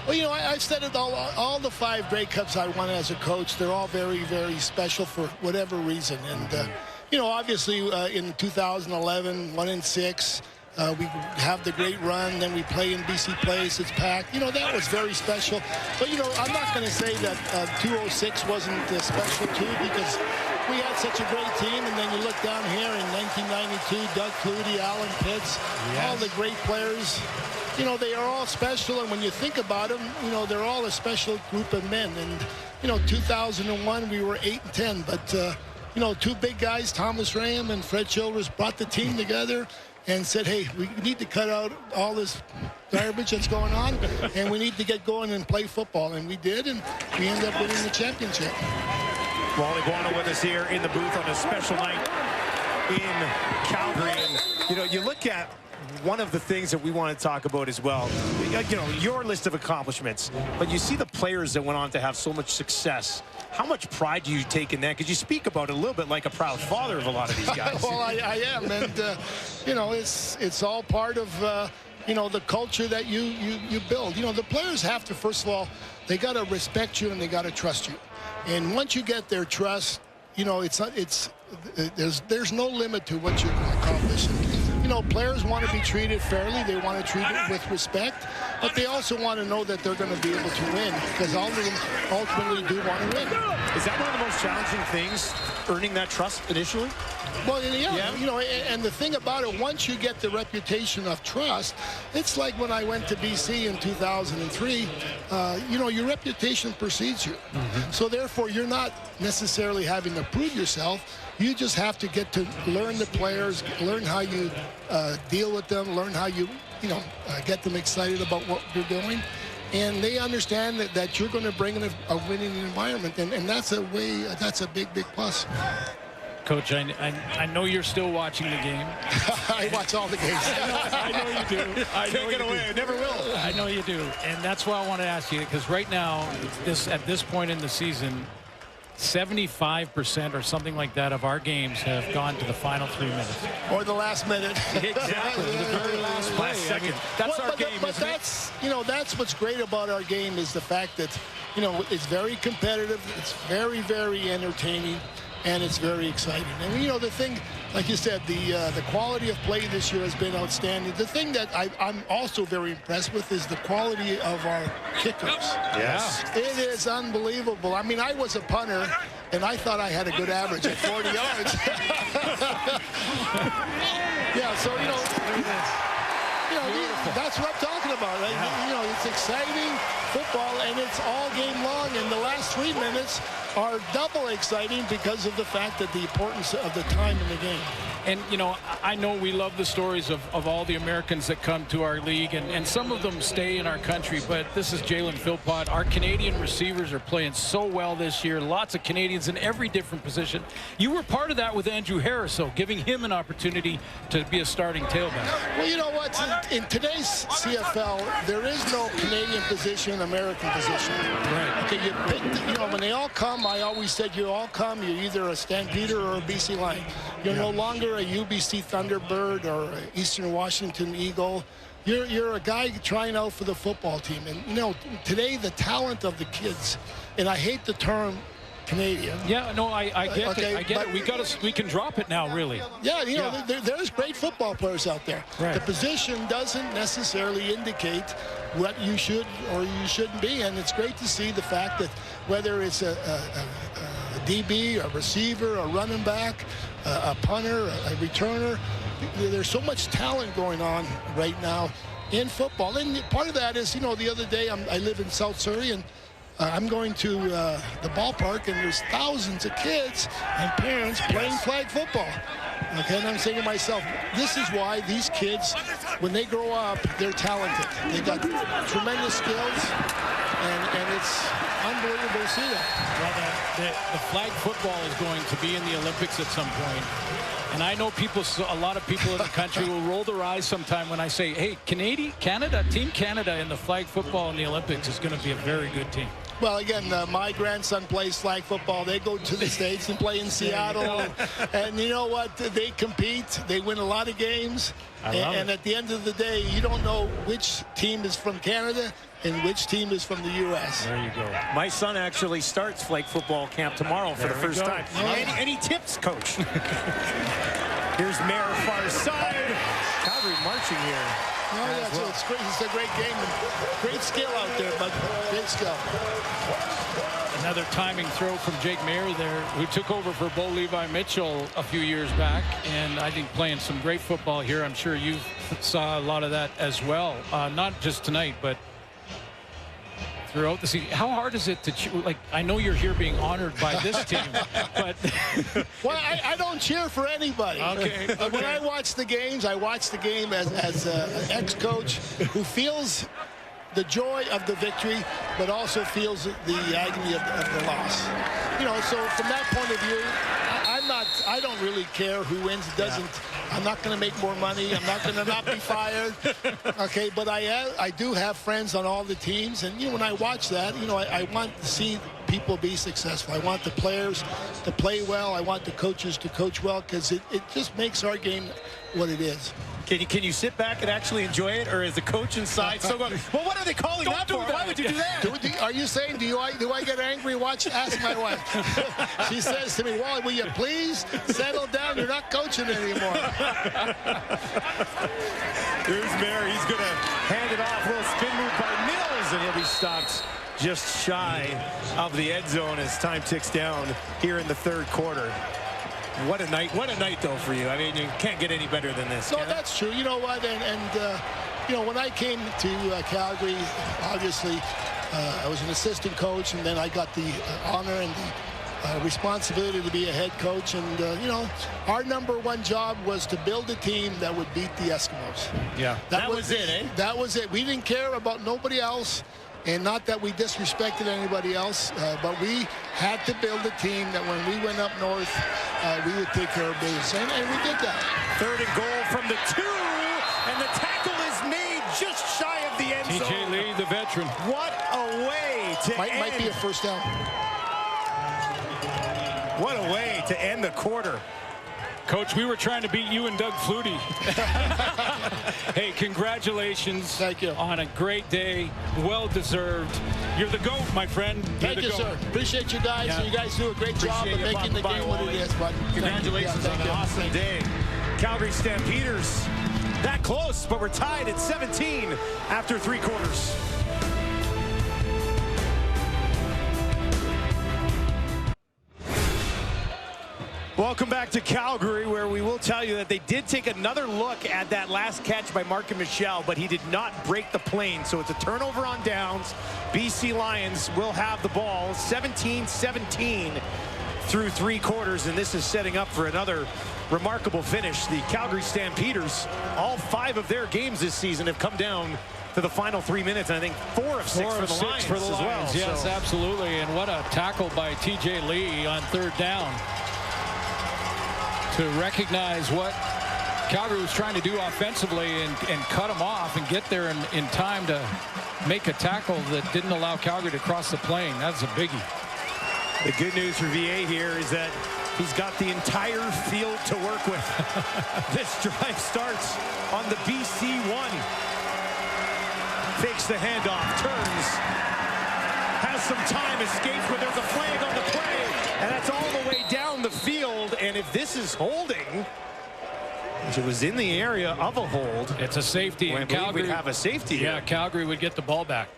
Well, you know, I've said it all the 5 Grey Cups I won as a coach, they're all very, very special for whatever reason. And, you know, obviously in 2011, 1-6, we have the great run, then we play in BC Place, it's packed. You know, that was very special. But, you know, I'm not going to say that 206 wasn't special too, because we had such a great team. And then you look down here in 1992, Doug Flutie, Alan Pitts, all the great players. You know, they are all special, and when you think about them, you know, they're all a special group of men. And, you know, 2001, we were 8-10, but, you know, 2 big guys, Thomas Raham and Fred Childress, brought the team together and said, hey, we need to cut out all this garbage that's going on, and we need to get going and play football. And we did, and we ended up winning the championship. Wally Buono with us here in the booth on a special night in Calgary. And, you know, you look at one of the things that we want to talk about as well, you know, your list of accomplishments, but you see the players that went on to have so much success. How much pride do you take in that? Because you speak about it a little bit like a proud father of a lot of these guys. Well, I am, and you know, it's all part of you know, the culture that you build. You know, the players have to, first of all, they got to respect you and they got to trust you. And once you get their trust, you know, there's no limit to what you can accomplish. And, you know, players want to be treated fairly. They want to treat it with respect, but they also want to know that they're going to be able to win, because all of them ultimately do want to win. Is that one of the most challenging things, earning that trust initially? Well, yeah, you know, and the thing about it, once you get the reputation of trust, it's like when I went to BC in 2003, you know, your reputation precedes you. So therefore, you're not necessarily having to prove yourself. You just have to get to learn the players, learn how you deal with them, learn how you get them excited about what you're doing. And they understand that you're going to bring in a winning environment. And that's a big, big plus. Coach, I know you're still watching the game. I watch all the games. I know you do. Can't get away. I never will. I know you do. And that's why I want to ask you, because right now, at this point in the season, 75% or something like that of our games have gone to the final 3 minutes. Or the last minute. Exactly. The very last play. Second. I mean, that's our game, but isn't that's, you know, that's what's great about our game, is the fact that, you know, it's very competitive. It's very, very entertaining. And it's very exciting. And, you know, the thing, like you said, the quality of play this year has been outstanding. The thing that I'm also very impressed with is the quality of our kickers. Yes. It is unbelievable. I mean, I was a punter, and I thought I had a good average at 40 yards. Yeah, so, you know, that's what I'm talking about. Right? You know, it's exciting football, and it's all game long. And the last 3 minutes are double exciting because of the fact that the importance of the time in the game. And, you know, I know we love the stories of all the Americans that come to our league, and some of them stay in our country, but this is Jalen Philpott. Our Canadian receivers are playing so well this year. Lots of Canadians in every different position. You were part of that with Andrew Harris, though, giving him an opportunity to be a starting tailback. Well, you know what? In today's CFL, there is no Canadian position, American position. Right. Okay, you picked, you know, when they all come, I always said you all come, you're either a Stampeder or a BC Lion. You're no longer a UBC Thunderbird or a Eastern Washington Eagle. You're a guy trying out for the football team. And, you know, today the talent of the kids, and I hate the term Canadian. Yeah, no, I get okay, it. I get it. We can drop it now, really. Yeah, you know, there's great football players out there. Right. The position doesn't necessarily indicate what you should or you shouldn't be, and it's great to see the fact that whether it's a DB, a receiver, a running back, a punter, a returner, there's so much talent going on right now in football. And part of that is, you know, the other day I live in South Surrey, and I'm going to the ballpark, and there's thousands of kids and parents playing flag football. Okay, and I'm saying to myself, this is why these kids, when they grow up, they're talented. They got tremendous skills, and it's unbelievable to see that. Well, the flag football is going to be in the Olympics at some point. And I know a lot of people in the country will roll their eyes sometime when I say, hey, Canada, Team Canada in the flag football in the Olympics is going to be a very good team. Well, again, my grandson plays flag football. They go to the States and play in Seattle. And you know what? They compete. They win a lot of games. And at the end of the day, you don't know which team is from Canada and which team is from the U.S. There you go. My son actually starts flag football camp tomorrow for the first time. Any tips, Coach? Here's Mayor far side. Calgary marching here. No, yeah, so it's great. It's a great game. Great skill out there, but great skill. Another timing throw from Jake Mayer there, who took over for Bo Levi Mitchell a few years back, and I think playing some great football here. I'm sure you saw a lot of that as well, not just tonight, but throughout the season. How hard is it to like? I know you're here being honored by this team, but well, I don't cheer for anybody. Okay. When I watch the games, I watch the game as an ex-coach who feels the joy of the victory, but also feels the agony of the loss. You know, so from that point of view, I don't really care who wins, doesn't. I'm not going to make more money. I'm not going to not be fired. Okay, but I do have friends on all the teams, and you know, when I watch that, you know, I want to see people be successful. I want the players to play well. I want the coaches to coach well, because it just makes our game what it is. Can you sit back and actually enjoy it, or is the coach inside still going, well, what are they calling that for? Why would you do that? Are you saying, do I get angry? Ask my wife. She says to me, Wally, will you please settle down? You're not coaching anymore. Here's Mayer. He's going to hand it off. A little spin move by Mills, and he'll be stopped just shy of the end zone as time ticks down here in the third quarter. What a night though for you. I mean, you can't get any better than this. No, that's true. You know what? And you know, when I came to Calgary, obviously I was an assistant coach, and then I got the honor and the responsibility to be a head coach. And you know, our #1 job was to build a team that would beat the Eskimos. Yeah, that was it, eh? That was it. We didn't care about nobody else. And not that we disrespected anybody else, but we had to build a team that when we went up north, we would take care of business. And we did that. 3rd and goal from the 2, and the tackle is made just shy of the end zone. TJ Lee, the veteran. What a way to end. Might be a first down. What a way to end the quarter. Coach, we were trying to beat you and Doug Flutie. Hey, congratulations. Thank you. On a great day. Well-deserved. You're the GOAT, my friend. Thank you, sir. Appreciate you guys. Yeah. You guys do a great job of making the game what it is. But congratulations on an awesome day. Calgary Stampeders that close, but we're tied at 17 after 3 quarters. Welcome back to Calgary, where we will tell you that they did take another look at that last catch by Mark and Michelle, but he did not break the plane. So it's a turnover on downs. BC Lions will have the ball, 17-17. through 3 quarters, and this is setting up for another remarkable finish. The Calgary Stampeders, all 5 of their games this season have come down to the final 3 minutes, and I think 4 of 6 for the Lions as well. Yes, so. absolutely. And what a tackle by TJ Lee on 3rd down to recognize what Calgary was trying to do offensively and cut them off and get there in time to make a tackle that didn't allow Calgary to cross the plane. That's a biggie. The good news for VA here is that he's got the entire field to work with. This drive starts on the BC 1. Fakes the handoff, turns, has some time, escapes, but there's a flag on the play, and that's all the way down the field. And if this is holding, which it was in the area of a hold, it's a safety. And Calgary would have a safety. Yeah, Calgary would get the ball back.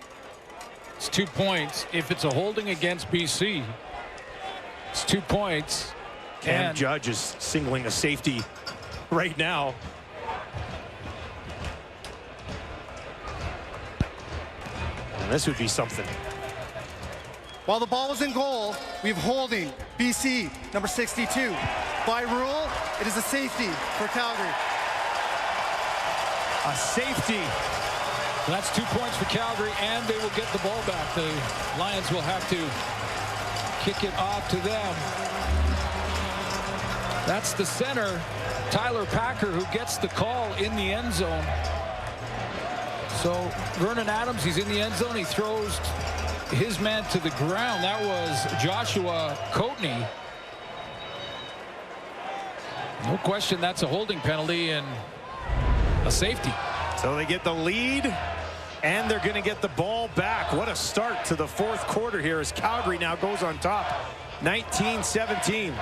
It's 2 points. If it's a holding against BC, it's 2 points. Cam Judge is singling a safety right now. And this would be something. While the ball was in goal, we have holding BC, number 62. By rule, it is a safety for Calgary. A safety. So that's 2 points for Calgary, and they will get the ball back. The Lions will have to kick it off to them. That's the center, Tyler Packer, who gets the call in the end zone. So Vernon Adams, he's in the end zone. He throws his man to the ground. That was Joshua Coatney. No question that's a holding penalty and a safety. So they get the lead, and they're going to get the ball back. What a start to the 4th quarter here as Calgary now goes on top, 19-17.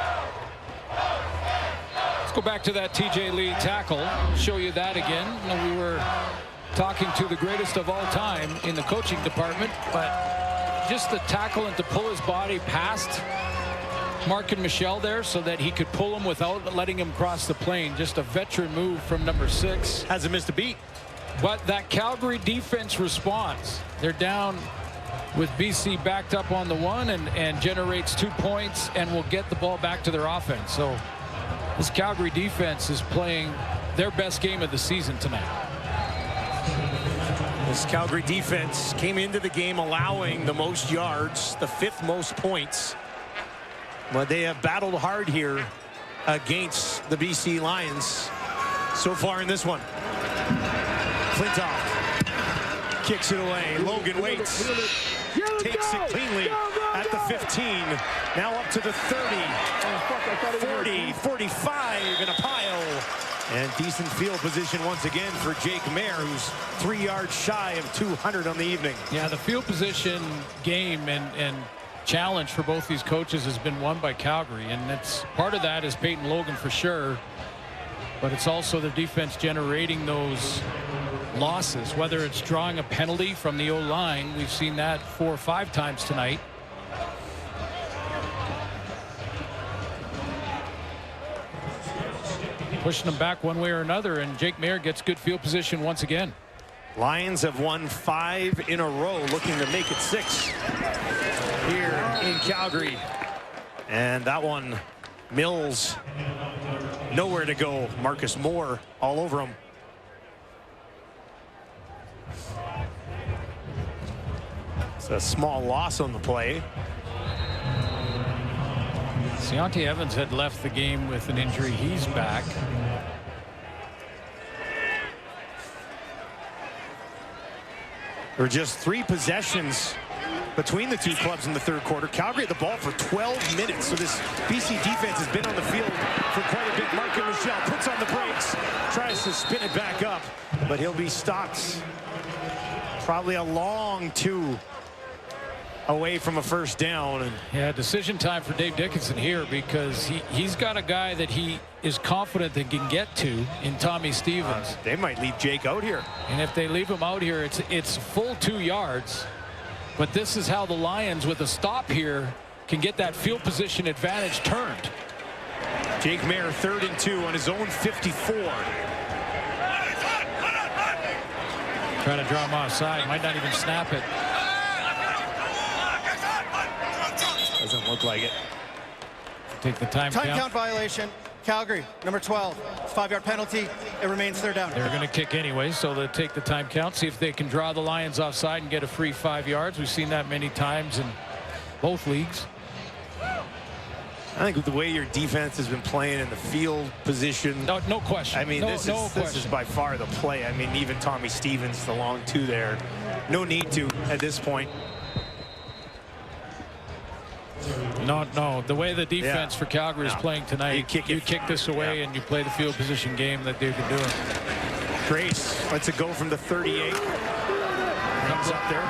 Let's go back to that TJ Lee tackle. Show you that again. We were talking to the greatest of all time in the coaching department, but just the tackle and to pull his body past Mark and Michelle there so that he could pull him without letting him cross the plane. Just a veteran move from number 6. Hasn't missed a beat. But that Calgary defense responds. They're down with BC backed up on the 1 and generates 2 points and will get the ball back to their offense. So this Calgary defense is playing their best game of the season tonight. This Calgary defense came into the game allowing the most yards, the 5th most points. But they have battled hard here against the BC Lions so far in this one. Flintoff kicks it away. Logan waits, takes it cleanly at the 15. Now up to the 30, 40, 45 in a pile. And decent field position once again for Jake Mayer, who's 3 yards shy of 200 on the evening. Yeah, the field position game and challenge for both these coaches has been won by Calgary, and it's part of that is Peyton Logan for sure, but it's also the defense generating those losses, whether it's drawing a penalty from the O-line. We've seen that 4 or 5 times tonight. Pushing them back one way or another, and Jake Mayer gets good field position once again. Lions have won 5 in a row, looking to make it 6 here in Calgary. And that one, Mills, nowhere to go. Marcus Moore all over him. It's a small loss on the play. Deontay Evans had left the game with an injury. He's back. There were just 3 possessions between the two clubs in the 3rd quarter. Calgary had the ball for 12 minutes. So this BC defense has been on the field for quite a bit. Mark and Michelle puts on the brakes, tries to spin it back up, but he'll be stopped. Probably a long 2 away from a first down. And yeah, decision time for Dave Dickinson here, because he's got a guy that he is confident they can get to in Tommy Stevens. They might leave Jake out here. And if they leave him out here, it's full 2 yards. But this is how the Lions, with a stop here, can get that field position advantage turned. Jake Mayer 3rd and 2 on his own 54. Trying to draw him offside. Might not even snap it. Doesn't look like it. Take the time count violation. Calgary, number 12. It's 5-yard penalty. It remains third down. They're going to kick anyway, so they'll take the time count, see if they can draw the Lions offside and get a free 5 yards. We've seen that many times in both leagues. I think with the way your defense has been playing in the field position. No question. I mean, this is by far the play. I mean, even Tommy Stevens, the long two there. No need to at this point. No. The way the defense for Calgary is playing tonight, you kick this away and you play the field position game that they've been doing. Grace lets it go from the 38. Comes up there.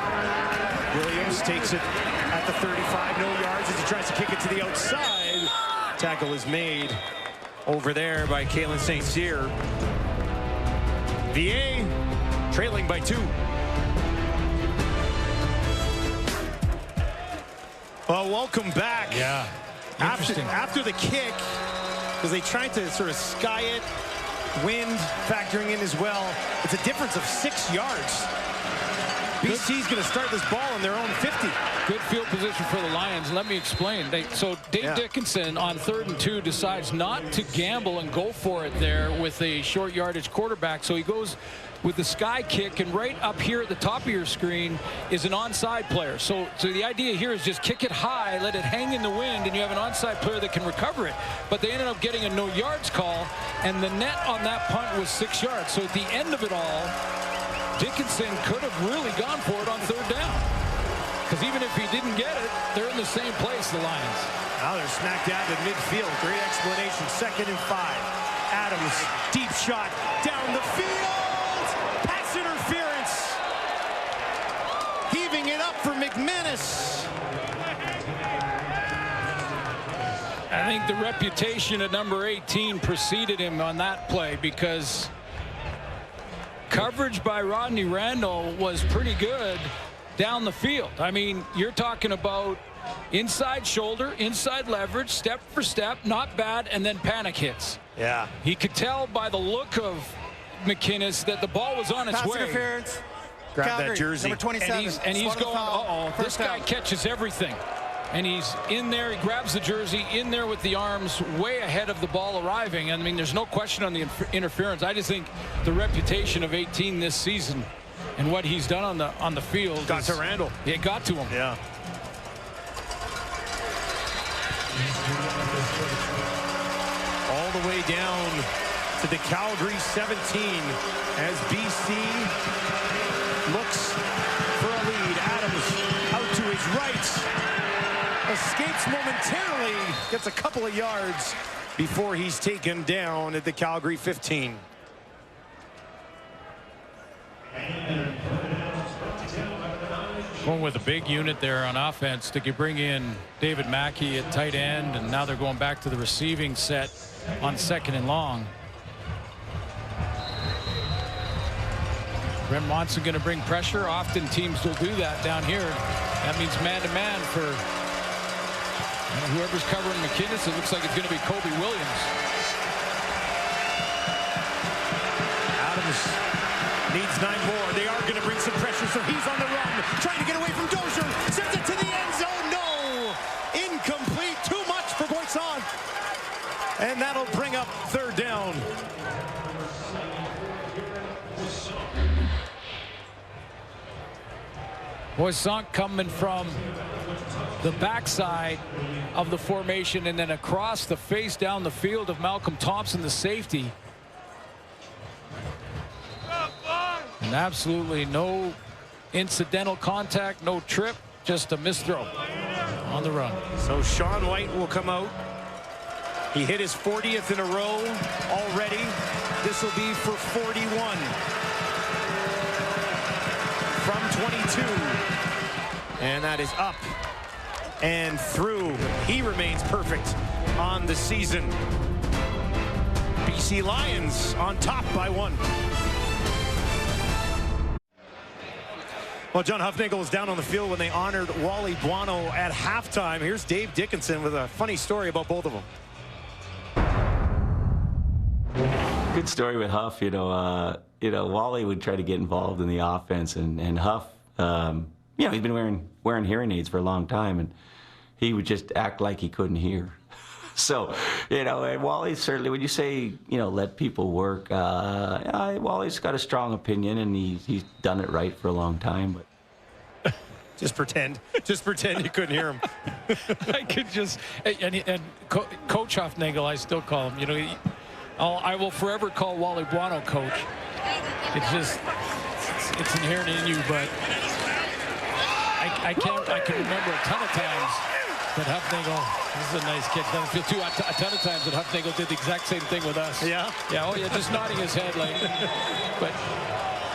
Williams takes it at the 35, no yards as he tries to kick it to the outside. Tackle is made over there by Kalen St. Cyr. VA trailing by 2. Well, welcome back. Yeah. After the kick, because they tried to sort of sky it, wind factoring in as well. It's a difference of 6 yards. BC's going to start this ball on their own 50. Good field position for the Lions. Let me explain. So Dave Dickinson on 3rd and 2 decides not to gamble and go for it there with a short yardage quarterback. So he goes with the sky kick, and right up here at the top of your screen is an onside player. So the idea here is just kick it high, let it hang in the wind, and you have an onside player that can recover it. But they ended up getting a no yards call, and the net on that punt was 6 yards. So at the end of it all, Dickinson could have really gone for it on 3rd down. Because even if he didn't get it, they're in the same place, the Lions. Now they're smack dab at midfield. Great explanation. 2nd and 5. Adams, deep shot, down the field. Pass interference. Heaving it up for McManus. I think the reputation of number 18 preceded him on that play, because coverage by Rodney Randall was pretty good down the field. I mean, you're talking about inside shoulder, inside leverage, step for step, not bad, and then panic hits. Yeah. He could tell by the look of McInnes that the ball was on its Pass way. interference. Grab Calgary, that jersey. number 27. And he's going, uh-oh, this guy catches everything. And he's in there, he grabs the jersey, in there with the arms way ahead of the ball arriving. I mean, there's no question on the interference. I just think the reputation of 18 this season and what he's done on the field got to Randall. It got to him. Yeah. All the way down to the Calgary 17 as BC looks for a lead. Adams out to his right. Escapes momentarily, gets a couple of yards before he's taken down at the Calgary 15. Going with a big unit there on offense to bring in David Mackey at tight end, and now they're going back to the receiving set on 2nd and long. Brent Monson going to bring pressure. Often teams will do that down here. That means man-to-man for whoever's covering McInnes. It looks like it's going to be Kobe Williams. Adams needs 9 more. They are going to bring some pressure, so he's on the run, trying to get away from Dozier. Sends it to the end zone. No! Incomplete. Too much for Boisson. And that'll bring up 3rd down. Boisson coming from the backside of the formation and then across the face down the field of Malcolm Thompson, the safety. And absolutely no incidental contact, no trip, just a missed throw on the run. So Sean White will come out. He hit his 40th in a row already. This will be for 41 from 22. And that is up and through. He remains perfect on the season. BC Lions on top by 1. Well, John Huffnagel was down on the field when they honored Wally Buono at halftime. Here's Dave Dickinson with a funny story about both of them. Good story with Huff. Wally would try to get involved in the offense, and Huff, he's been wearing hearing aids for a long time, and he would just act like he couldn't hear. So, and Wally certainly, when you say, let people work, Wally's got a strong opinion, and he's done it right for a long time. But just pretend you couldn't hear him. I could just, and Coach Hufnagel, I still call him, I will forever call Wally Buono Coach. It's inherent in you, but I can remember a ton of times that Hufnagel, this is a nice catch down the field too, a ton of times that Hufnagel did the exact same thing with us. Yeah? Yeah, just nodding his head but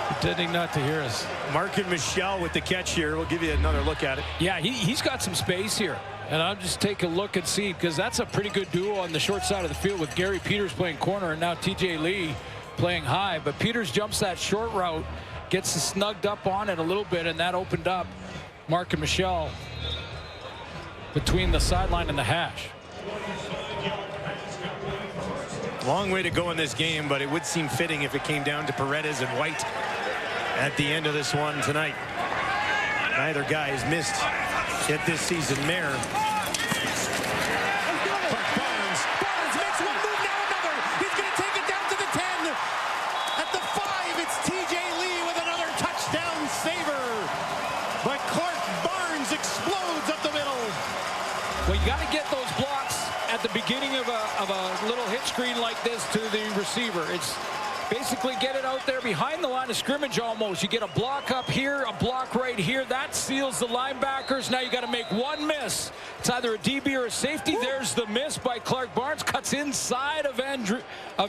pretending not to hear us. Mark and Michelle with the catch here. We'll give you another look at it. Yeah, he's got some space here. And I'll just take a look and see, because that's a pretty good duo on the short side of the field with Gary Peters playing corner and now TJ Lee playing high. But Peters jumps that short route, gets snugged up on it a little bit, and that opened up Mark and Michelle between the sideline and the hash. Long way to go in this game, but it would seem fitting if it came down to Paredes and White at the end of this one tonight. Neither guy has missed yet this season. Mayer. Barnes makes one move, now another. He's going to take it down to the 10. At the 5, it's TJ Lee with another touchdown saver. But Clark Barnes explodes up the middle. Well, you got to get those blocks at the beginning of a little hit screen like this to the receiver. It's basically get it out there behind the line of scrimmage almost. You get a block up here, a block right here. That seals the linebackers. Now you got to make one miss. It's either a DB or a safety. There's the miss by Clark Barnes. Cuts inside of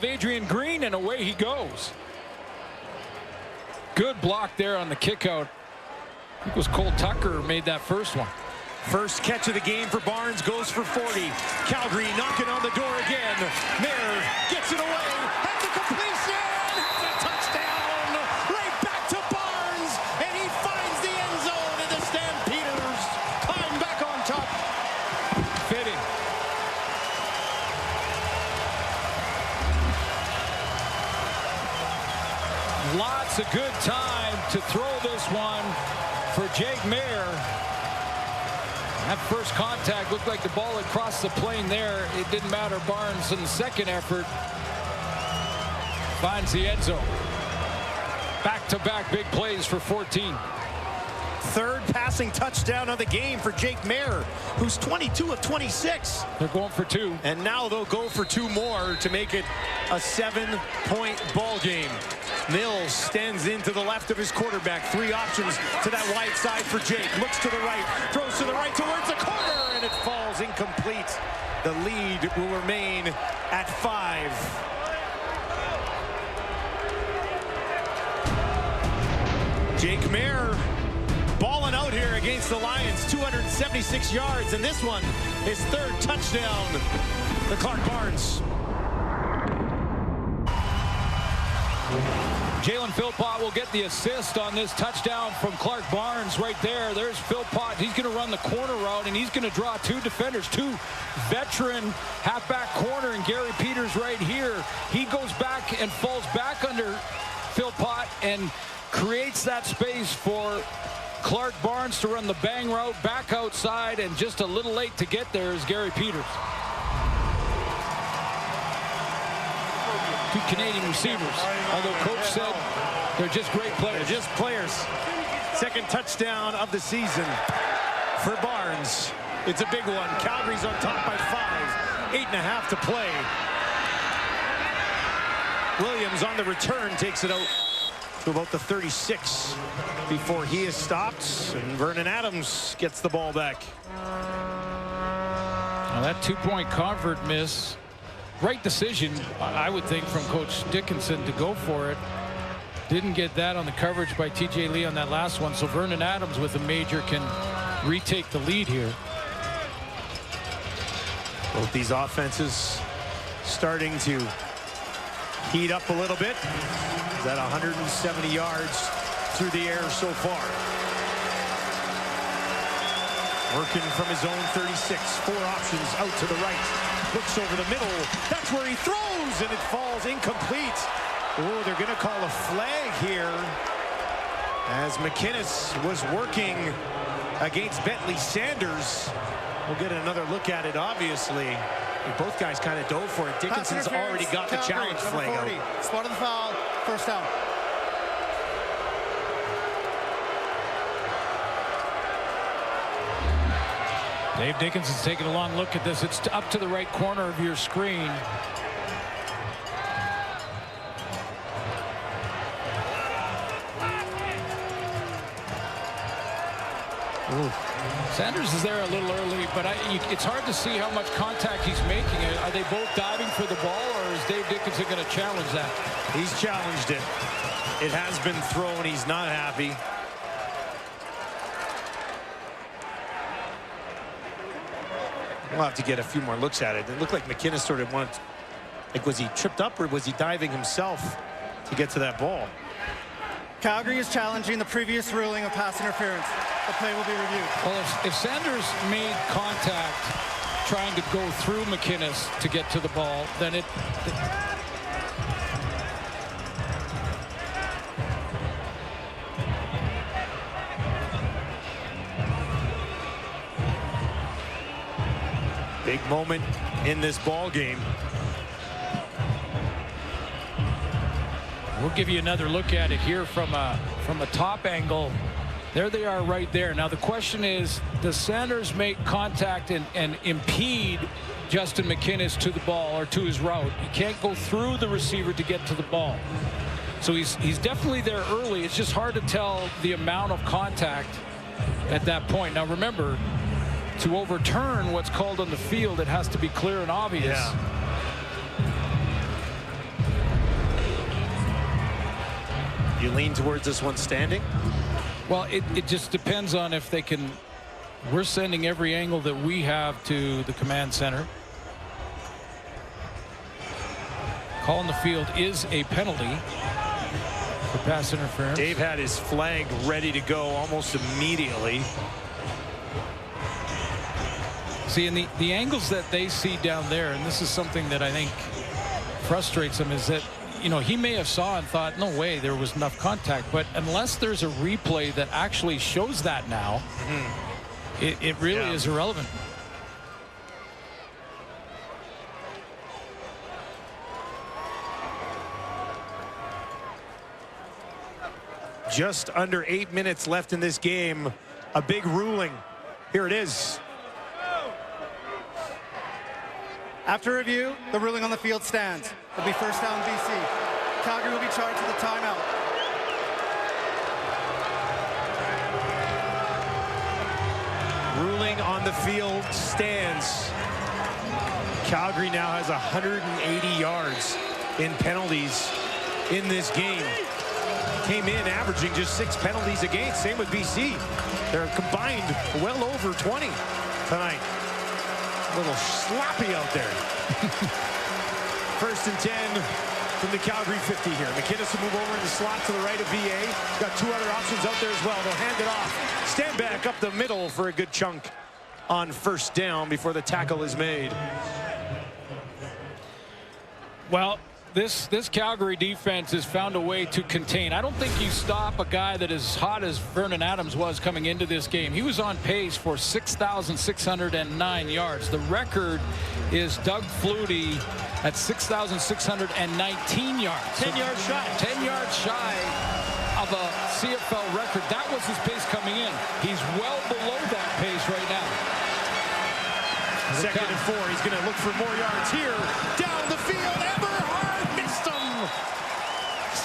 Adrian Green, and away he goes. Good block there on the kick out. I think it was Cole Tucker who made that first one. First catch of the game for Barnes goes for 40. Calgary knocking on the door again. Mayer gets it away. Has the completion. Has a touchdown. Right back to Barnes. And he finds the end zone. And the Stampeders climb back on top. Fitting. Lots of good time to throw this one for Jake Mayer. That first contact looked like the ball had crossed the plane there. It didn't matter. Barnes in the second effort finds the end zone. Back-to-back big plays for 14. Third passing touchdown of the game for Jake Mayer, who's 22 of 26. They're going for 2. And now they'll go for 2 more to make it a 7-point ball game. Mills stands into the left of his quarterback. 3 options to that wide side for Jake. Looks to the right, throws to the right towards the corner, and it falls incomplete. The lead will remain at 5. Jake Mayer balling out here against the Lions. 276 yards, and this one, his 3rd touchdown to Clark Barnes. Jalen Philpott will get the assist on this touchdown from Clark Barnes right there. There's Philpott. He's going to run the corner route, and he's going to draw 2 defenders, 2 veteran halfback corner, and Gary Peters right here. He goes back and falls back under Philpott and creates that space for Clark Barnes to run the bang route back outside, and just a little late to get there is Gary Peters. 2 Canadian receivers, although Coach said they're just great players. They're just players. Second touchdown of the season for Barnes. It's a big one. Calgary's on top by 5. 8.5 to play. Williams on the return takes it out to about the 36 before he is stopped, and Vernon Adams gets the ball back. Now that 2-point convert miss. Right decision, I would think, from Coach Dickinson to go for it. Didn't get that on the coverage by TJ Lee on that last one. So Vernon Adams with a major can retake the lead here. Both these offenses starting to heat up a little bit. He's at 170 yards through the air so far. Working from his own 36. 4 options out to the right. Looks over the middle. That's where he throws, and it falls incomplete. Oh, they're going to call a flag here as McInnes was working against Bentley Sanders. We'll get another look at it, obviously. both guys kind of dove for it. Dickinson's already got the challenge flag out. Spot of the foul, first down. Dave Dickinson's taking a long look at this. It's up to the right corner of your screen. Ooh. Sanders is there a little early, but it's hard to see how much contact he's making. Are they both diving for the ball, or is Dave Dickinson going to challenge that? He's challenged it. It has been thrown. He's not happy. We'll have to get a few more looks at it. It looked like McInnes sort of wanted, like, was he tripped up or was he diving himself to get to that ball? Calgary is challenging the previous ruling of pass interference. The play will be reviewed. Well, if Sanders made contact trying to go through McInnes to get to the ball, then it big moment in this ball game. We'll give you another look at it here from a top angle. There they are right there. Now the question is, does Sanders make contact and impede Justin McInnes to the ball or to his route? He can't go through the receiver to get to the ball. So he's definitely there early. It's just hard to tell the amount of contact at that point. Now remember, to overturn what's called on the field, it has to be clear and obvious. Yeah. You lean towards this one standing? Well, it just depends on if they can. We're sending every angle that we have to the command center. Call on the field is a penalty for pass interference. Dave had his flag ready to go almost immediately. See, and the angles that they see down there, and this is something that I think frustrates them, is that, you know, he may have saw and thought, no way, there was enough contact. But unless there's a replay that actually shows that now, it really is irrelevant. Just under 8 minutes left in this game. A big ruling. Here it is. After review, the ruling on the field stands. It'll be first down BC. Calgary will be charged with a timeout. Ruling on the field stands. Calgary now has 180 yards in penalties in this game. Came in averaging just 6 penalties a game. Same with BC. They're combined well over 20 tonight. A little sloppy out there. First and 10 from the Calgary 50 here. McInnes will move over in the slot to the right of VA. Got 2 other options out there as well. They'll hand it off. Stand back up the middle for a good chunk on first down before the tackle is made. Well, this Calgary defense has found a way to contain. I don't think you stop a guy that is hot as Vernon Adams was coming into this game. He was on pace for 6,609 yards. The record is Doug Flutie at 6,619 yards. 10 yards shy. 10 yards shy of a CFL record. That was his pace coming in. He's well below that pace right now. Second and 4. He's going to look for more yards here. Down the field. Eberhard missed him.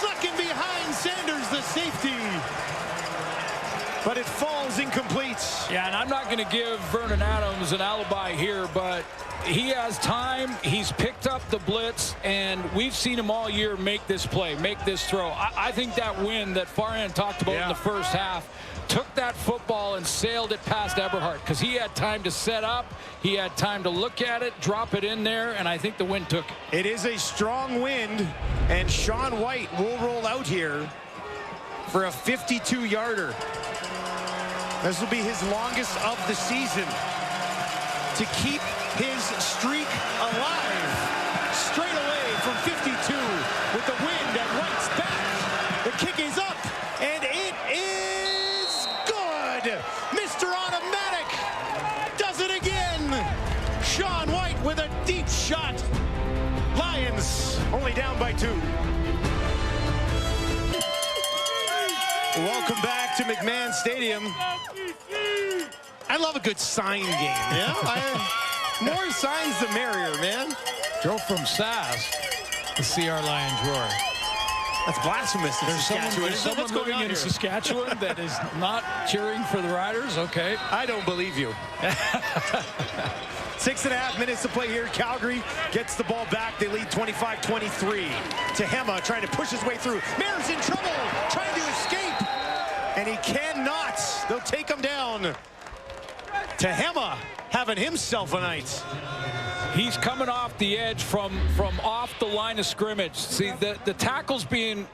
Sucking behind Sanders, the safety. But it falls incomplete. Yeah, and I'm not going to give Vernon Adams an alibi here, but he has time. He's picked up the blitz, and we've seen him all year make this play, make this throw. I think that win that Farhan talked about in the first half took that football and sailed it past Eberhard because he had time to set up. He had time to look at it, drop it in there, and I think the wind took it. It is a strong wind, and Sean White will roll out here for a 52-yarder. This will be his longest of the season to keep his streak alive. Straight away from 52 with the wind at White's back. The kick is up, and it is good. Mr. Automatic does it again. Sean White with a deep shot. Lions only down by 2. Welcome back to McMahon Stadium. I love a good sign game. Yeah, more signs the merrier, man. Drove from Sass to see our Lions roar. That's blasphemous in Saskatchewan. There's someone going in Saskatchewan that is not cheering for the Riders? Okay. I don't believe you. 6.5 minutes to play here. Calgary gets the ball back. They lead 25-23. Tehema trying to push his way through. Mayor's in trouble, trying to escape. And he cannot. They'll take him down. Tehema having himself a night. He's coming off the edge from off the line of scrimmage. See, the tackle's being,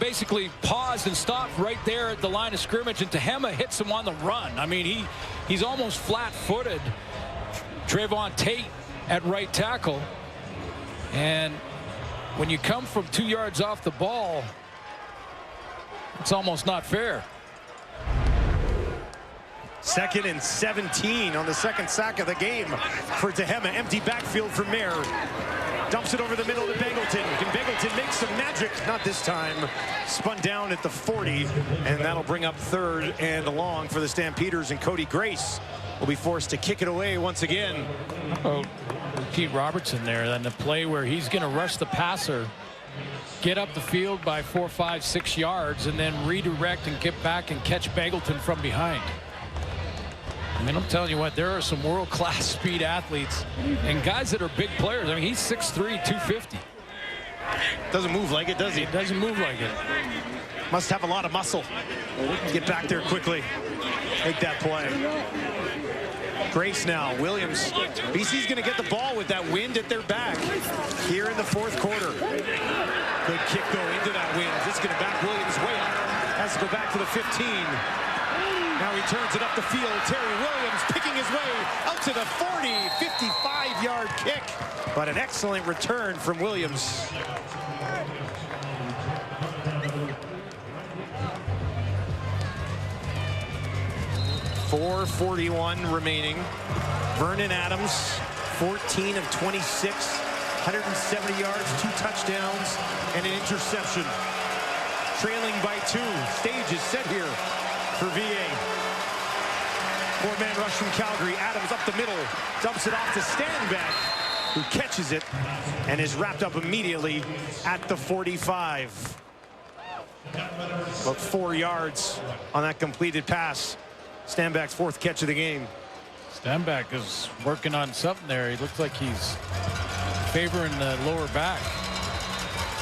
basically paused and stopped right there at the line of scrimmage, and Tehema hits him on the run. I mean, he's almost flat-footed. Trayvon Tate at right tackle. And when you come from 2 yards off the ball, it's almost not fair. 2nd and 17 on the second sack of the game for Tehema. Empty backfield for Mayer. Dumps it over the middle to Beggleton. Can Beggleton make some magic? Not this time. Spun down at the 40, and that'll bring up 3rd and long for the Stampeders, and Cody Grace will be forced to kick it away once again. Oh, Pete Robertson there, then the play where he's going to rush the passer, get up the field by 4, 5, 6 yards, and then redirect and get back and catch Beggleton from behind. I mean, I'm telling you what, there are some world-class speed athletes and guys that are big players. I mean, he's 6'3", 250. Doesn't move like it, does he? It doesn't move like it. Must have a lot of muscle. Get back there quickly. Make that play. Grace now. Williams. BC's going to get the ball with that wind at their back here in the 4th quarter. Good kick though into that wind. It's going to back Williams way up. Has to go back to the 15. Now he turns it up the field. Terry Williams picking his way out to the 40, 55-yard kick. But an excellent return from Williams. .441 remaining. Vernon Adams, 14 of 26, 170 yards, 2 touchdowns, and an interception. Trailing by 2. Stage is set here for VA. 4-man rush from Calgary. Adams up the middle, dumps it off to Stanback, who catches it and is wrapped up immediately at the 45. About 4 yards on that completed pass. Stanback's 4th catch of the game. Stanback is working on something there. He looks like he's favoring the lower back.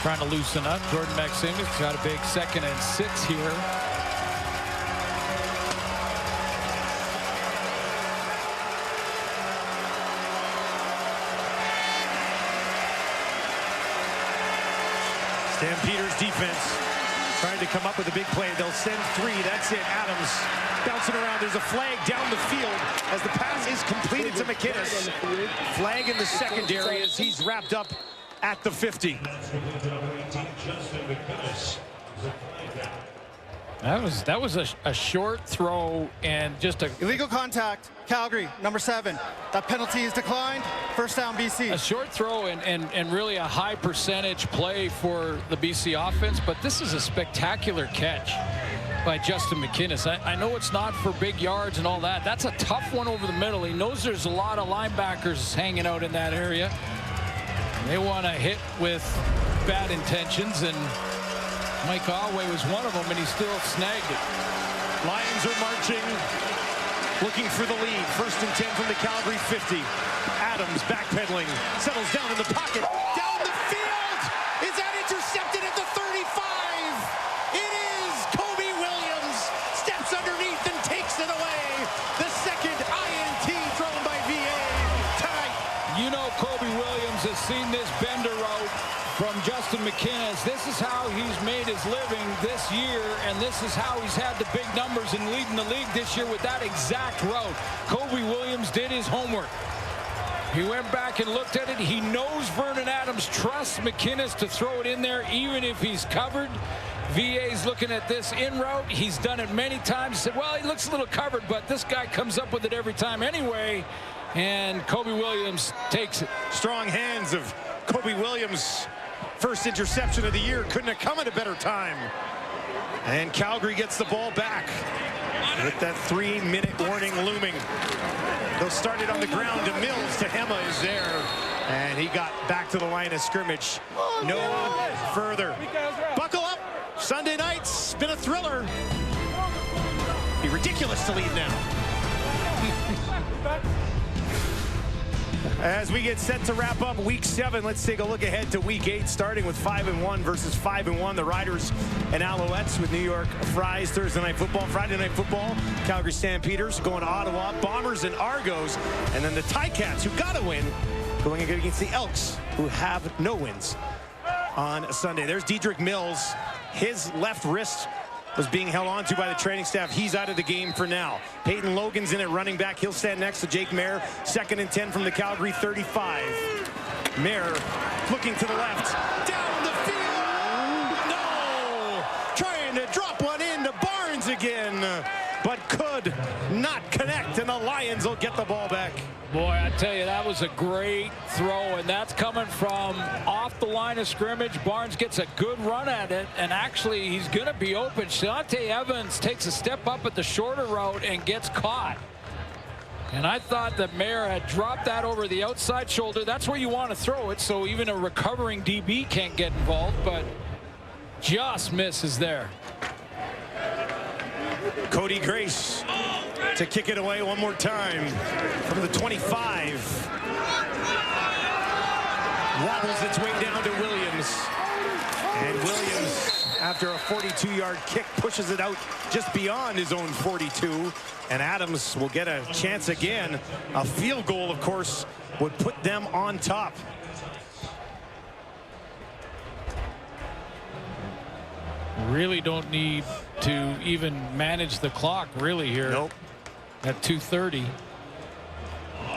Trying to loosen up. Jordan Maximic's got a big 2nd and 6 here. Stampeders defense trying to come up with a big play. They'll send 3. That's it. Adams bouncing around. There's a flag down the field as the pass is completed to McInnes. Flag in the secondary as he's wrapped up at the 50. That was a short throw and just a Illegal contact. Calgary, number 7. That penalty is declined. 1st down, BC. a short throw and really a high percentage play for the BC offense, but this is a spectacular catch by Justin McInnes. I know it's not for big yards and all that. That's a tough one over the middle. He knows there's a lot of linebackers hanging out in that area. They want to hit with bad intentions, and Mike Alway was one of them, and he still snagged it. Lions are marching, looking for the lead. 1st and 10 from the Calgary 50. Adams backpedaling, settles down in the pocket, down the field. Is that intercepted at the 35? It is. Kobe Williams steps underneath and takes it away. The 2nd INT thrown by VA tonight. You know Kobe Williams has seen this bender route from Justin McInnes. This is how he's made his living this year, and this is how he's had the big numbers and leading the league this year with that exact route. Kobe Williams did his homework. He went back and looked at it. He knows Vernon Adams trusts McInnes to throw it in there even if he's covered. VA's looking at this in route. He's done it many times. He said, well, he looks a little covered, but this guy comes up with it every time anyway. And Kobe Williams takes it. Strong hands of Kobe Williams. First interception of the year. Couldn't have come at a better time. And Calgary gets the ball back with that 3-minute warning looming. They'll start it on the ground to Mills. To Hema is there. And he got back to the line of scrimmage. No further. Buckle up. Sunday night's been a thriller. Be ridiculous to leave now. As we get set to wrap up Week 7, let's take a look ahead to Week 8, starting with 5-1 versus 5-1. The Riders and Alouettes with New York Fries Thursday Night Football. Friday Night Football, Calgary Stampeders going to Ottawa, Bombers and Argos. And then the Ticats, who got a win, going against the Elks, who have no wins on Sunday. There's Dedrick Mills. His left wrist was being held onto by the training staff. He's out of the game for now. Peyton Logan's in at running back. He'll stand next to Jake Mayer. 2nd and 10 from the Calgary 35. Mayer looking to the left. Down the field. No! Trying to drop one into Barnes again, but could not connect, and the Lions will get the ball back. Boy, I tell you, that was a great throw, and that's coming from off the line of scrimmage. Barnes gets a good run at it, and actually he's going to be open. Shante Evans takes a step up at the shorter route and gets caught. And I thought that Mayer had dropped that over the outside shoulder. That's where you want to throw it, so even a recovering DB can't get involved, but just misses there. Cody Grace to kick it away one more time from the 25. Wobbles its way down to Williams. And Williams, after a 42-yard kick, pushes it out just beyond his own 42. And Adams will get a chance again. A field goal, of course, would put them on top. Really don't need to even manage the clock really here. Nope. At 2:30.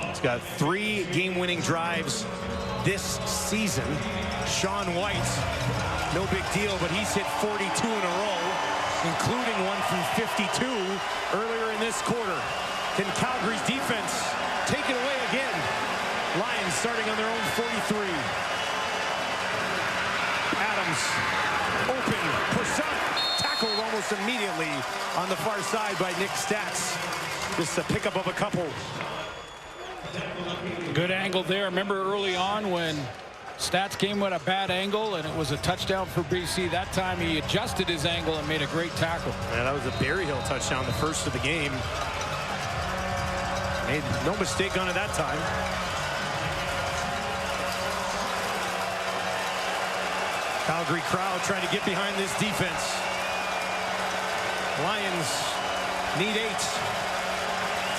He's got 3 game-winning drives this season. Sean White, no big deal, but he's hit 42 in a row, including one from 52 earlier in this quarter. Can Calgary's defense take it away again? Lions starting on their own 43. Adams open, Persson tackled almost immediately on the far side by Nick Stats. Just a pickup of a couple. Good angle there. Remember early on when Stats came with a bad angle and it was a touchdown for BC. That time he adjusted his angle and made a great tackle. Yeah, that was a Berryhill touchdown, the first of the game. Made no mistake on it that time. Calgary crowd trying to get behind this defense. Lions need 8.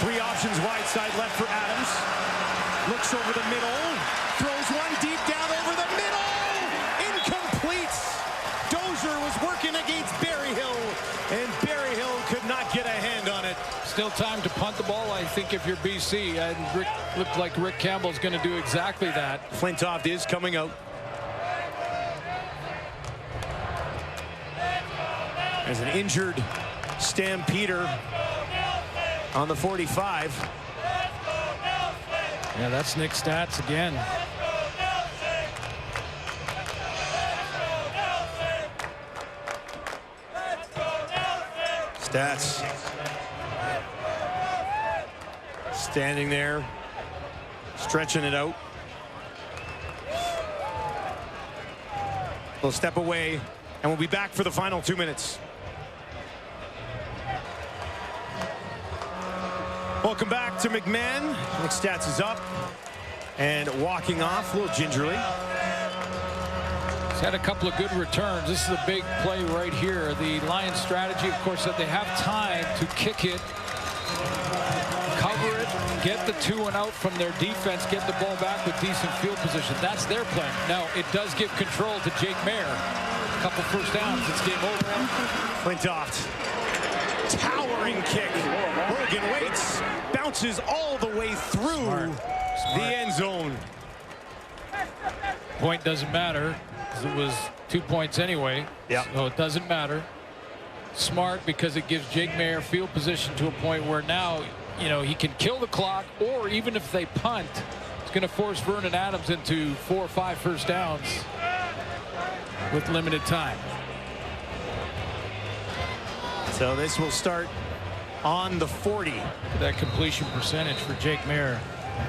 3 options wide side left for Adams. Looks over the middle. Throws one deep down over the middle. Incomplete. Dozier was working against Berryhill, and Berryhill could not get a hand on it. Still time to punt the ball, I think, if you're BC. And looked like Rick Campbell's going to do exactly that. Flintoff is coming out. As an injured Stampeder on the 45. Yeah, that's Nick Stats again. Stats standing there, stretching it out. We'll step away, and we'll be back for the final 2 minutes. Welcome back to McMahon. Nick Stats is up and walking off a little gingerly. He's had a couple of good returns. This is a big play right here. The Lions strategy, of course, that they have time to kick it, cover it, get the 2 and out from their defense, get the ball back with decent field position. That's their plan. Now, it does give control to Jake Mayer. A couple first downs, it's game over. Flintoff. Towering kick. Morgan waits, bounces all the way through the end zone. Point doesn't matter, because it was 2 points anyway. Yeah. So it doesn't matter. Smart, because it gives Jake Mayer field position to a point where now you know, he can kill the clock, or even if they punt, it's going to force Vernon Adams into 4 or 5 first downs with limited time. So this will start on the 40. That completion percentage for Jake Mayer,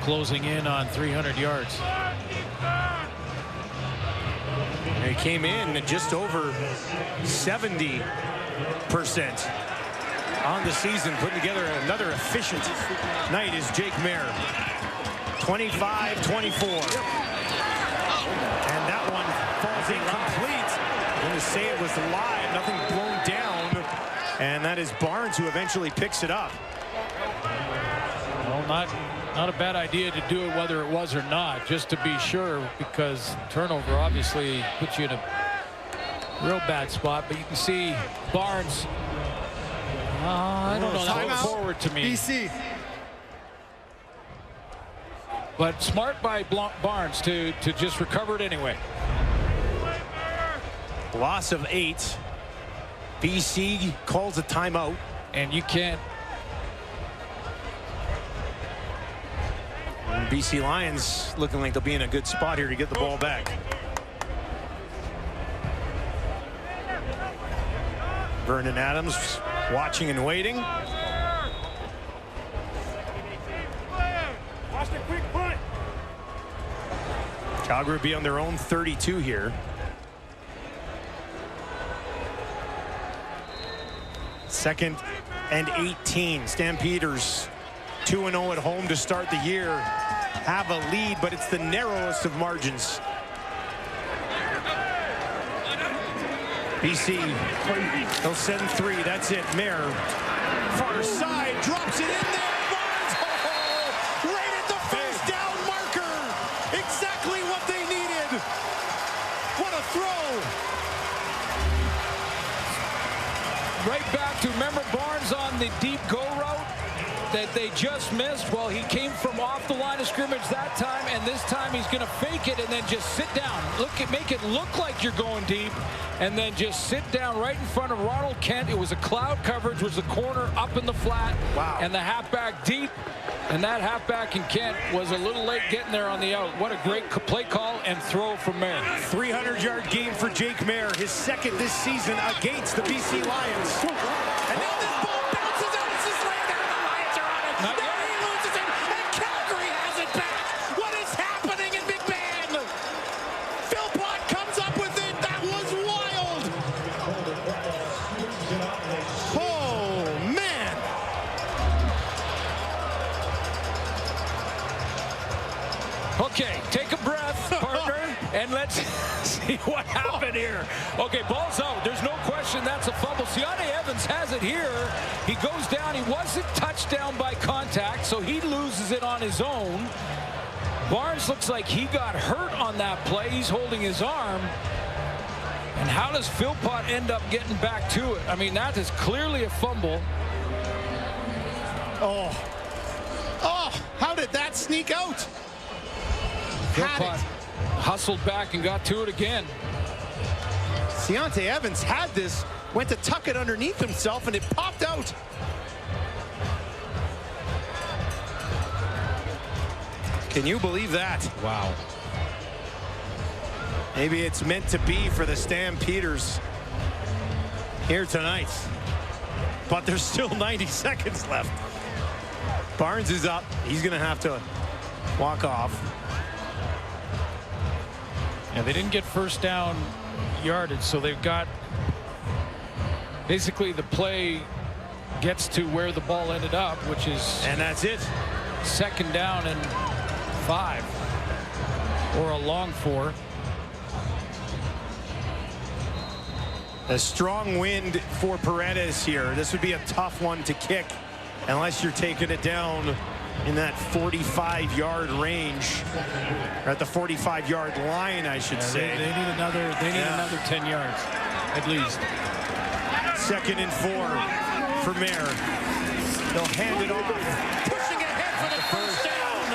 closing in on 300 yards. And he came in at just over 70% on the season, putting together another efficient night is Jake Mayer. 25-24. And that one falls incomplete. I'm going to say it was live, nothing blown down. And that is Barnes who eventually picks it up. Well, not a bad idea to do it whether it was or not, just to be sure, because turnover obviously puts you in a real bad spot. But you can see Barnes, I don't know, that looked forward to me. BC. But smart by Barnes to just recover it anyway. Loss of 8. BC calls a timeout. And you can't. And BC Lions looking like they'll be in a good spot here to get the ball back. Vernon Adams watching and waiting. Watch the quick punt. Calgary will be on their own 32 here. Second and 18. Stampeders 2-0 at home to start the year. Have a lead, but it's the narrowest of margins. BC, they'll send 3. That's it. Mayer, far side, drops it in there. Barnes, right at the first down marker. Exactly what they needed. What a throw. Right back to, remember Barnes on the deep go route that they just missed? Well, he came from off the line of scrimmage that time, and this time he's going to fake it and then just sit down. Make it look like you're going deep, and then just sit down right in front of Ronald Kent. It was a cloud coverage, was the corner up in the flat, and the halfback deep. And that halfback in Kent was a little late getting there on the out. What a great play call and throw from Mayer. 300-yard game for Jake Mayer, his second this season against the BC Lions. And now this ball bounces out. It's just laying down. The Lions are on it. Now he loses it, and Calgary has it back. What is happening in Big Bend? Philpott comes up with it. That was wild. Oh, man. Okay, take a breath, partner, and let's see what happened here. Okay, ball's out. There's no question that's a fumble. Sione Evans has it here. He goes down. He wasn't touched down by contact, so he loses it on his own. Barnes looks like he got hurt on that play. He's holding his arm. And how does Philpott end up getting back to it? I mean, that is clearly a fumble. Oh, how did that sneak out? Philpott hustled back and got to it again. Deontay Evans had this, went to tuck it underneath himself, and it popped out. Can you believe that? Wow. Maybe it's meant to be for the Stampeders here tonight. But there's still 90 seconds left. Barnes is up. He's going to have to walk off. Yeah, they didn't get first down yardage, so they've got basically the play gets to where the ball ended up, which is, and that's it, second down and 5 or a long 4. A strong wind for Paredes here. This would be a tough one to kick unless you're taking it down in that 45-yard range, or at the 45-yard line, I should say. They need another 10 yards at least. Second and 4 for Mayer. They'll hand it off. Pushing ahead for the first down.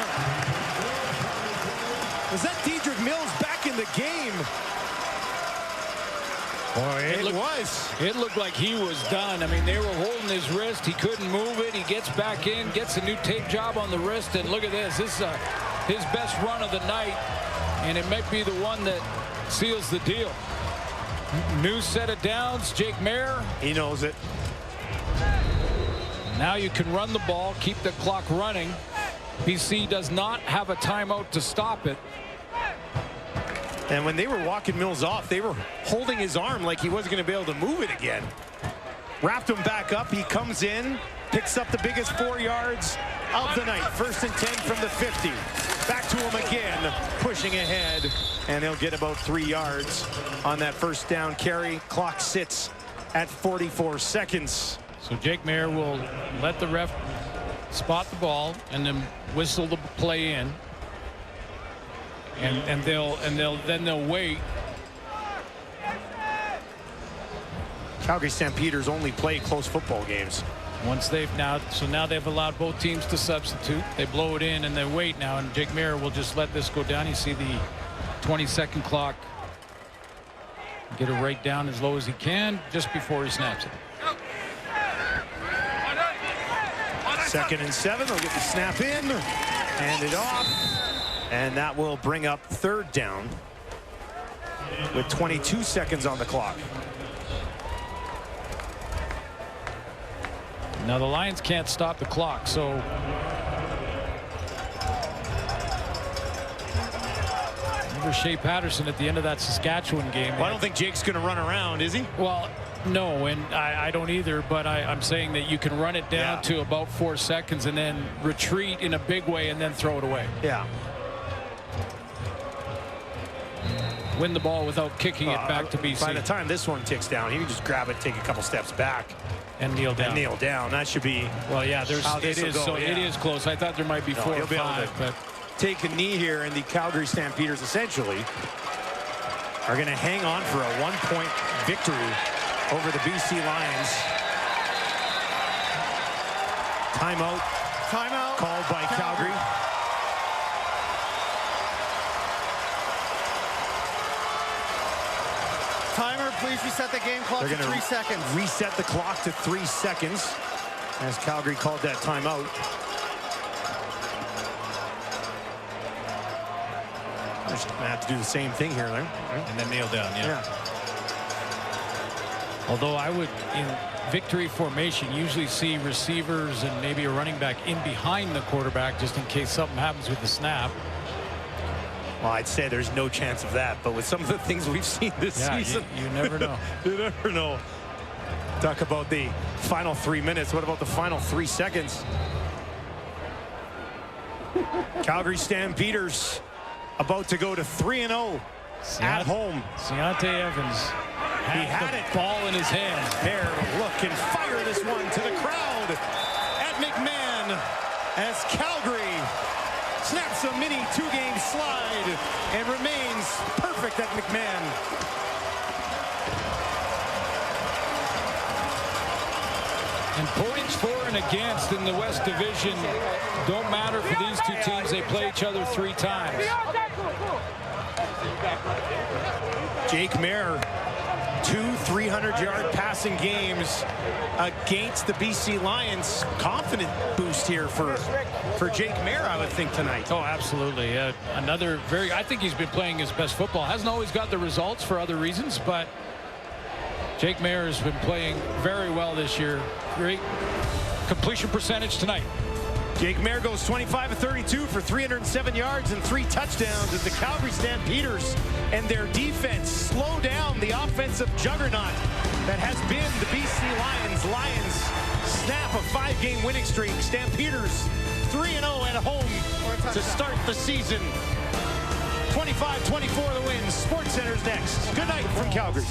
Was that Dedrick Mills back in the game? Boy, It looked like he was done. I mean, they were holding his wrist. He couldn't move it. He gets back in, gets a new tape job on the wrist, and look at this. This is his best run of the night, and it might be the one that seals the deal. New set of downs. Jake Mayer. He knows it. Now you can run the ball, keep the clock running. BC does not have a timeout to stop it. And when they were walking Mills off, they were holding his arm like he wasn't going to be able to move it again. Wrapped him back up. He comes in, picks up the biggest 4 yards of the night. 1st and 10 from the 50. Back to him again, pushing ahead. And they'll get about 3 yards on that first down carry. Clock sits at 44 seconds. So Jake Mayer will let the ref spot the ball and then whistle the play in. And they'll wait. Calgary Stampeders only play close football games. Once now they've allowed both teams to substitute. They blow it in and they wait now, and Jake Mayer will just let this go down. You see the 20-second clock. Get it right down as low as he can just before he snaps it. 2nd and 7. They'll get the snap in, hand it off, and that will bring up 3rd down with 22 seconds on the clock. Now the Lions can't stop the clock, so remember Shea Patterson at the end of that Saskatchewan game. Well, I don't think Jake's going to run around, is he? Well, no, and I don't either, but I'm saying that you can run it down to about 4 seconds and then retreat in a big way and then throw it away. Yeah. Win the ball without kicking it back to BC. By the time this one ticks down, he can just grab it, take a couple steps back. And kneel down. And kneel down. That should be. Well, yeah, it is close. I thought there might be 4 or 5, but take a knee here, and the Calgary Stampeders essentially are going to hang on for a 1-point victory over the BC Lions. Timeout. Timeout called by Calgary. Timer, please reset the game clock to 3 seconds. Reset the clock to 3 seconds as Calgary called that timeout. They're just going to have to do the same thing here, right? And then kneel down, yeah. Although I would, in victory formation, usually see receivers and maybe a running back in behind the quarterback just in case something happens with the snap. Well, I'd say there's no chance of that, but with some of the things we've seen this season, you never know. You never know. Talk about the final 3 minutes. What about the final 3 seconds? Calgary Stampeders about to go to 3-0 at home. Deontay Evans had the ball in his hand. There, look and fire this one to the crowd at McMahon as Calgary snaps a mini 2-game slide and remains perfect at McMahon. And points for and against in the West Division don't matter for these two teams. They play each other 3 times. Jake Mayer, 2 300-yard passing games against the BC Lions. Confident boost here for Jake Mayer, I would think, tonight. Oh, absolutely. Another I think he's been playing his best football. Hasn't always got the results for other reasons, but Jake Mayer has been playing very well this year. Great completion percentage tonight. Jake Mayer goes 25 of 32 for 307 yards and 3 touchdowns as the Calgary Stampeders and their defense slow down the offensive juggernaut that has been the BC Lions. Lions snap a 5-game winning streak. Stampeders 3-0 at home to start the season. 25-24 the win. SportsCenter's next. Good night from Calgary.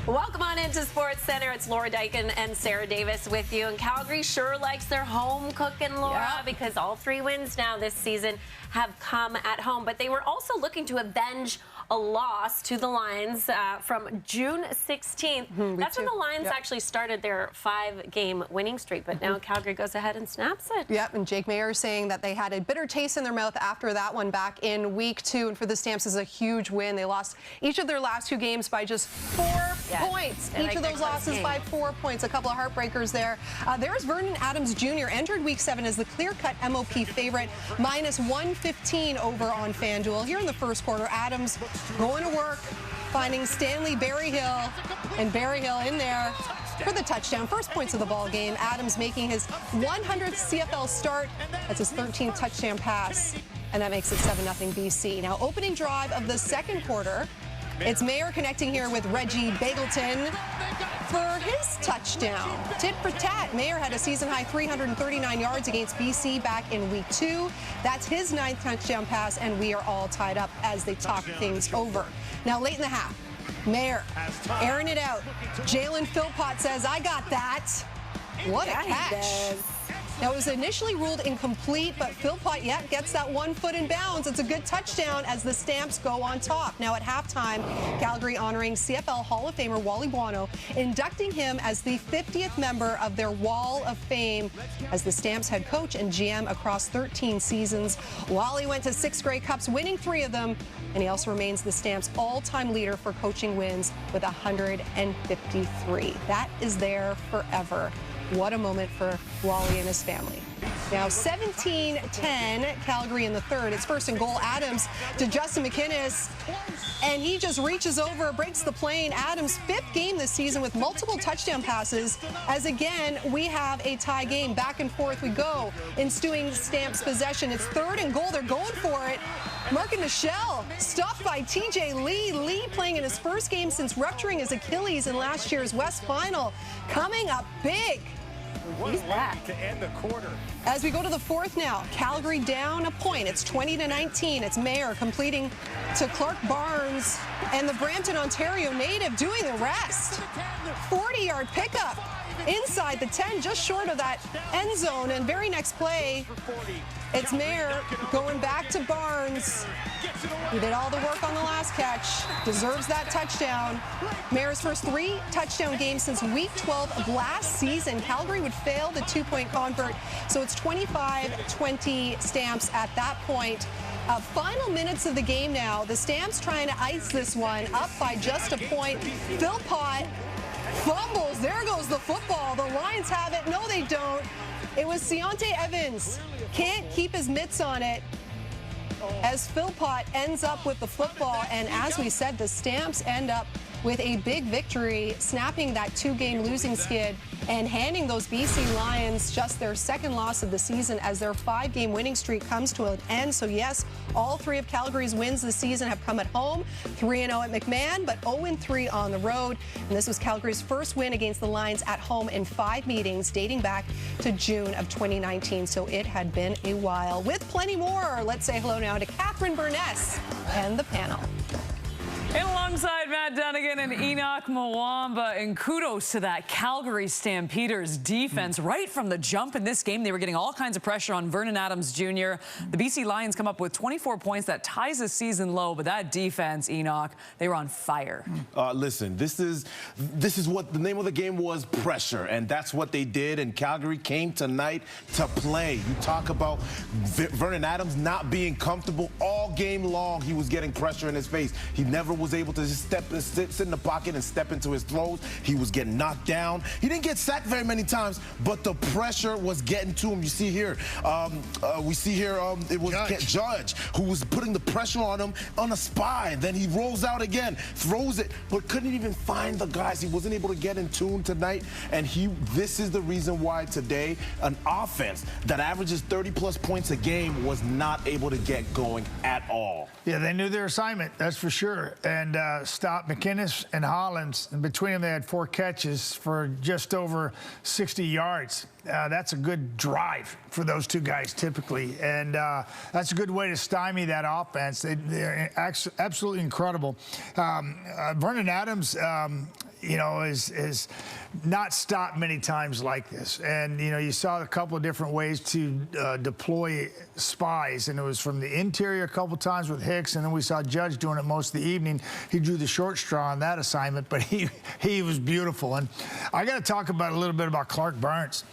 Welcome on into SportsCenter. It's Laura Dyken and Sarah Davis with you. And Calgary sure likes their home cooking, Laura, because all 3 wins now this season have come at home. But they were also looking to avenge a loss to the Lions from June 16th. That's when the Lions actually started their 5-game winning streak, but now Calgary goes ahead and snaps it. Yep, and Jake Maier saying that they had a bitter taste in their mouth after that one back in week 2, and for the Stamps is a huge win. They lost each of their last 2 games by just 4 points. Each of those losses by 4 points. A couple of heartbreakers there. There's Vernon Adams Jr. entered week 7 as the clear-cut MOP favorite, minus 115 over on FanDuel. Here in the first quarter, Adams going to work, finding Stanley Berryhill, and Berryhill in there for the touchdown. First points of the ball game. Adams making his 100th CFL start. That's his 13th touchdown pass, and that makes it 7-0 BC. Now, opening drive of the second quarter, it's Maier connecting here with Reggie Bagleton for his touchdown. Tit for tat. Maier had a season-high 339 yards against BC back in week 2. That's his 9th touchdown pass, and we are all tied up as they talk things over. Now, late in the half, Maier airing it out. Jalen Philpott says, I got that. What a catch. Now, it was initially ruled incomplete, but Philpott yet gets that 1 foot in bounds. It's a good touchdown as the Stamps go on top. Now, at halftime, Calgary honoring CFL Hall of Famer Wally Buono, inducting him as the 50th member of their Wall of Fame as the Stamps head coach and GM across 13 seasons. Wally went to 6 Grey Cups, winning 3 of them, and he also remains the Stamps' all-time leader for coaching wins with 153. That is there forever. What a moment for Wally and his family. Now 17-10, Calgary in the third. It's first and goal. Adams to Justin McInnes, and he just reaches over, breaks the plane. Adams' 5th game this season with multiple touchdown passes, as again, we have a tie game. Back and forth we go. Ensuing Stamps possession. It's third and goal. They're going for it. Markin Michelle stopped by TJ Lee. Lee playing in his first game since rupturing his Achilles in last year's West Final. Coming up big. He's back. To end the quarter. As we go to the fourth now, Calgary down a point. It's 20-19. It's Maier completing to Clark Barnes, and the Brampton, Ontario native doing the rest. 40-yard pickup inside the 10, just short of that end zone. And very next play, it's Maier going back to Barnes. He did all the work on the last catch. Deserves that touchdown. Maier's first 3 touchdown games since week 12 of last season. Calgary would fail the 2-point convert, so it's 25-20 Stamps at that point. Final minutes of the game now. The Stamps trying to ice this one, up by just a point. Philpott fumbles. There goes the football. The Lions have it. No, they don't. It was Deontay Evans. Can't keep his mitts on it as Philpott ends up with the football. And as we said, the Stamps end up with a big victory, snapping that 2-game losing skid and handing those BC Lions just their 2nd loss of the season as their 5-game winning streak comes to an end. So yes, all 3 of Calgary's wins this season have come at home, 3-0 at McMahon, but 0-3 on the road. And this was Calgary's first win against the Lions at home in 5 meetings dating back to June of 2019. So it had been a while. With plenty more, let's say hello now to Catherine Burness and the panel. And alongside Matt Dunnigan and Enoch Mwamba, and kudos to that Calgary Stampeders defense. Right from the jump in this game, they were getting all kinds of pressure on Vernon Adams Jr. The BC Lions come up with 24 points. That ties the season low, but that defense, Enoch, they were on fire. Listen, this is what the name of the game was, pressure, and that's what they did, and Calgary came tonight to play. You talk about Vernon Adams not being comfortable all game long. He was getting pressure in his face. He never was able to just sit in the pocket and step into his throws. He was getting knocked down. He didn't get sacked very many times, but the pressure was getting to him. You see here, it was Judge who was putting the pressure on him on a spy. Then he rolls out again, throws it, but couldn't even find the guys. He wasn't able to get in tune tonight, and this is the reason why today an offense that averages 30-plus points a game was not able to get going at all. Yeah, they knew their assignment, that's for sure. And stopped McInnes and Hollins. And between them, they had 4 catches for just over 60 yards. That's a good drive for those 2 guys typically. And that's a good way to stymie that offense. They're absolutely incredible. Vernon Adams, is not stopped many times like this. And, you saw a couple of different ways to deploy spies, and it was from the interior a couple times with Hicks, and then we saw Judge doing it most of the evening. He drew the short straw on that assignment, but he was beautiful. And I got to talk about a little bit about Clark Burns,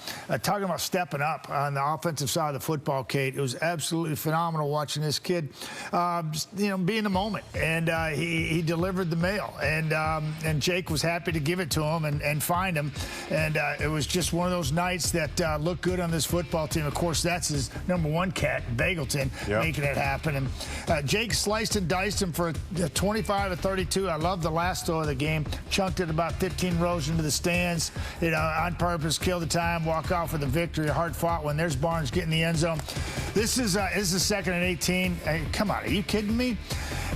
talking about stepping up on the offensive side of the football, Kate. It was absolutely phenomenal watching this kid, be in the moment, and he delivered the mail, and Jake was happy to give it to him and find him, and it was just one of those nights that looked good on this football team. Of course, that's his #1 cat, Bagleton, making it happen. And Jake sliced and diced him for 25-32. I love the last throw of the game. Chunked it about 15 rows into the stands, on purpose, kill the time, walk off with a victory. A hard-fought one. There's Barnes getting the end zone. This is 2nd and 18. Hey, come on, are you kidding me?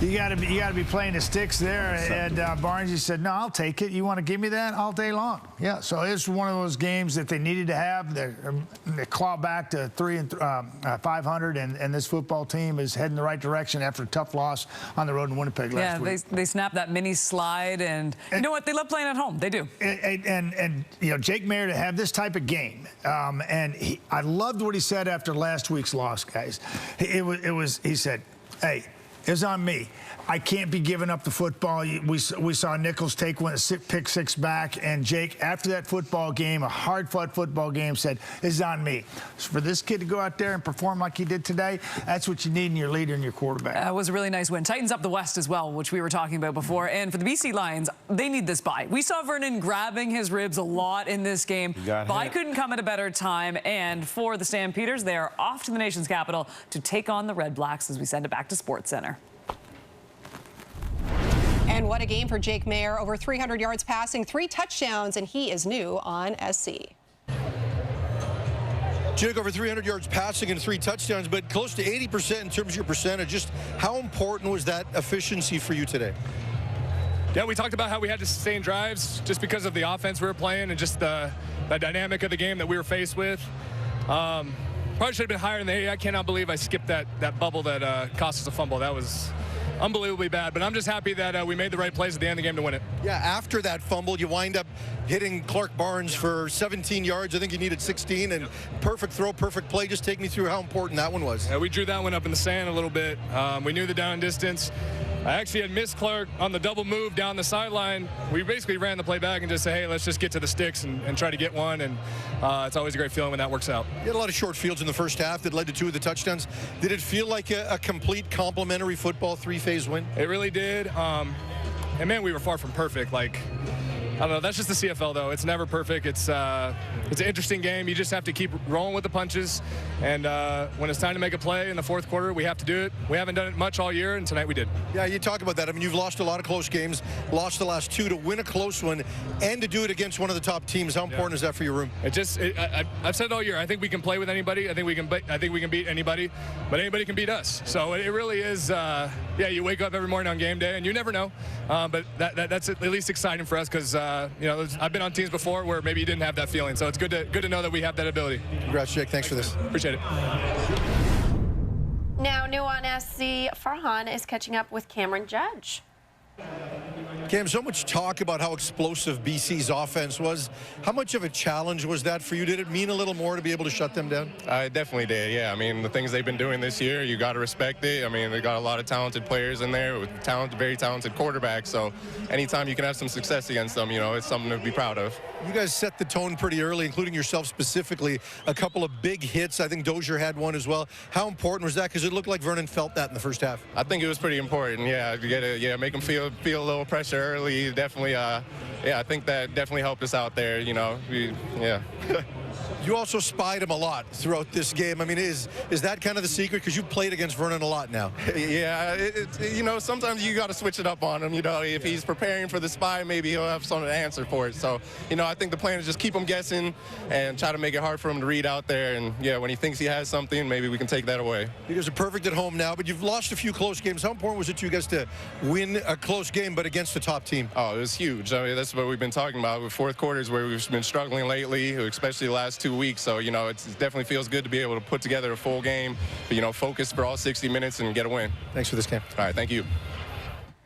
You got to be playing the sticks there. And Barnes, he said, "No, I'll take it. You want to give me that all day long?" Yeah. So it's one of those games that they needed to have. They claw back to 500, and this football team is heading the right direction after a tough loss on the road in Winnipeg last week. Yeah, they snapped that mini slide, and you know what? They love playing at home. They do. And Jake Mayer to have this type of game, I loved what he said after last week's loss, guys. He said, "Hey, it was on me. I can't be giving up the football." We saw Nichols take pick six back, and Jake, after that football game, a hard-fought football game, said, "It's on me." So for this kid to go out there and perform like he did today, that's what you need in your leader and your quarterback. That was a really nice win. Tightens up the West as well, which we were talking about before. And for the BC Lions, they need this bye. We saw Vernon grabbing his ribs a lot in this game. Bye couldn't come at a better time. And for the Stampeders, they are off to the nation's capital to take on the Red Blacks as we send it back to SportsCenter. And what a game for Jake Mayer. Over 300 yards passing, 3 touchdowns, and he is new on SC. Jake, over 300 yards passing and 3 touchdowns, but close to 80% in terms of your percentage. Just how important was that efficiency for you today? Yeah, we talked about how we had to sustain drives just because of the offense we were playing and just the dynamic of the game that we were faced with. Probably should have been higher in the 80. I cannot believe I skipped that bubble that cost us a fumble. That was unbelievably bad, but I'm just happy that we made the right plays at the end of the game to win it. Yeah, after that fumble, you wind up hitting Clark Barnes for 17 yards. I think you needed 16, and perfect throw, perfect play. Just take me through how important that one was. Yeah, we drew that one up in the sand a little bit. We knew the down and distance. I actually had missed Clark on the double move down the sideline. We basically ran the play back and just said, hey, let's just get to the sticks and try to get one, and it's always a great feeling when that works out. You had a lot of short fields in the first half that led to 2 of the touchdowns. Did it feel like a complete complementary football 3-phase win? It really did. And man, we were far from perfect. I don't know, that's just the CFL though. It's never perfect. It's an interesting game. You just have to keep rolling with the punches. And when it's time to make a play in the fourth quarter, we have to do it. We haven't done it much all year, and tonight we did. Yeah, you talk about that. I mean, you've lost a lot of close games, lost the last 2 to win a close one, and to do it against one of the top teams. How important is that for your room? I've said it all year. I think we can play with anybody. I think we can beat anybody, but anybody can beat us. So it really is. You wake up every morning on game day, and you never know. But that's at least exciting for us because I've been on teams before where maybe you didn't have that feeling. So it's good to know that we have that ability. Congrats, Jake. Thanks for this. Appreciate it. Now, new on SC, Farhan is catching up with Cameron Judge. Cam, so much talk about how explosive BC's offense was. How much of a challenge was that for you? Did it mean a little more to be able to shut them down? It definitely did, yeah. I mean, the things they've been doing this year, you got to respect it. I mean, they got a lot of talented players in there with very talented quarterbacks. So anytime you can have some success against them, it's something to be proud of. You guys set the tone pretty early, including yourself specifically. A couple of big hits. I think Dozier had one as well. How important was that? Because it looked like Vernon felt that in the first half. I think it was pretty important, yeah. You got to make them feel a little pressure early. Definitely, I think that definitely helped us out there, You also spied him a lot throughout this game. I mean, is that kind of the secret? Because you've played against Vernon a lot now. Yeah, sometimes you got to switch it up on him. If he's preparing for the spy, maybe he'll have something to answer for it. So, I think the plan is just keep him guessing and try to make it hard for him to read out there. And, when he thinks he has something, maybe we can take that away. You guys are perfect at home now, but you've lost a few close games. How important was it to you guys to win a close game, but against the top team? Oh, it was huge. I mean, that's what we've been talking about with fourth quarters where we've been struggling lately, especially the last 2 weeks. So, it definitely feels good to be able to put together a full game, focus for all 60 minutes and get a win. Thanks for this, Cam. All right, thank you.